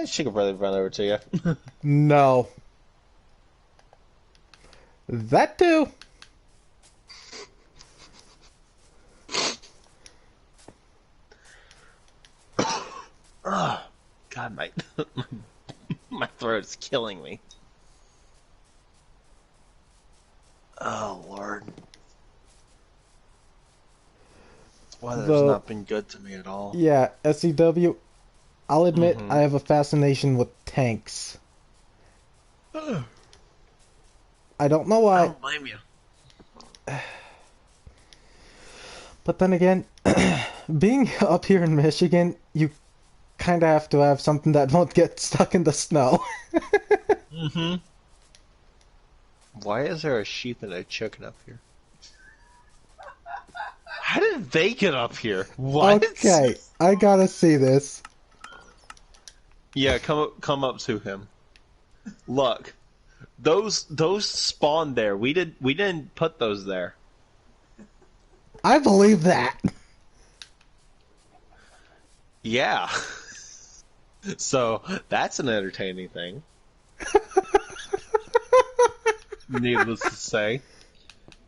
She could probably run over to you. No. That too. Oh, God, my throat is killing me. Oh, Lord. This weather's not been good to me at all. Yeah, SCW. I'll admit I have a fascination with tanks. I don't know why. I don't blame you. But then again, being up here in Michigan, you kind of have to have something that won't get stuck in the snow. Mm-hmm. Why is there a sheep and a chicken up here? How did they get up here? What? Okay, I gotta see this. Yeah, come up to him. Look, those spawned there. We didn't put those there. I believe that. Yeah. So that's an entertaining thing. Needless to say,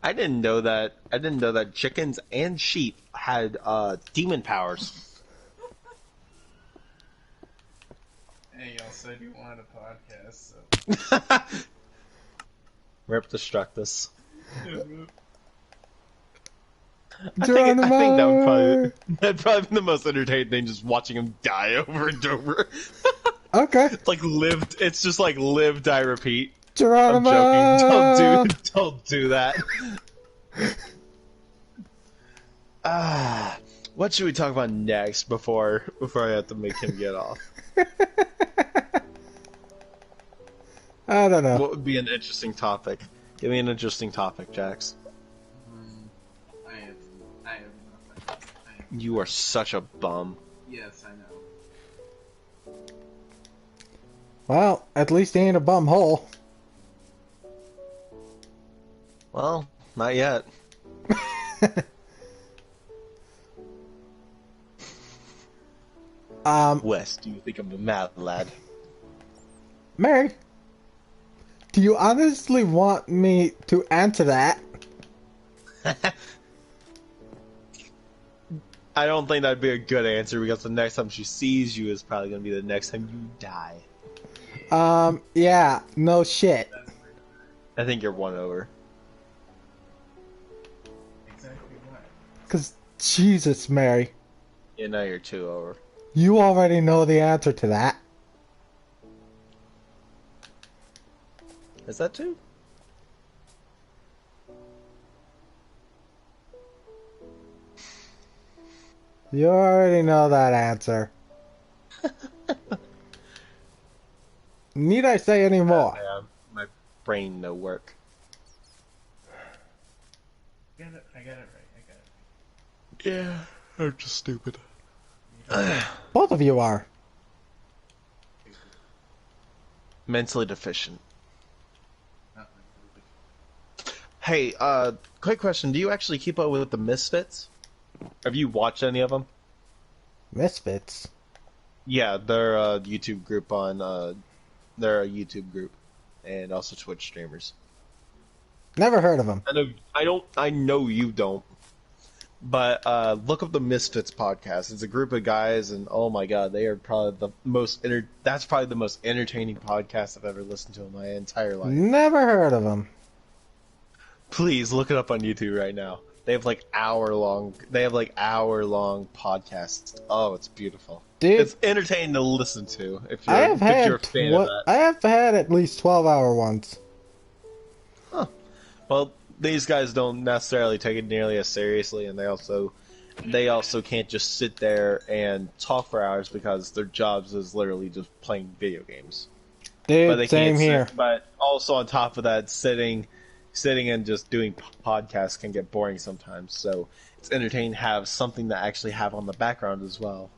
I didn't know that chickens and sheep had demon powers. Hey, y'all said you wanted a podcast, so. Rip Destructus. I Geronimo! think that'd probably be the most entertaining thing, just watching him die over and over. Okay. It's just like live, die, repeat. Geronimo! I'm joking. Don't do that. What should we talk about next before I have to make him get off? I don't know. What would be an interesting topic? Give me an interesting topic, Jax. I have nothing. You are such a bum. Yes, I know. Well, at least he ain't a bum hole. Well, not yet. Wes, do you think I'm a mad lad? Mary, do you honestly want me to answer that? I don't think that'd be a good answer because the next time she sees you is probably going to be the next time you die. Yeah, no shit. I think you're one over. Exactly why. Cause, Jesus, Mary, Yeah, now you're two over. you already know the answer to that. Is that two? You already know that answer. Need I say any more? Yeah, my brain no work. I got it right. Yeah, I'm just stupid. Both of you are. Mentally deficient. Not my Hey, quick question. Do you actually keep up with the Misfits? Have you watched any of them? Misfits. Yeah, they're a YouTube group they're a YouTube group. And also Twitch streamers. Never heard of them. I know you don't. But look up the Misfits podcast. It's a group of guys, and oh my god, they are probably the most that's probably the most entertaining podcast I've ever listened to in my entire life. Never heard of them. Please look it up on YouTube right now. They have like hour long podcasts. Oh, it's beautiful. Dude, It's entertaining to listen to if you're, I have if you're a had fan of that. I have had at least 12-hour ones. Well, these guys don't necessarily take it nearly as seriously, and they also can't just sit there and talk for hours because their jobs is literally just playing video games. Dude, same can't here. But also on top of that, sitting and just doing podcasts can get boring sometimes. So it's entertaining to have something to actually have on the background as well.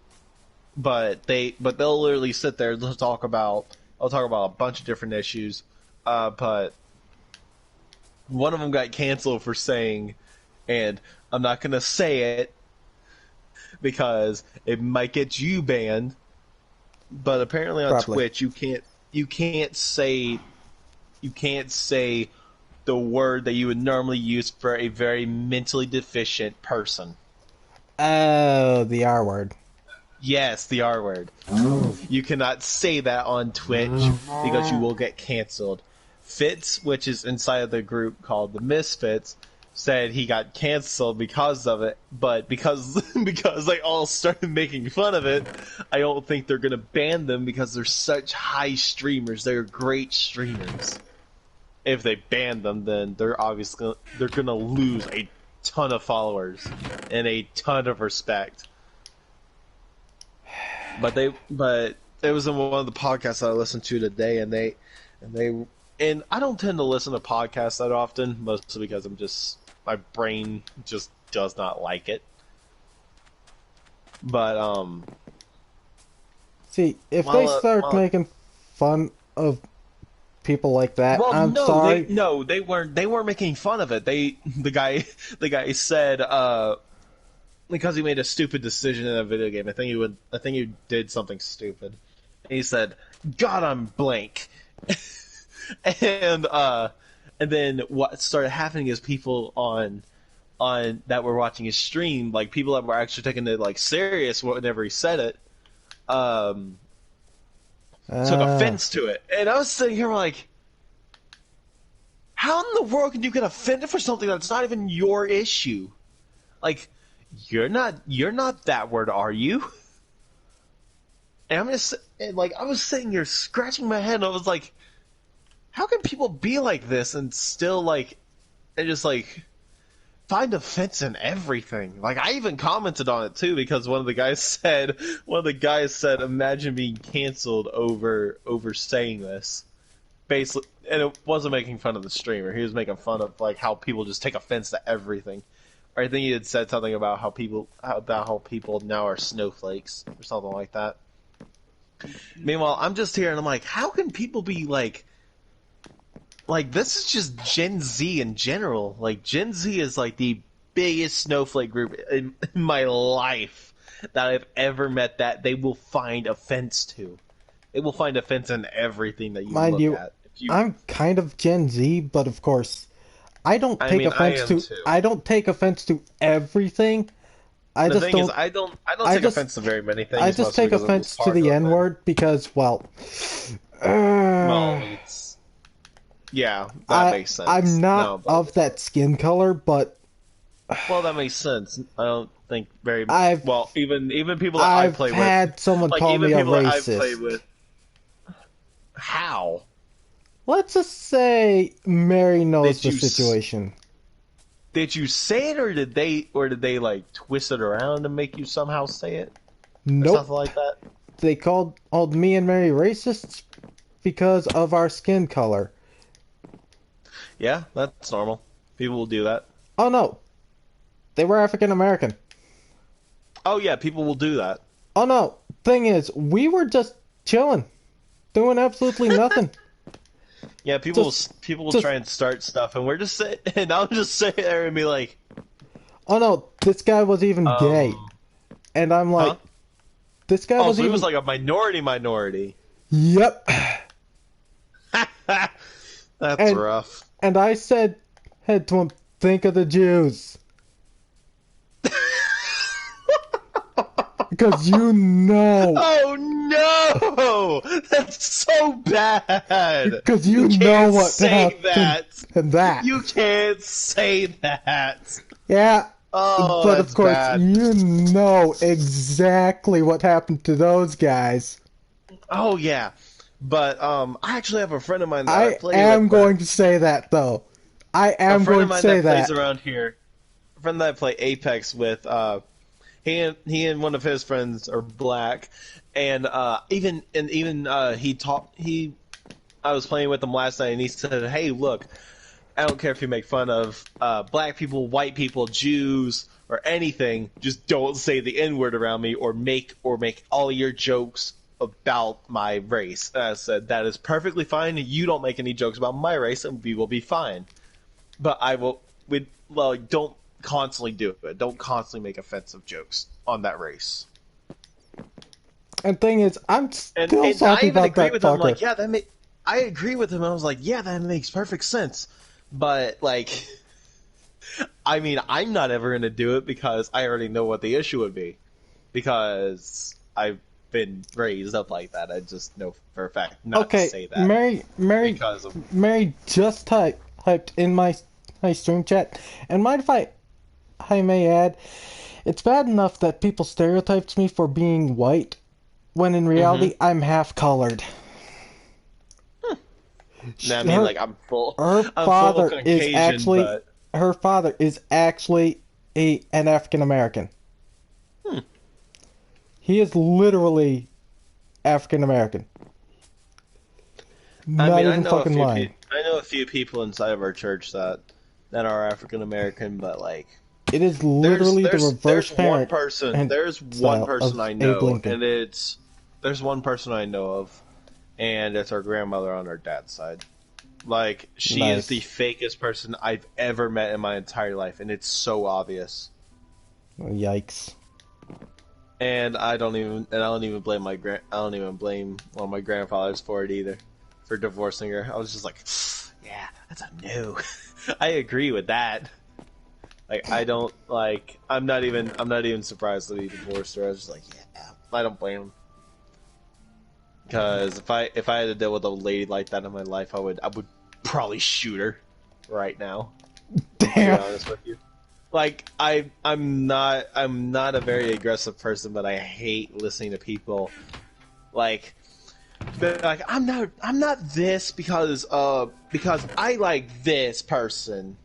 But they'll literally sit there and talk about a bunch of different issues. But one of them got canceled for saying, and I'm not gonna say it because it might get you banned. But apparently on Probably. Twitch you can't say the word that you would normally use for a very mentally deficient person. Oh, the R word. Yes, the R word. You cannot say that on Twitch because you will get canceled. Fitz, which is inside of the group called the Misfits, said he got canceled because of it, but because they all started making fun of it, I don't think they're gonna ban them because they're such high streamers. They're great streamers. If they ban them, then they're gonna lose a ton of followers and a ton of respect. But it was in one of the podcasts that I listened to today, and I don't tend to listen to podcasts that often, mostly because my brain just does not like it. But See, if Well, they start making fun of people like that, I'm sorry. They weren't making fun of it. The guy said because he made a stupid decision in a video game. I think he did something stupid. And he said, "God, I'm blank." and then what started happening is people on that were watching his stream, like people that were actually taking it like serious whenever he said it, took offense to it. And I was sitting here like, how in the world can you get offended for something that's not even your issue? Like, you're not that word, are you? And I was sitting here scratching my head, and I was like, how can people be like this and still just find offense in everything? Like, I even commented on it too because one of the guys said, imagine being canceled over saying this. Basically, and it wasn't making fun of the streamer. He was making fun of like how people just take offense to everything. Or I think he had said something about how people now are snowflakes or something like that. Meanwhile, I'm just here and I'm like, how can people be like this is just Gen Z in general. Like, Gen Z is like the biggest snowflake group in my life that I've ever met that they will find offense to. They will find offense in everything that you look at. I'm kind of Gen Z, but of course, I don't take offense to everything. I don't take offense to very many things. I just take offense to the N word because, well, yeah, that makes sense. I'm not of that skin color, but well, that makes sense. I don't think very I've even people that I play with. I've had someone call me a racist. How? Let's just say Mary knows the situation. Did you say it, or did they like twist it around to make you somehow say it? Nope. Or something like that. They called me and Mary racists because of our skin color. Yeah, that's normal. People will do that. Oh no, they were African American. Oh yeah, people will do that. Oh no, thing is, we were just chilling, doing absolutely nothing. Yeah, people will try and start stuff, and and I'll just sit there and be like, "Oh no, this guy was even gay," and I'm like, huh? "This guy was so even." He was like a minority. Yep. That's rough. And I said to him, "Think of the Jews." Because you know. Oh no! That's so bad. Because you know can't what say happened. that. And that. You can't say that. Yeah. Oh, But that's of course, bad. you know exactly what happened to those guys. Oh yeah, but I actually have a friend of mine that I I play am with. going to say that, though. I am A friend going of to mine say that plays that. around here. A friend that I play Apex with. He and one of his friends are black, and even he taught he. I was playing with him last night, and he said, "Hey, look, I don't care if you make fun of black people, white people, Jews, or anything. Just don't say the N-word around me, or make all your jokes about my race." And I said, "That is perfectly fine. You don't make any jokes about my race, and we will be fine. But don't constantly do it. Don't constantly make offensive jokes on that race." And thing is, I'm And still I salty even about agree that with him. fucker. Like, yeah, I agree with him. I was like, yeah, that makes perfect sense. But like, I mean, I'm not ever gonna do it because I already know what the issue would be. Because I've been raised up like that. I just know for a fact not to say that. Mary just typed in my stream chat, and mind if I may add, it's bad enough that people stereotyped me for being white, when in reality I'm half colored. I mean, like I'm full. Her I'm father full is Caucasian, actually but her father is actually an African American. He is literally African American. Not I even know fucking lying. I know a few people inside of our church that are African American, but like It is literally the reverse parent. There's one person I Abe know, Lincoln. and there's one person I know of, and it's our grandmother on our dad's side. Like, she Nice. is the fakest person I've ever met in my entire life, and it's so obvious. Yikes. And I don't even blame I don't even blame one of my grandfathers for it either, for divorcing her. I was just like, yeah, that's a no. I agree with that. Like, I don't like. I'm not even surprised that he divorced her. I was just like, yeah, I don't blame him. Because if I had to deal with a lady like that in my life, I would probably shoot her right now. To be Damn. honest with you. Like, I'm not a very aggressive person, but I hate listening to people like they're like, I'm not this because I like this person.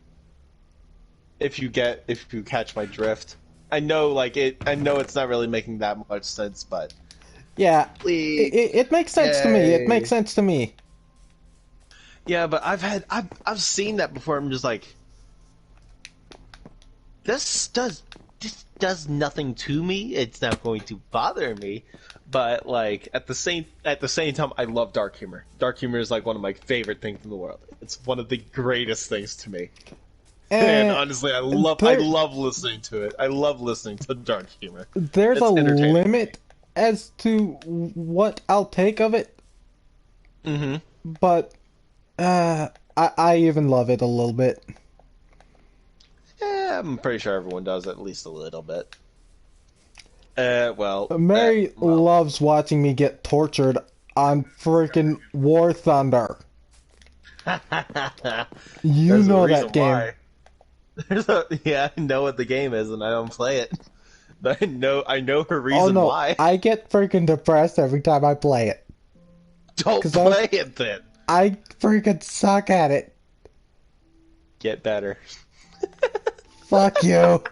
If you catch my drift. I know it's not really making that much sense, but Yeah, please. it makes sense to me. It makes sense to me. Yeah, but I've seen that before. I'm just like, this does nothing to me. It's not going to bother me, but like at the same time, I love dark humor. Dark humor is like one of my favorite things in the world. It's one of the greatest things to me. And honestly, I love listening to it. I love listening to dark humor. There's It's a entertaining. limit as to what I'll take of it, Mm-hmm. but I even love it a little bit. Yeah, I'm pretty sure everyone does at least a little bit. Mary loves watching me get tortured on freaking War Thunder. You There's a know reason that game. why. Yeah, I know what the game is, and I don't play it. But I know her reason Oh no, why. I get freaking depressed every time I play it. Don't 'cause play it then. I freaking suck at it. Get better. Fuck you.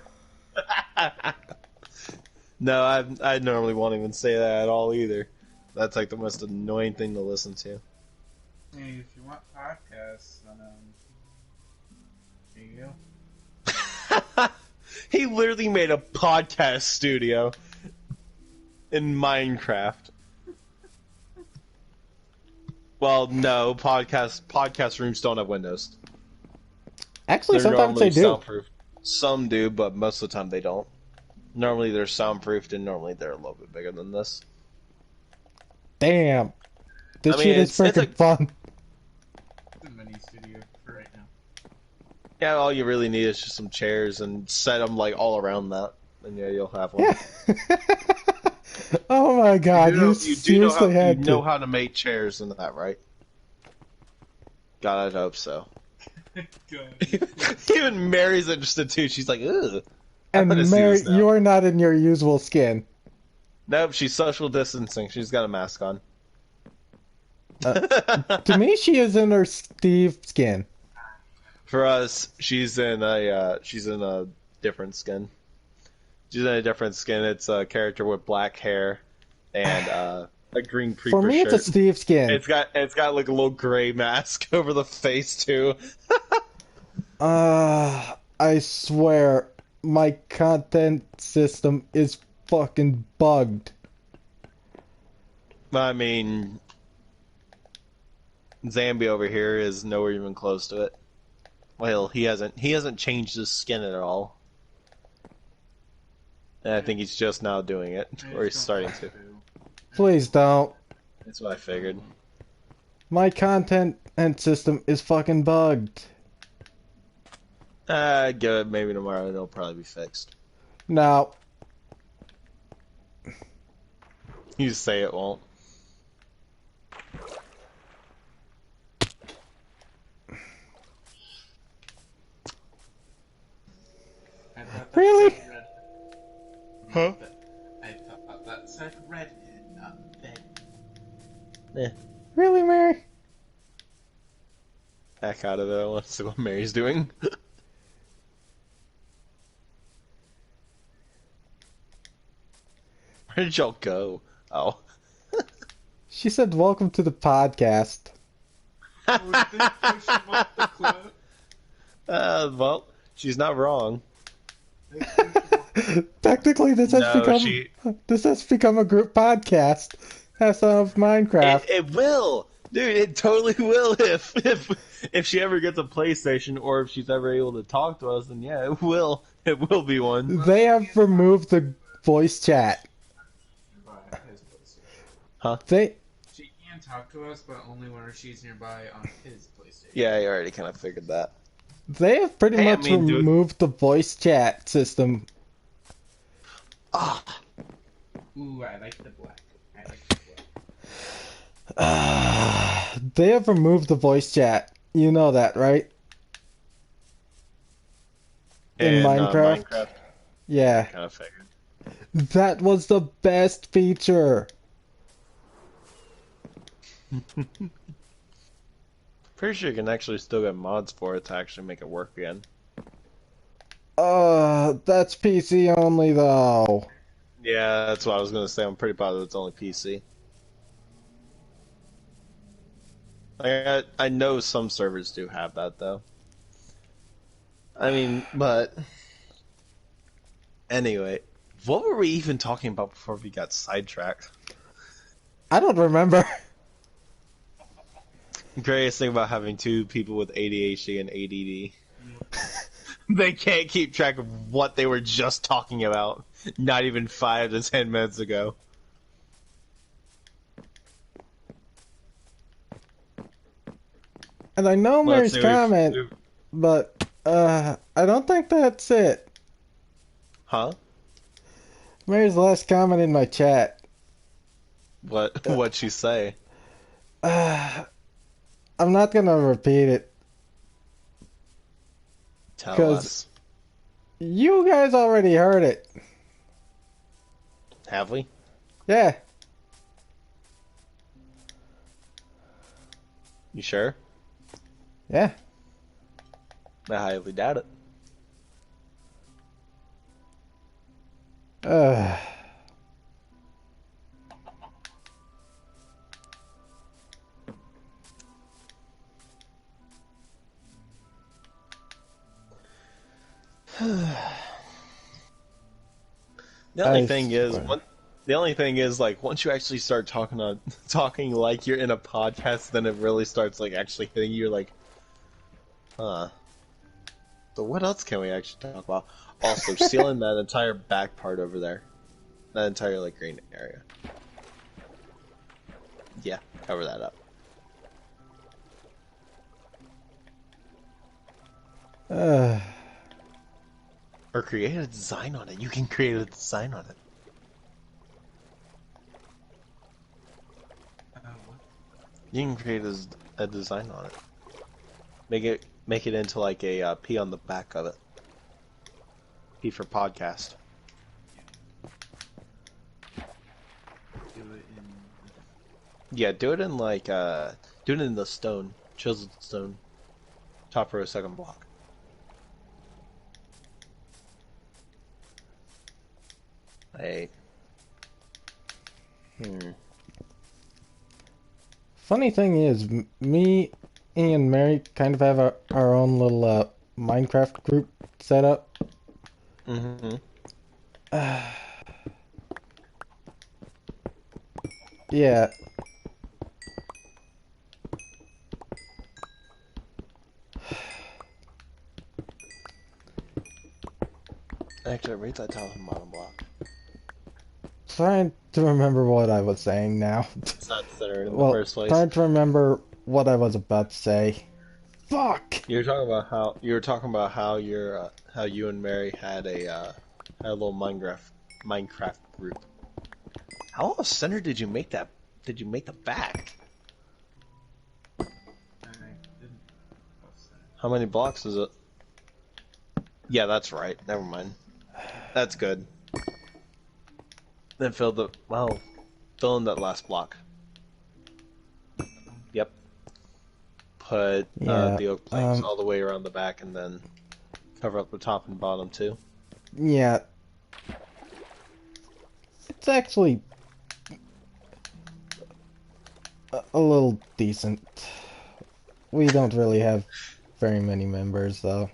No, I normally won't even say that at all either. That's like the most annoying thing to listen to. Hey, if you want podcasts, then there you go. He literally made a podcast studio in Minecraft. Well, no, podcast rooms don't have windows. Actually, They're sometimes they normally do. soundproof. Some do, but most of the time they don't. Normally they're soundproofed, and normally they're a little bit bigger than this. Damn. This I mean, shit is it's freaking fun. It's a mini studio for right now. Yeah, all you really need is just some chairs and set them like all around that, and yeah, you'll have one. Yeah. Oh my god, you You do know how seriously had you know to. how to make chairs in that, right? God, I'd hope so. Good. Even Mary's interested too. She's like, ugh. I want to And see Mary, this now. you are not in your usual skin. Nope, she's social distancing. She's got a mask on. To me, she is in her Steve skin. For us, she's in a different skin. She's in a different skin. It's a character with black hair and a green creeper For me, shirt. it's a Steve skin. It's got like a little gray mask over the face too. I swear, my content system is fucking bugged. I mean, Zambi over here is nowhere even close to it. Well, he hasn't changed his skin at all. And I think he's just now doing it, or he's starting to. Please don't. That's what I figured. My content and system is fucking bugged. Good. Maybe tomorrow it'll probably be fixed. No. You say it won't. I thought that Really? said red. Huh? I thought that said redhead, not red. Really, Mary? Heck out of it. I want to see what Mary's doing. Where did y'all go? Oh. She said, welcome to the podcast. Oh, did they push him off the cliff? Well, she's not wrong. Technically, this has become a group podcast. Has some of Minecraft. It will, dude. It totally will. If she ever gets a PlayStation, or if she's ever able to talk to us, then yeah, it will. It will be one. They have removed the voice chat. Huh? They She can talk to us, but only when she's nearby on his PlayStation. Yeah, I already kind of figured that. they have pretty Hey, I much mean, dude. removed the voice chat system. Ah, Ooh, I like the black. I like the black. They have removed the voice chat. You know that, right? In Minecraft? Yeah. Kind of figured. That was the best feature. Pretty sure you can actually still get mods for it to actually make it work again. That's PC only though. Yeah, that's what I was gonna say. I'm pretty positive it's only PC. I know some servers do have that though. I mean, but anyway, what were we even talking about before we got sidetracked? I don't remember. The greatest thing about having two people with ADHD and ADD. They can't keep track of what they were just talking about. Not even 5 to 10 minutes ago. And I know Let's Mary's see, comment, but I don't think that's it. Huh? Mary's last comment in my chat. What'd she say? I'm not gonna repeat it. Tell 'Cause- us. You guys already heard it. Have we? Yeah. You sure? Yeah. I highly doubt it. Uh, The only I thing is, swear. like, once you actually start talking like you're in a podcast, then it really starts, like, actually hitting you, like, huh. So what else can we actually talk about? Also, sealing that entire back part over there. That entire, like, green area. Yeah, cover that up. uh, Or create a design on it. You can create a design on it. You can create a design on it. Make it into like a P on the back of it. P for podcast. Do it in. Yeah, do it in like do it in the stone, chiseled stone, top row, second block. Hey. Funny thing is, me and Mary kind of have our own little Minecraft group set up. Mm-hmm. Yeah. Actually, rate that top and bottom block. Trying to remember what I was saying now. It's not centered in Well, the first place. trying to remember what I was about to say. Fuck! You were talking about how how you and Mary had a little Minecraft group. How off center did you make that? Did you make the back? I didn't. How many blocks is it? Yeah, that's right. Never mind. That's good. Then fill in that last block. Yep. Put Yeah, the oak planks all the way around the back, and then cover up the top and bottom too. Yeah. It's actually a little decent. We don't really have very many members, though.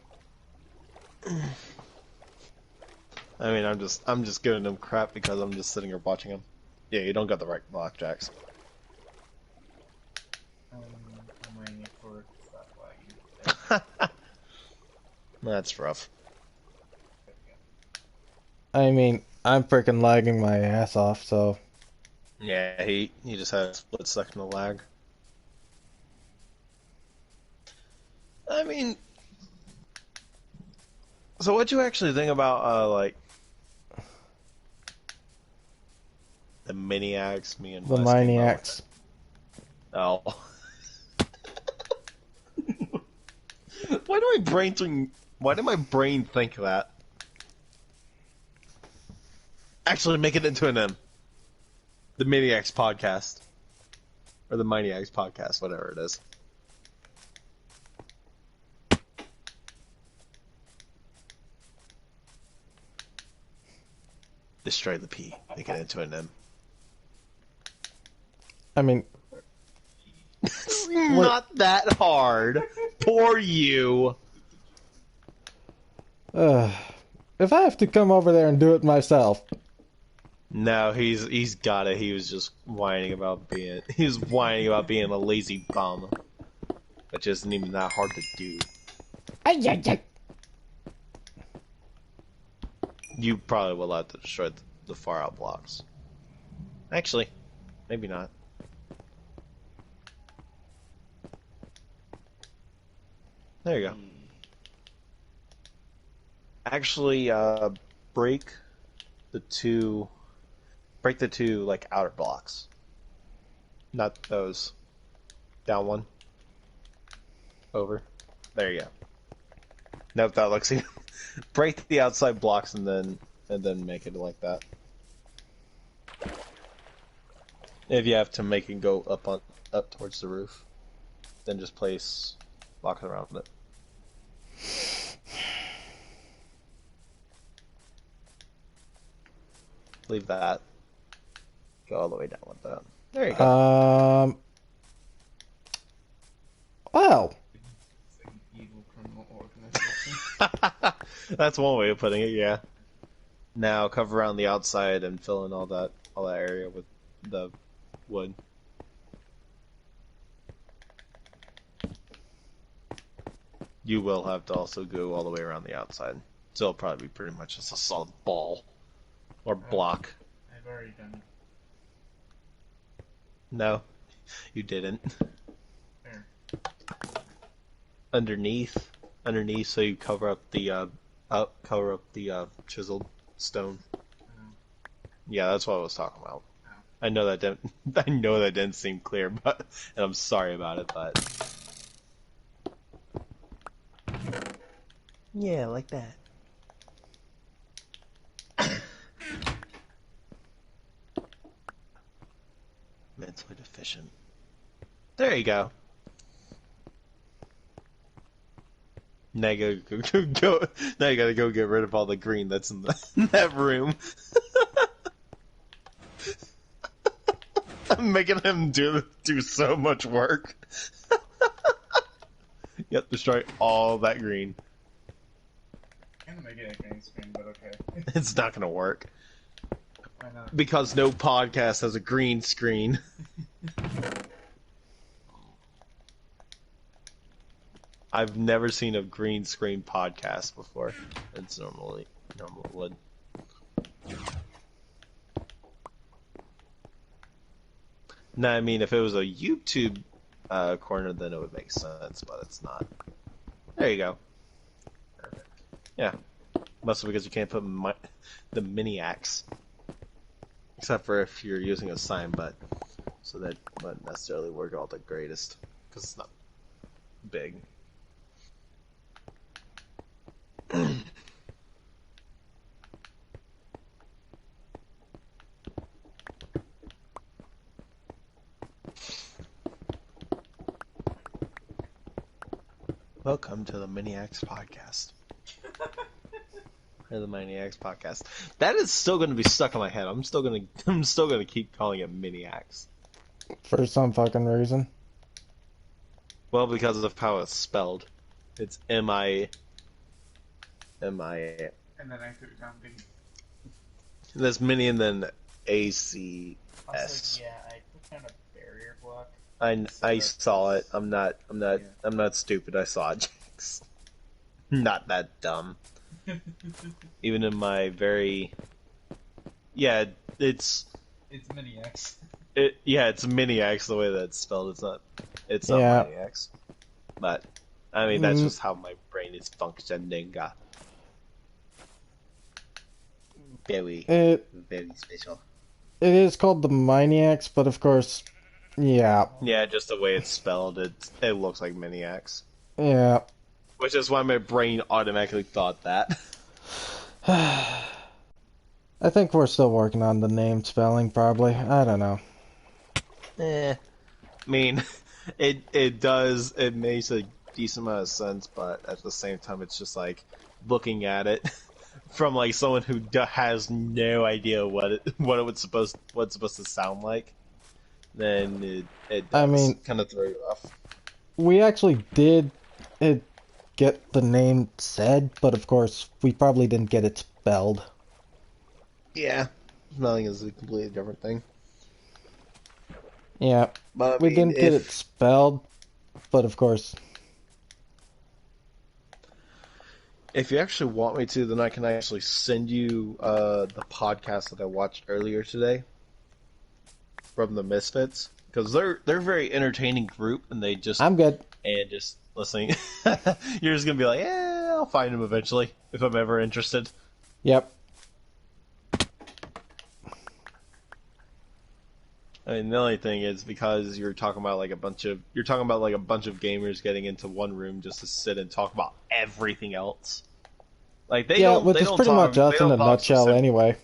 I mean, I'm just giving them crap because I'm just sitting here watching them. Yeah, you don't got the right blackjacks. I'm waiting for it to stop lagging. That's rough. I mean, I'm freaking lagging my ass off, so... Yeah, he just had a split second of lag. I mean, so what you actually think about like the Miniacs, me and The Wes came out Maniacs. with? Oh. Why did my brain think that? Actually, make it into an M. The Maniacs podcast. Or the Maniacs podcast, whatever it is. Destroy the P. Make it into an M. I mean, It's not that hard. Poor you. if I have to come over there and do it myself... No, he's got it. He was just whining about being a lazy bum, which isn't even that hard to do. You probably will have to destroy the far out blocks. Actually, maybe not. There you go. Actually, break the two like outer blocks. Not those. Down one. Over. There you go. Nope, that looks even. Break the outside blocks and then make it like that. If you have to make it go up towards the roof, then just place blocks around it. Leave that. Go all the way down with that. There you go. Well, It's like an evil criminal organization. That's one way of putting it, yeah. Now cover around the outside and fill in all that area with the wood. You will have to also go all the way around the outside. So it'll probably be pretty much just a solid ball. Or block. I've already done it. No, you didn't. There. Underneath, so you cover up the chiseled stone. Oh. Yeah, that's what I was talking about. Oh. I know that didn't. I know that didn't seem clear, but and I'm sorry about it, but yeah, like that. Mentally deficient. There you go. Now you gotta go. Now you gotta go get rid of all the green that's in that room. I'm making him do so much work. Yep, destroy all that green. I'm gonna make it a green screen, but okay. It's not gonna work. Why not? Because no podcast has a green screen. I've never seen a green screen podcast before. It's normally wood. No, I mean if it was a YouTube corner, then it would make sense, but it's not. There you go. Perfect. Yeah, mostly because you can't put the mini axe, except for if you're using a sign, but so that wouldn't necessarily work all the greatest because it's not big. Welcome to the Miniacs podcast. Or the Miniacs podcast. That is still going to be stuck in my head. I'm still going to keep calling it Miniacs. For some fucking reason. Well, because of how it's spelled. It's M-I... And then I threw down the... There's Mini and then A-C-S. Also, yeah, I put down a barrier block. I saw it. I'm not stupid. I saw it, Jinx. Not that dumb. Even in my very... Yeah, it's Mini X. It's Miniacs the way that it's spelled. It's not Yeah. Miniacs. But, I mean, that's just how my brain is functioning. Very special. It is called the Miniacs, but of course, yeah. Yeah, just the way it's spelled, it looks like Miniacs. Yeah. Which is why my brain automatically thought that. I think we're still working on the name spelling, probably. I don't know. I mean, it makes a decent amount of sense, but at the same time, it's just like looking at it from like someone who has no idea what it's supposed to sound like. Then it does I mean, kind of throw you off. We actually did get the name said, but of course, we probably didn't get it spelled. Yeah, spelling is a completely different thing. Yeah, But I we mean, didn't get it spelled, but of course. If you actually want me to, then I can actually send you the podcast that I watched earlier today from the Misfits, because they're a very entertaining group, and they just I'm good. and just listening. You're just gonna be like, yeah, I'll find them eventually if I'm ever interested. Yep. I mean, the only thing is because you're talking about like a bunch of gamers getting into one room just to sit and talk about everything else. Like they Yeah, don't, which they is don't pretty talk, much us they in a don't talk nutshell specific- anyway.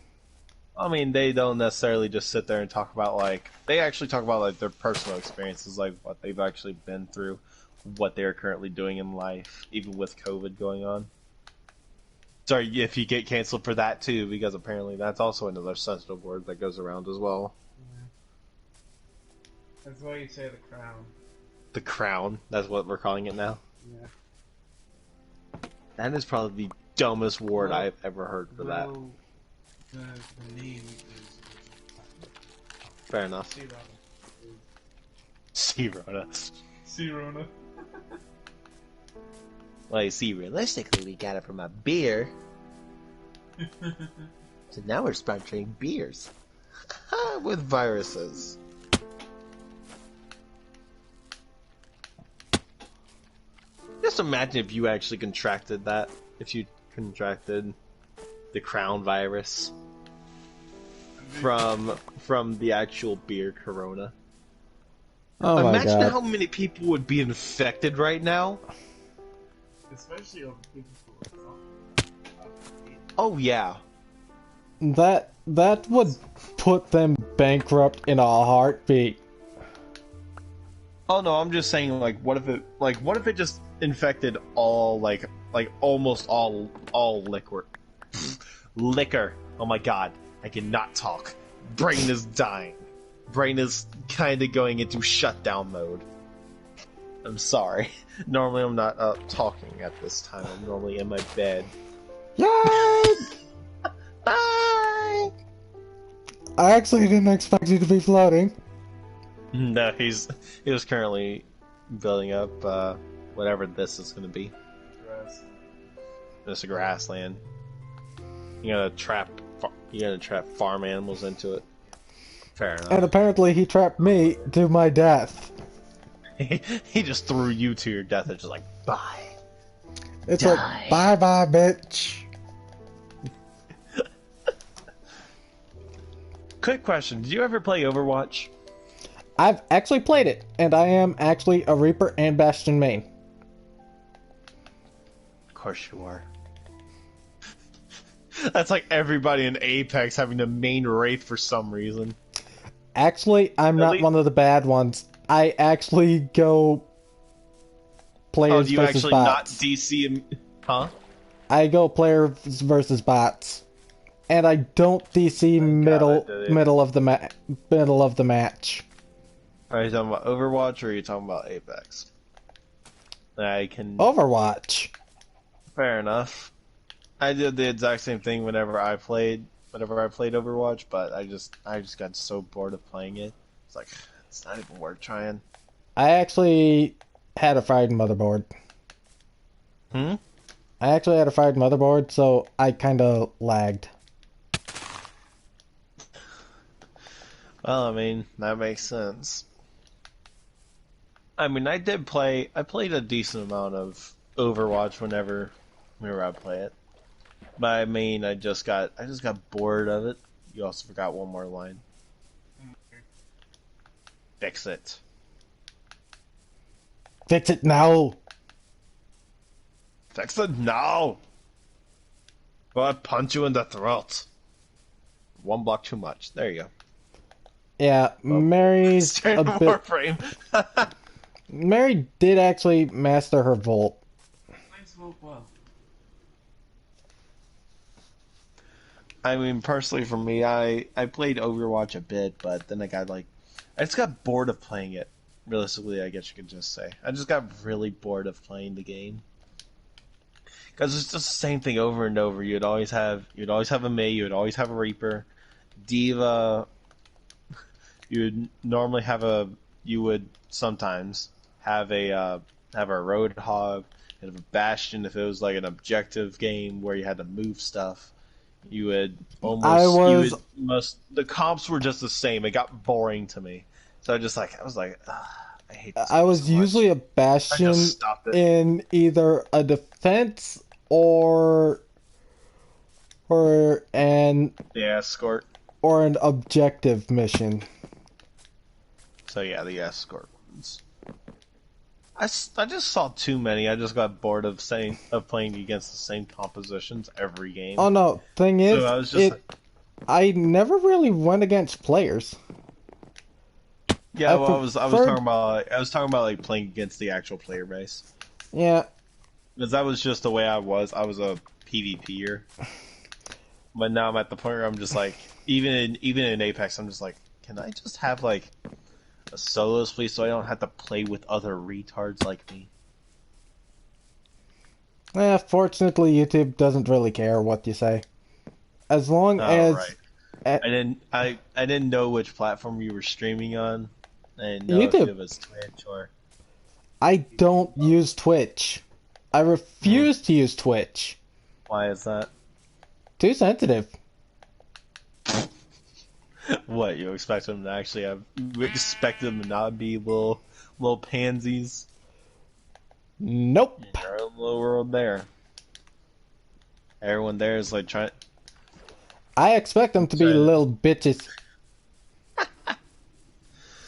I mean, they don't necessarily just sit there and talk about like they actually talk about like their personal experiences, like what they've actually been through, what they're currently doing in life, even with COVID going on. Sorry if you get canceled for that too, because apparently that's also another sensitive word that goes around as well. That's why you say the crown. The crown, that's what we're calling it now. Yeah. That is probably the dumbest word Well, I've ever heard for that. Well, the name is Fair enough. C. Rona. See, Rhoda. C. Rona. Well, you see, realistically, we got it from a beer. So now we're sponsoring beers. With viruses. Just imagine if you actually contracted that. If you contracted the crown virus. from the actual beer Corona. Oh my Imagine god. how many people would be infected right now. Especially over people who are Oh yeah. That would put them bankrupt in a heartbeat. Oh no, I'm just saying, like, what if it just infected all, like almost all liquor. Liquor. Oh my god, I cannot talk. Brain is dying. Brain is kind of going into shutdown mode. I'm sorry. Normally I'm not talking at this time. I'm normally in my bed. Yay! Bye! I actually didn't expect you to be floating. No, he was currently building up whatever this is going to be. grass. It's a grassland. You're gonna trap farm animals into it. Fair enough. And apparently he trapped me to my death. He just threw you to your death and just like, bye. It's Die. like, bye bye, bitch. Quick question: did you ever play Overwatch? I've actually played it, and I am actually a Reaper and Bastion main. Of course you are. That's like everybody in Apex having to main Wraith for some reason. Actually, I'm not Really? one of the bad ones. I actually go players Oh, do you versus actually not bots. DC him? Huh? I go players versus bots, and I don't DC middle of the match. Are you talking about Overwatch or are you talking about Apex? I can. Overwatch. Fair enough. I did the exact same thing whenever I played Overwatch, but I just got so bored of playing it. It's like it's not even worth trying. I actually had a fried motherboard. Hmm? I actually had a fried motherboard, so I kind of lagged. Well, I mean, that makes sense. I mean, I played a decent amount of Overwatch whenever I play it. But I mean, I just got bored of it. You also forgot one more line. Fix it. Fix it now! Fix it now! Or I'll punch you in the throat. One block too much. There you go. Yeah, Mary's Straight a to bit... Warframe. Mary did actually master her Volt. Nice vote well. I mean, personally for me, I played Overwatch a bit, but then I just got bored of playing it. Realistically, I guess you could just say. I just got really bored of playing the game. Because it's just the same thing over and over. You'd always have a Mei, you'd always have a Reaper. D.Va, you would sometimes have a Roadhog, and have a Bastion if it was like an objective game where you had to move stuff. You would almost, the comps were just the same. It got boring to me. So I was like, I hate this I game was so much. usually a I Bastion just stopped it. in either a defense or an The escort. or an objective mission. So yeah, the escort ones. I just saw too many. I just got bored of playing against the same compositions every game. Oh no, thing is, So I was just I never really went against players. yeah. I Well, I was preferred- talking about like playing against the actual player base, Yeah, because that was just the way I was. I was a PvPer, but now I'm at the point where I'm just like, even in Apex, I'm just like, can I just have like a solos, please, so I don't have to play with other retards like me? fortunately, YouTube doesn't really care what you say, as long as Right. a- I didn't know which platform you were streaming on. I didn't know if YouTube. it was Twitch or. I don't use Twitch. I refuse to use Twitch. Why is that? Too sensitive. What, you expect them to actually have? You expect them to not be little pansies? Nope. In your own little world there. Everyone there is like trying. I expect them to be Sorry. little bitches.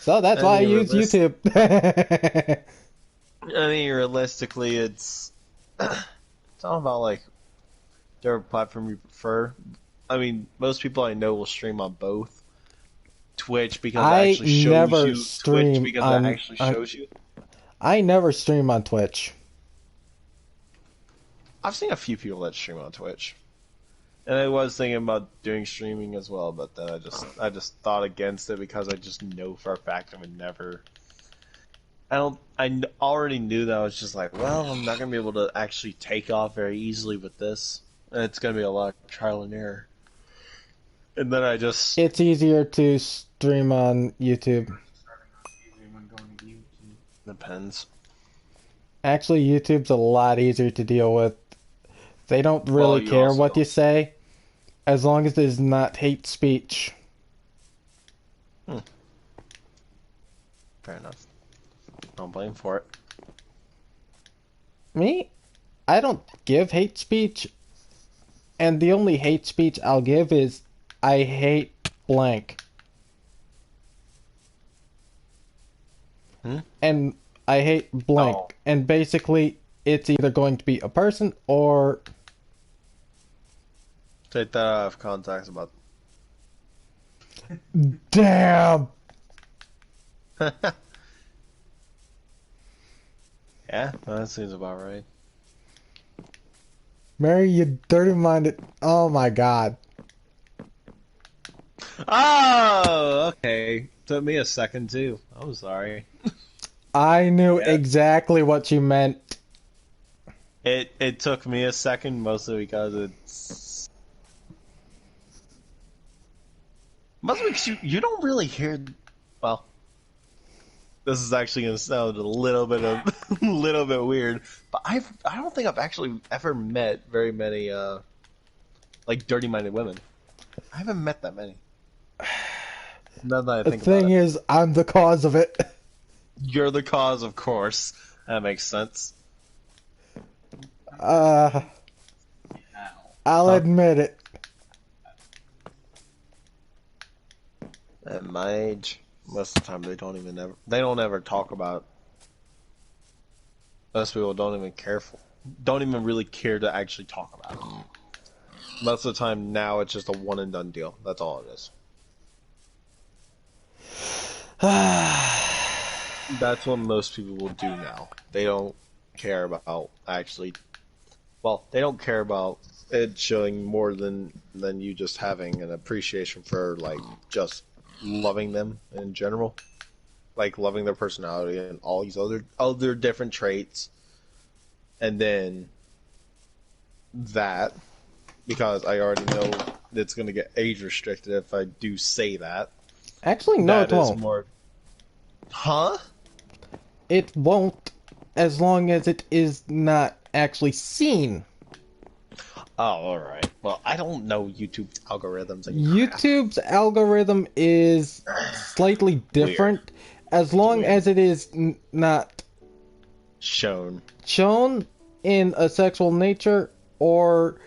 So that's why I mean, use YouTube. I mean, realistically, it's all about like whatever platform you prefer. I mean, most people I know will stream on both. Twitch because it I actually shows never you. stream Twitch because on- it actually on- shows you. I never stream on Twitch. I've seen a few people that stream on Twitch, and I was thinking about doing streaming as well, but then I just thought against it because I just know for a fact I would never. Already knew that I was just like, well, I'm not gonna be able to actually take off very easily with this, and it's gonna be a lot of trial and error. And then I just It's easier to stream on YouTube. Starting off easy when going to YouTube. depends. Actually, YouTube's a lot easier to deal with. They don't Well, really you care also what don't- you say, as long as it's not hate speech. Fair enough. Don't blame for it. Me? I don't give hate speech, and the only hate speech I'll give is, I hate blank. Hmm? And I hate blank. Oh. And basically, it's either going to be a person or... Take that out of context about. Damn! Yeah, that seems about right. Mary, you dirty-minded... Oh my god. Oh, okay. Took me a second too. I'm sorry. I knew Yeah. exactly what you meant. It took me a second, mostly because it's mostly because you don't really hear. Well, this is actually gonna sound a little bit of little bit weird, but I don't think I've actually ever met very many like dirty-minded women. I haven't met that many. Now that I The think thing about it. is, I'm the cause of it. You're the cause, of course. That makes sense. Uh, Ow. I'll admit it. At my age, most of the time they don't ever talk about. Most people don't even really care to actually talk about it. Most of the time now it's just a one and done deal. That's all it is. That's what most people will do now. They don't care about actually. Well, they don't care about it showing more than you just having an appreciation for like just loving them in general, like loving their personality and all these other different traits, and then that because I already know it's going to get age restricted if I do say that. Actually, no, That it is won't. more. Huh? It won't, as long as it is not actually seen. Oh, alright. Well, I don't know YouTube's algorithms. And crap. YouTube's algorithm is slightly different, as long Weird. as it is not Shown. shown in a sexual nature or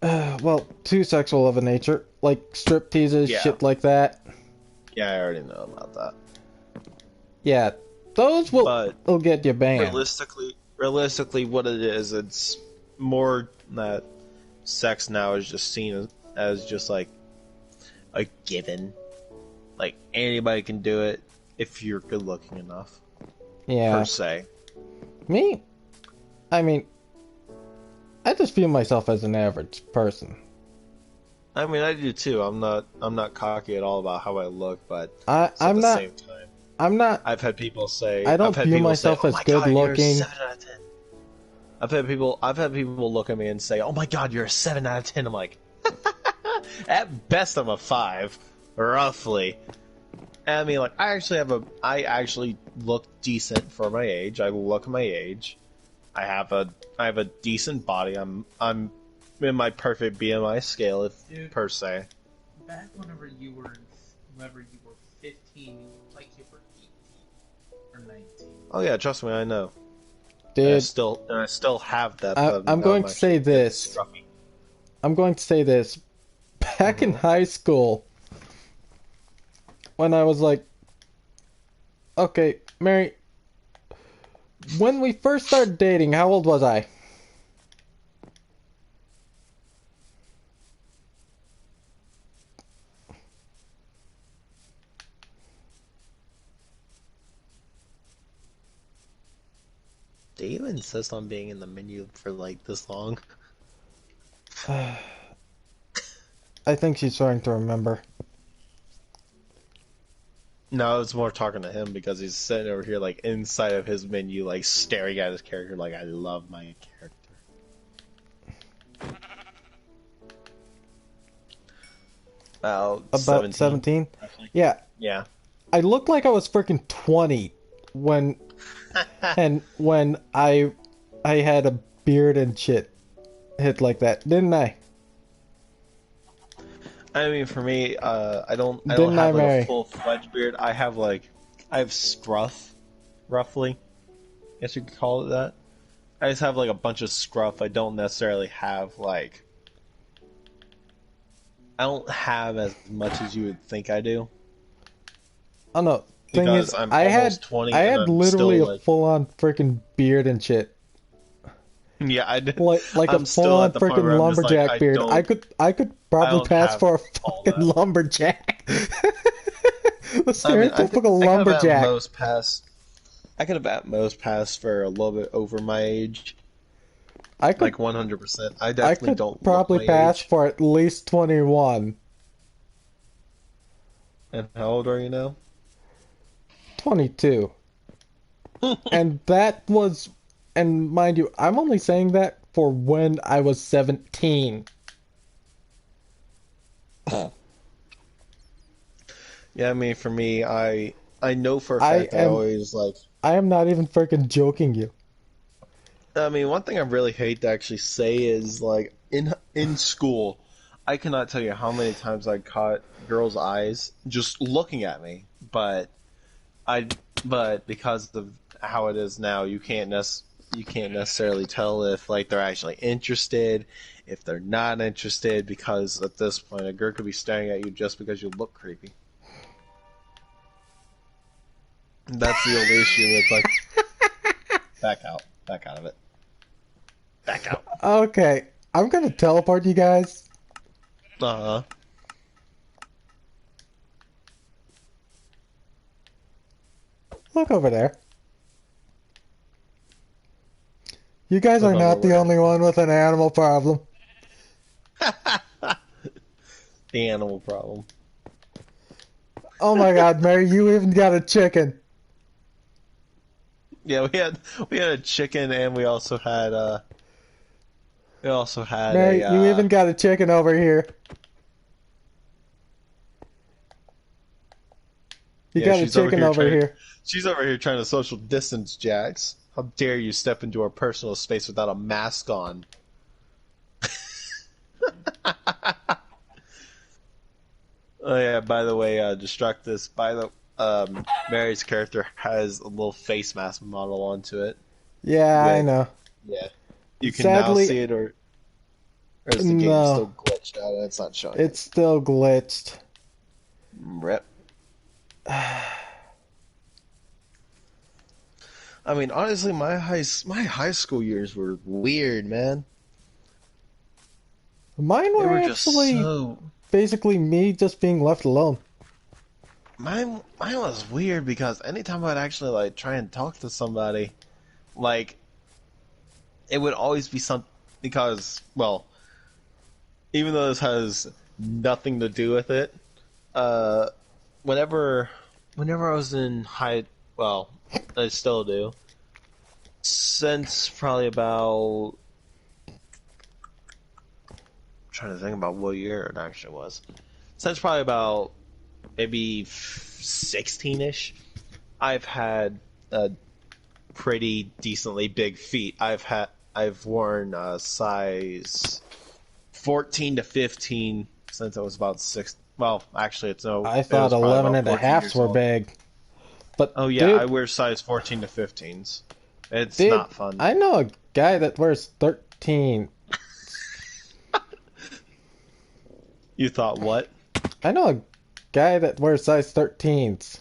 well, too sexual of a nature, like strip teases, Yeah. shit like that. Yeah, I already know about that. Yeah, those will But get you banned. realistically, what it is, it's more that sex now is just seen as just like a given. Like anybody can do it if you're good looking enough, Yeah, per se. me, I mean, I just view myself as an average person. I mean, I do too. I'm not cocky at all about how I look, but at I'm the not. same time, I'm not. I've had people say I don't I've had view people myself say, as "Oh my good God, you're a looking." 7 out of 10. I've had people look at me and say, "Oh my God, you're a 7 out of 10." I'm like, at best, I'm a 5, roughly. I mean, like, I actually look decent for my age. I look my age. I have a decent body. I'm in my perfect BMI scale, if Dude. per se. Back whenever you were 15, you looked like you were 18 or 19. Oh yeah, trust me, I know. Dude, I still have that. I'm but going now to say actually this. scruffy. I'm going to say this. Back in high school, when I was like, okay, Mary, when we first started dating, how old was I? Do you insist on being in the menu for like this long? I think she's starting to remember. No, I was more talking to him because he's sitting over here like inside of his menu, like staring at his character like I love my character. About 17. 17? Yeah. Yeah. I looked like I was freaking 20 when when I had a beard and shit hit like that, didn't I? I mean, for me, I don't Didn't have I, like Mary? a full-fledged beard. I have scruff, roughly. Guess you could call it that. I just have like a bunch of scruff. I don't necessarily have like. I don't have as much as you would think I do. Oh no. Thing Because is, I'm I almost had 20 I and had I'm literally still, a like- full-on freaking beard and shit. Yeah, I did. Like a I'm still full-on at the point freaking where I'm just like, lumberjack I beard. don't- I could probably don't pass have for a all fucking that. lumberjack. The I mean, stereotypical I could have lumberjack. at most passed. I could have at most passed for a little bit over my age, I could like 100%. I I definitely could don't probably look my pass age. for at least 21. And how old are you now? 22. And that was, and mind you, I'm only saying that for when I was 17. Yeah, I mean, for me, I know for a I fact I am- always like. I am not even freaking joking you. I mean, one thing I really hate to actually say is like in school, I cannot tell you how many times I caught girls' eyes just looking at me, but because of how it is now, you can't necessarily tell if like they're actually interested, if they're not interested, because at this point a girl could be staring at you just because you look creepy. That's the only issue. It's like back out of it, back out. Okay, I'm gonna teleport you guys. Uh-huh. Look over there. You guys Look are not over the where? only one with an animal problem. The animal problem. Oh my god, Mary, you even got a chicken. Yeah, we had a chicken, and we also had Mary, a you even got a chicken over here. You Yeah, got a she's over chicken here over trying- here. she's over here trying to social distance, Jax. How dare you step into our personal space without a mask on? Oh yeah, by the way, Destructus, Mary's character has a little face mask model onto it. Yeah, I With- know. Yeah. You can Sadly- now see it, or is the game No. still glitched out and it's not showing It's still glitched. it? Rip. I mean, honestly, my high school years were weird, man. Mine They were were just actually so. basically me just being left alone. Mine was weird because anytime I'd actually like try and talk to somebody, like it would always be because, well, even though this has nothing to do with it, whenever I was in well, I still do. Since probably about, I'm trying to think about what year it actually was. Since probably about maybe 16-ish, I've had a pretty decently big feet. I've worn size 14 to 15 since I was about 6. Well, actually, it I was thought probably 11 about and a 14 halves years were old. big. But Oh yeah, dude, I wear size 14 to 15s. It's dude, not fun. I know a guy that wears 13. You thought what? I know a guy that wears size 13s.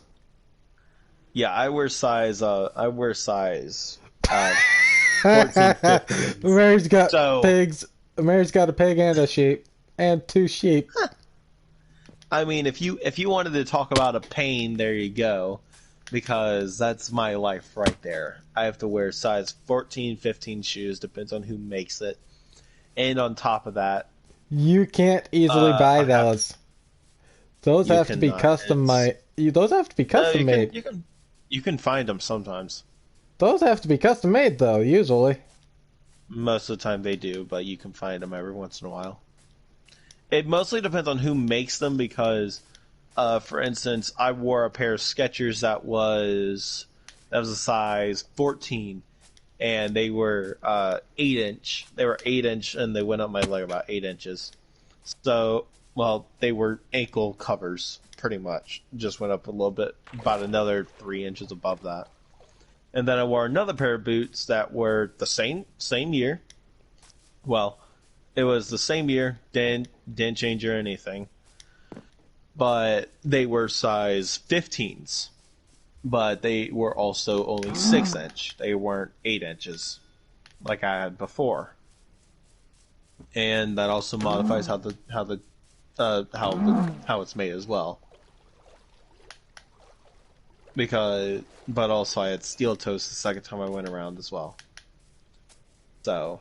Yeah, I wear size. I wear size. 14, 15. Mary's got So, pigs. Mary's got a pig and a sheep. And 2 sheep. I mean, if you wanted to talk about a pain, there you go. Because that's my life right there. I have to wear size 14, 15 shoes, depends on who makes it. And on top of that, You can't easily buy I have- those. Those You have to be cannot. custom made. Those have to be custom made. you can find them sometimes. Those have to be custom made though, usually. Most of the time they do, but you can find them every once in a while. It mostly depends on who makes them because, for instance, I wore a pair of Skechers that was a size 14, and they were 8-inch. They were 8-inch, and they went up my leg about 8 inches. So, well, they were ankle covers, pretty much. Just went up a little bit, about another 3 inches above that. And then I wore another pair of boots that were the same year. Well, it was the same year, didn't change or anything. But they were size 15s. But they were also only 6-inch. They weren't 8 inches like I had before. And that also modifies how it's made as well. But also I had steel toes the second time I went around as well. So,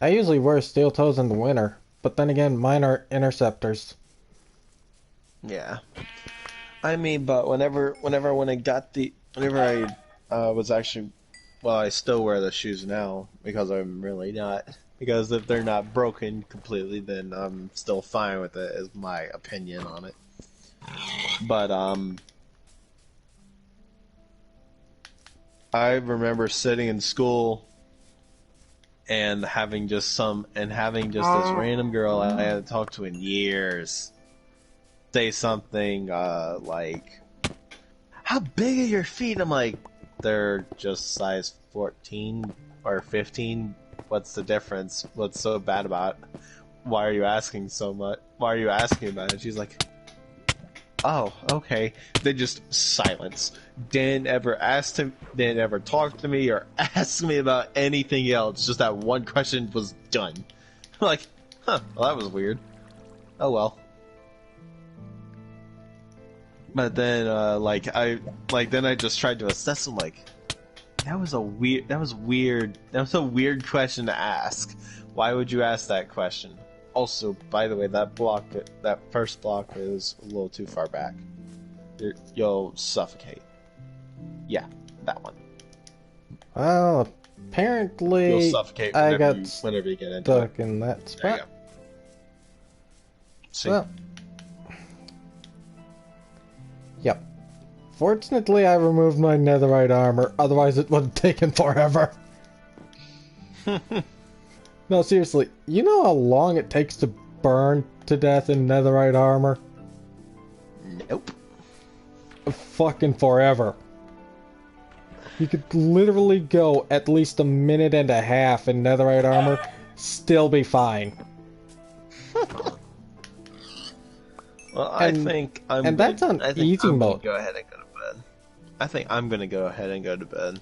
I usually wear steel toes in the winter, but then again, mine are interceptors. yeah. I mean, but whenever I was actually, well, I still wear the shoes now because I'm really not. Because if they're not broken completely, then I'm still fine with it, is my opinion on it. But, I remember sitting in school and having just this random girl I hadn't talked to in years say something like, "How big are your feet?" I'm like, "They're just size 14 or 15. What's the difference? What's so bad about it? Why are you asking so much? Why are you asking about it?" She's like, "Oh, okay." They just silence. Didn't ever talk to me or ask me about anything else. Just that one question was done. I'm like, huh, well, that was weird. Oh well. But then, then I just tried to assess them. Like, that was a weird question to ask. Why would you ask that question? Also, by the way, that first block is a little too far back. You'll suffocate. Yeah, that one. Well, apparently You'll suffocate whenever you get into it. stuck in that There you spot. go. See? Well, yep. Fortunately, I removed my netherite armor, otherwise it would have taken forever. No, seriously, you know how long it takes to burn to death in netherite armor? Nope. Fucking forever. You could literally go at least a minute and a half in netherite armor, still be fine. Well, And that's on easy mode. Go ahead and go to bed. I think I'm gonna go ahead and go to bed.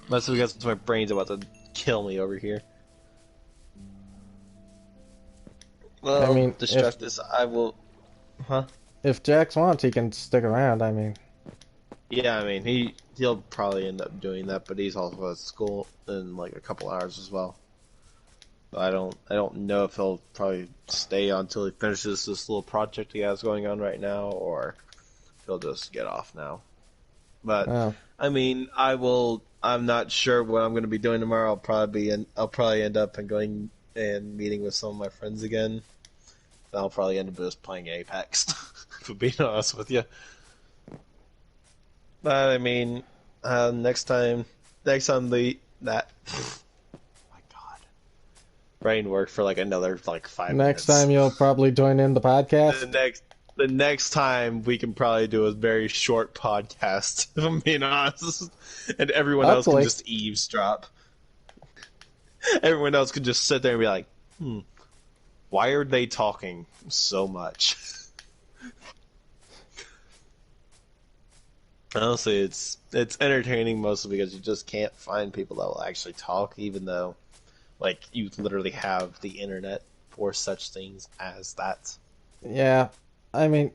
Mostly because my brain's about to kill me over here. Well, I mean, I will. Huh? If Jax wants, he can stick around, I mean. Yeah, I mean he'll probably end up doing that, but he's also at school in like a couple hours as well. So I don't know if he'll probably stay until he finishes this little project he has going on right now, or if he'll just get off now. But Oh. I mean, I'm not sure what I'm going to be doing tomorrow. I'll probably end up going and meeting with some of my friends again. I'll probably end up just playing Apex, for being honest with you. But I mean, next time my God, brain worked for like another 5 minutes. Next time you'll probably join in the podcast. The next time we can probably do a very short podcast, if I'm being honest, and everyone else can Hopefully. just eavesdrop. Everyone else can just sit there and be like, Why are they talking so much? Honestly, it's entertaining mostly because you just can't find people that will actually talk, even though, like, you literally have the internet for such things as that. Yeah, I mean,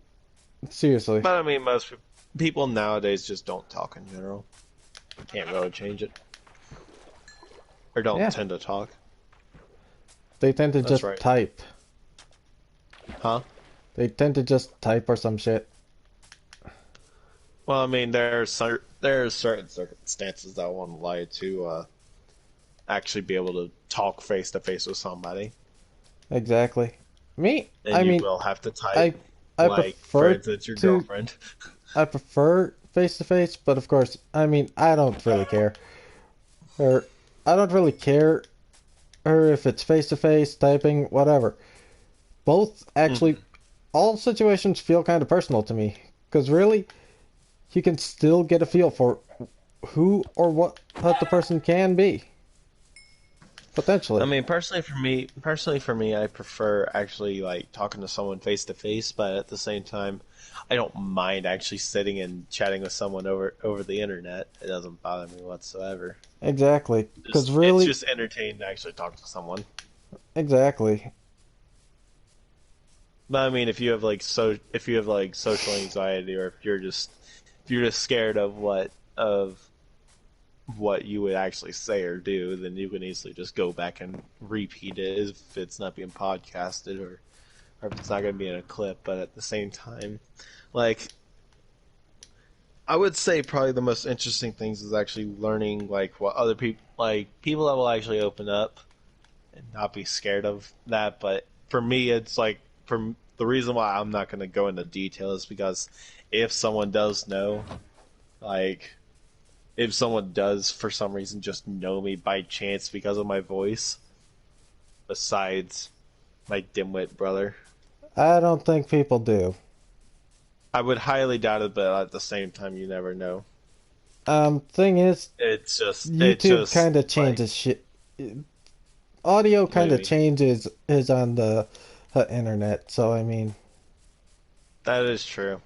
seriously. But I mean, most people nowadays just don't talk in general. You can't really change it, or don't Yeah. tend to talk, They tend to That's just right. type. huh? They tend to just type or some shit. Well, I mean, there are certain circumstances that won't allow you to actually be able to talk face to face with somebody, Exactly. Me, and I you mean, will have to type. I Like, for prefer instance, your to girlfriend. I prefer face to face, but of course, I mean, I don't really care. Or I don't really care or if it's face to face, typing, whatever. Both actually all situations feel kind of personal to me because really you can still get a feel for who or what the person can be. Potentially. I mean, personally for me, I prefer actually like talking to someone face to face, but at the same time, I don't mind actually sitting and chatting with someone over the internet. It doesn't bother me whatsoever. Exactly. Because It's really, just entertaining to actually talk to someone. exactly. But I mean, if you have like social anxiety, or if you're just scared of what you would actually say or do, then you can easily just go back and repeat it if it's not being podcasted, or if it's not going to be in a clip. But at the same time, like, I would say probably the most interesting things is actually learning like what other people, like people that will actually open up and not be scared of that. But for me, it's like, for the reason why I'm not going to go into detail is because if someone does know, like, if someone does for some reason just know me by chance because of my voice, besides my dimwit brother, I don't think people do. I would highly doubt it. But at the same time, you never know. Thing is, It's YouTube just kind of like, changes shit. Audio what do kind you of mean? changes is on the internet, so I mean, That is true.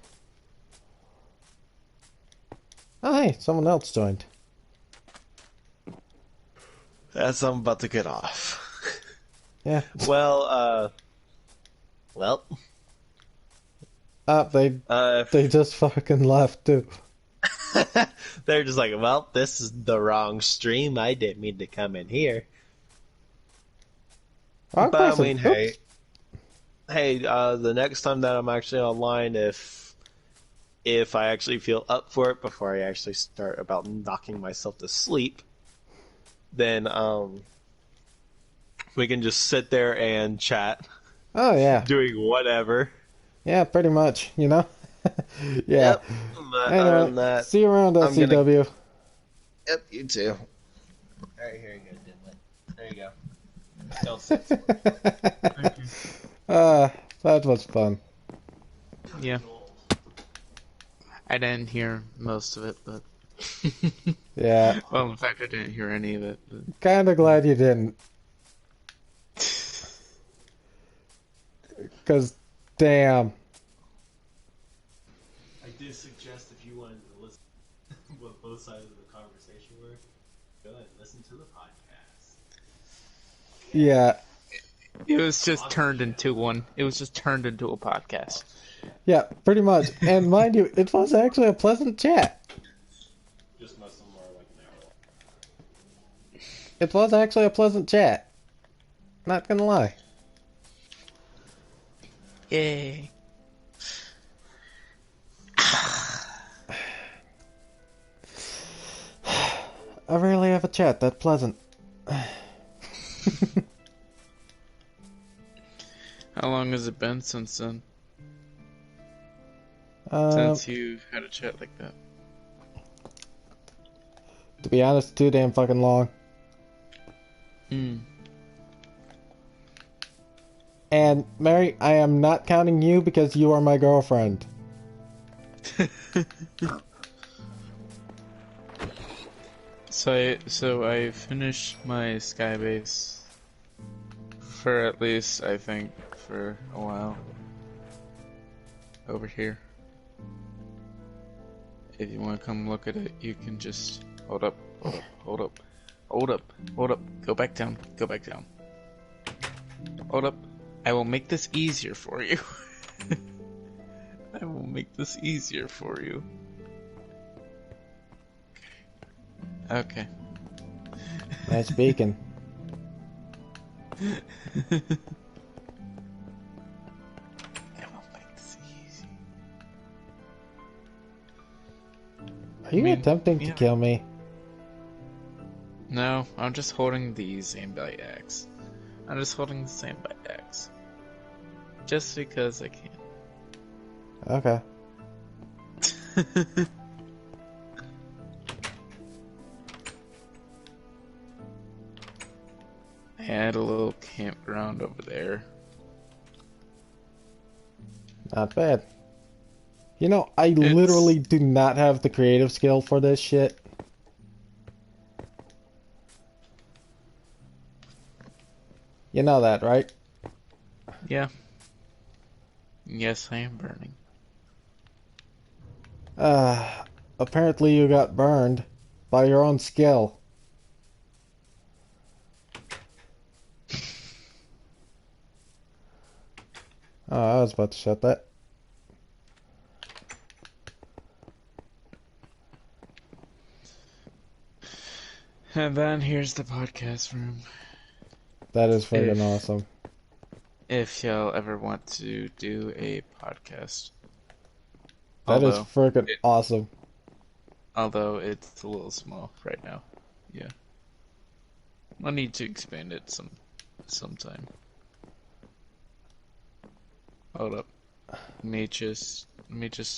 oh hey, someone else joined. That's I'm about to get off. Yeah. Well, well, They uh, just fucking left too. they're just like, well, this is the wrong stream. I didn't mean to come in here. Wrong But I person. mean, Oops. hey, the next time that I'm actually online, if I actually feel up for it before I actually start about knocking myself to sleep, then we can just sit there and chat, Oh yeah, doing whatever. yeah, pretty much. You know. Yeah. Yep. But other than Anyway, that, see you around I'm gonna. SCW. Yep, you too. All right, here you go, Dimwit. There you go. Don't sit. That was fun. Yeah. I didn't hear most of it, but Yeah, well, in fact, I didn't hear any of it. But... kind of glad you didn't. Cause, damn. I did suggest if you wanted to listen what both sides of the conversation were, go ahead and listen to the podcast. Yeah, It was just turned into one. It was just turned into a podcast. yeah, pretty much. And mind you, it was actually a pleasant chat. Just most of them are like an hour long. It was actually a pleasant chat. Not gonna lie. Yay. I rarely have a chat that pleasant. How long has it been since then? Since you've had a chat like that? To be honest, too damn fucking long. Hmm. And Mary, I am not counting you because you are my girlfriend. So I finished my Skybase For at least, I think, for a while. Over here. If you want to come look at it, you can just... Hold up, hold up, hold up. Hold up, hold up. Go back down, go back down. Hold up. I will make this easier for you. I will make this easier for you. Okay. Nice beacon. I will make this easy. Are you attempting to kill me? No, I'm just holding the Zambite axe. I'm just holding the Zambite axe. Just because I can. Okay. I had a little campground over there. Not bad. You know, I literally do not have the creative skill for this shit. You know that, right? Yeah. Yes, I am burning. Apparently you got burned by your own skill. Oh, I was about to shut that. And then here's the podcast room. That is friggin' awesome. If y'all ever want to do a podcast. That is friggin' awesome. Although it's a little small right now. Yeah. I'll need to expand it sometime. Hold up. Let me just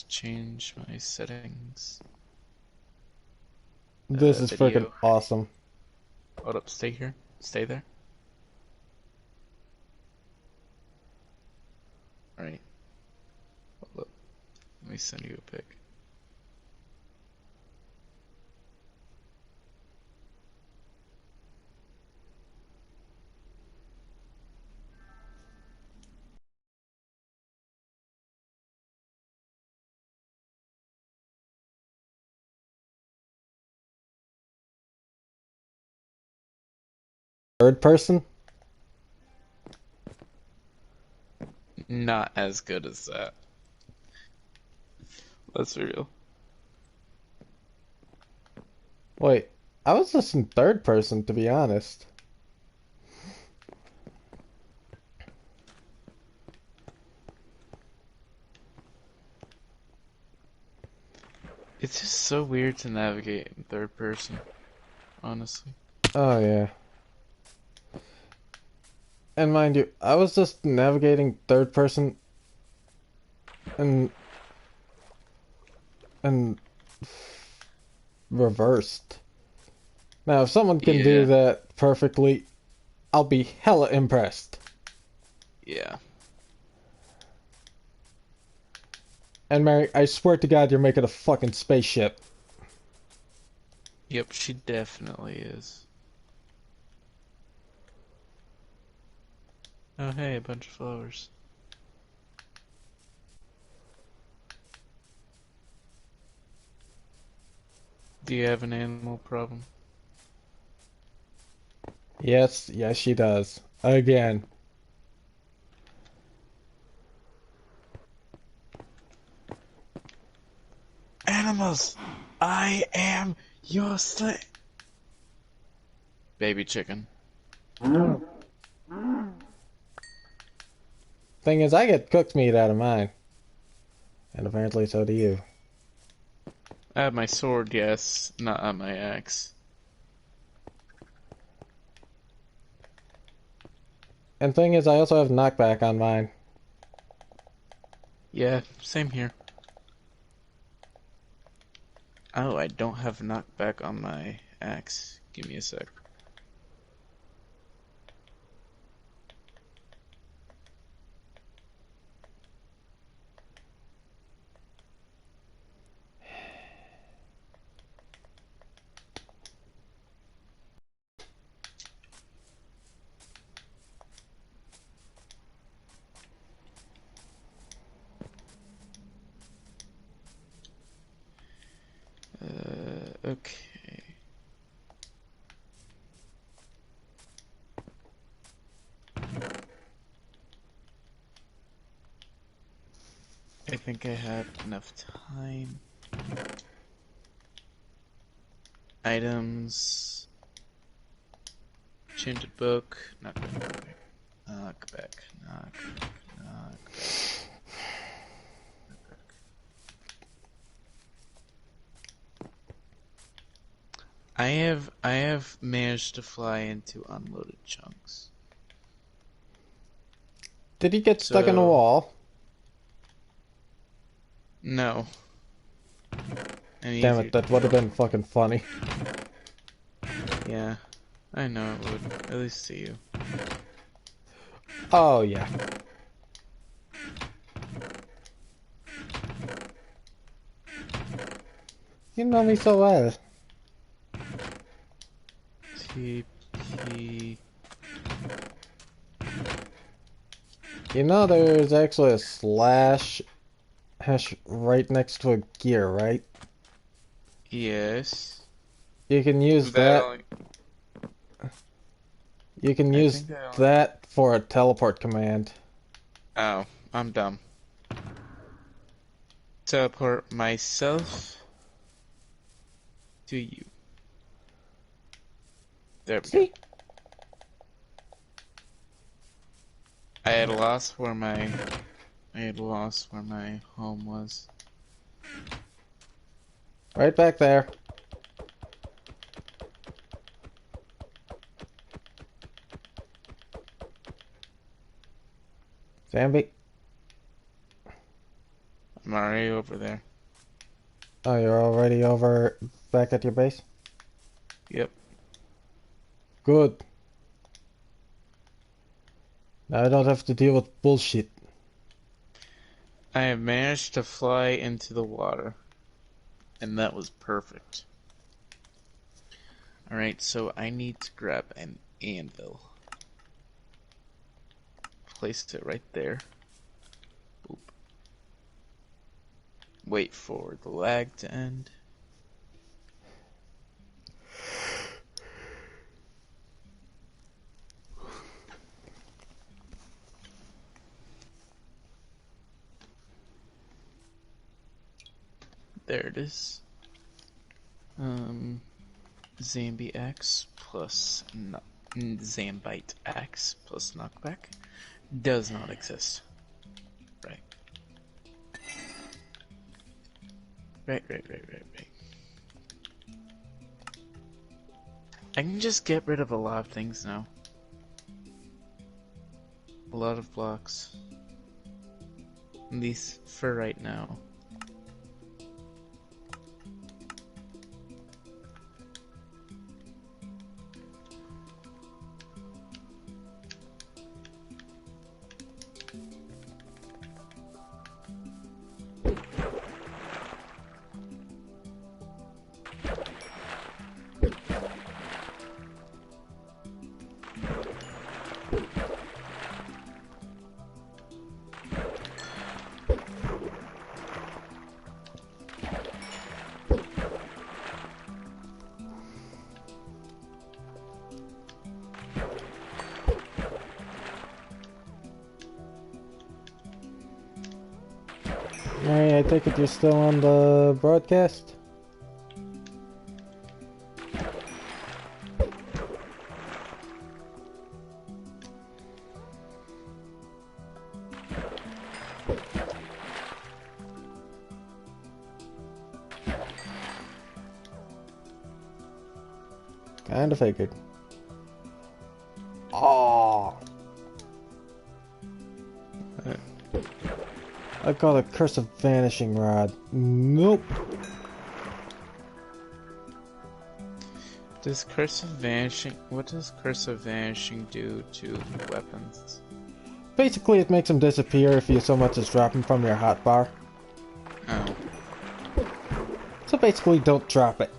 change my settings. This is friggin' awesome. Hold up, stay here. Stay there. Alright. Hold up. Let me send you a pic. Third person? Not as good as that. Let's be real. Wait, I was just in third person, to be honest. It's just so weird to navigate in third person, honestly. Oh, yeah. And mind you, I was just navigating third person and reversed. Now, if someone can do that perfectly, I'll be hella impressed. Yeah. And Mary, I swear to God, you're making a fucking spaceship. Yep, she definitely is. Oh hey, a bunch of flowers. Do you have an animal problem? Yes, yes she does. Again. Animals! I am your slave! Baby chicken. Thing is, I get cooked meat out of mine. And apparently so do you. I have my sword, yes, not on my axe. And thing is, I also have knockback on mine. Yeah, same here. Oh, I don't have knockback on my axe. Give me a sec. Okay. I think I have enough time. Items. Change book. Knock back. Knock back. Knock back. Knock back. I have managed to fly into unloaded chunks. Did he get stuck in a So- wall? No. And Damn easier it, that would have been fucking funny. Yeah, I know it would. At least see you. Oh, yeah. You know me so well. TP. You know there's actually a slash hash right next to a gear, right? Yes. You can use That that. only. You can I use think that only- that for a teleport command. Oh, I'm dumb. Teleport myself to you. There we go. See? I had lost where my home was. Right back there. Zambi. I'm already over there. Oh, you're already over back at your base? Yep. Good. Now I don't have to deal with bullshit. I have managed to fly into the water. And that was perfect. Alright, so I need to grab an anvil. Place it right there. Boop. Wait for the lag to end. There it is. Zambi X plus Zambite X plus knockback does not exist. Right. Right. I can just get rid of a lot of things now. A lot of blocks. At least for right now. Alright, I take it you're still on the broadcast? Kinda figured. Oh, I got a curse of vanishing rod. Nope. Does Curse of Vanishing... What does Curse of Vanishing do to weapons? Basically, it makes them disappear if you so much as drop them from your hotbar. Oh. So basically, don't drop it.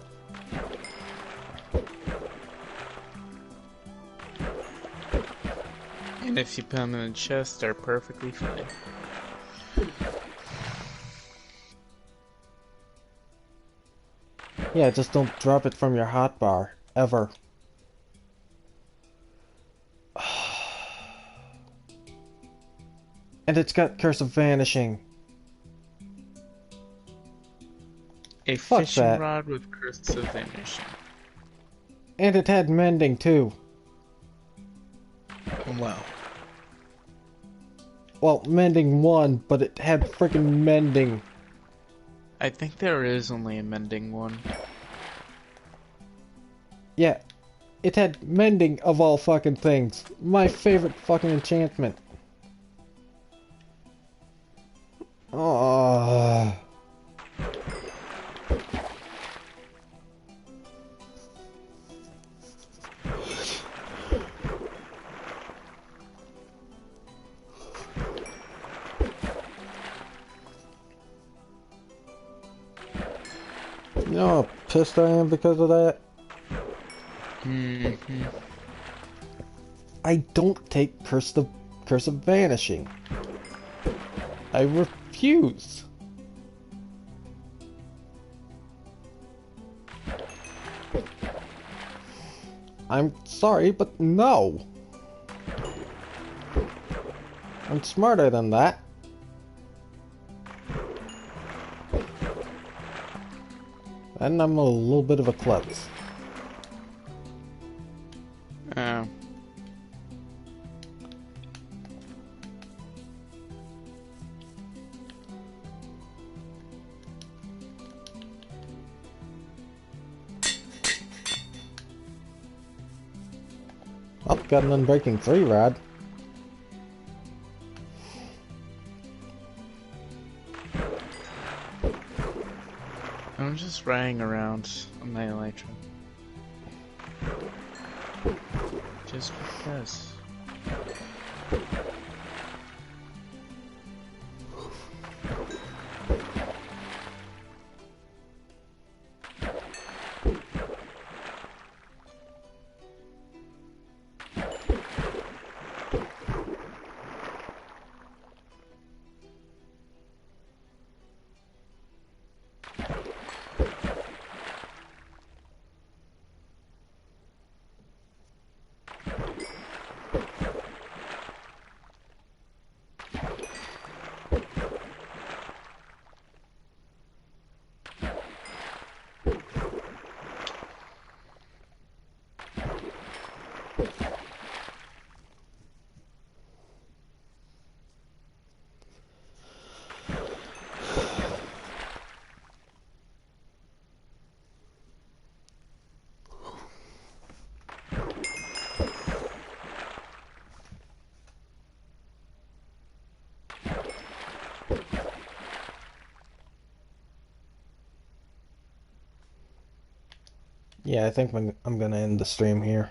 And if you put them in the chest, they're perfectly fine. Yeah, just don't drop it from your hotbar. Ever. And it's got Curse of Vanishing. A Fuck fishing that. rod with Curse of Vanishing. And it had Mending, too. Wow. Well, Mending 1, but it had freaking Mending. I think there is only a mending one. Yeah, it had Mending of all fucking things. My favorite fucking enchantment. Oh. You know how pissed I am because of that? Mm-hmm. I don't take Curse of Vanishing. I refuse. I'm sorry, but no. I'm smarter than that. And I'm a little bit of a klutz. Oh. Oh, got an Unbreaking 3 rod. I'm just riding around on my Elytra. Just because. Yeah, I think I'm gonna end the stream here.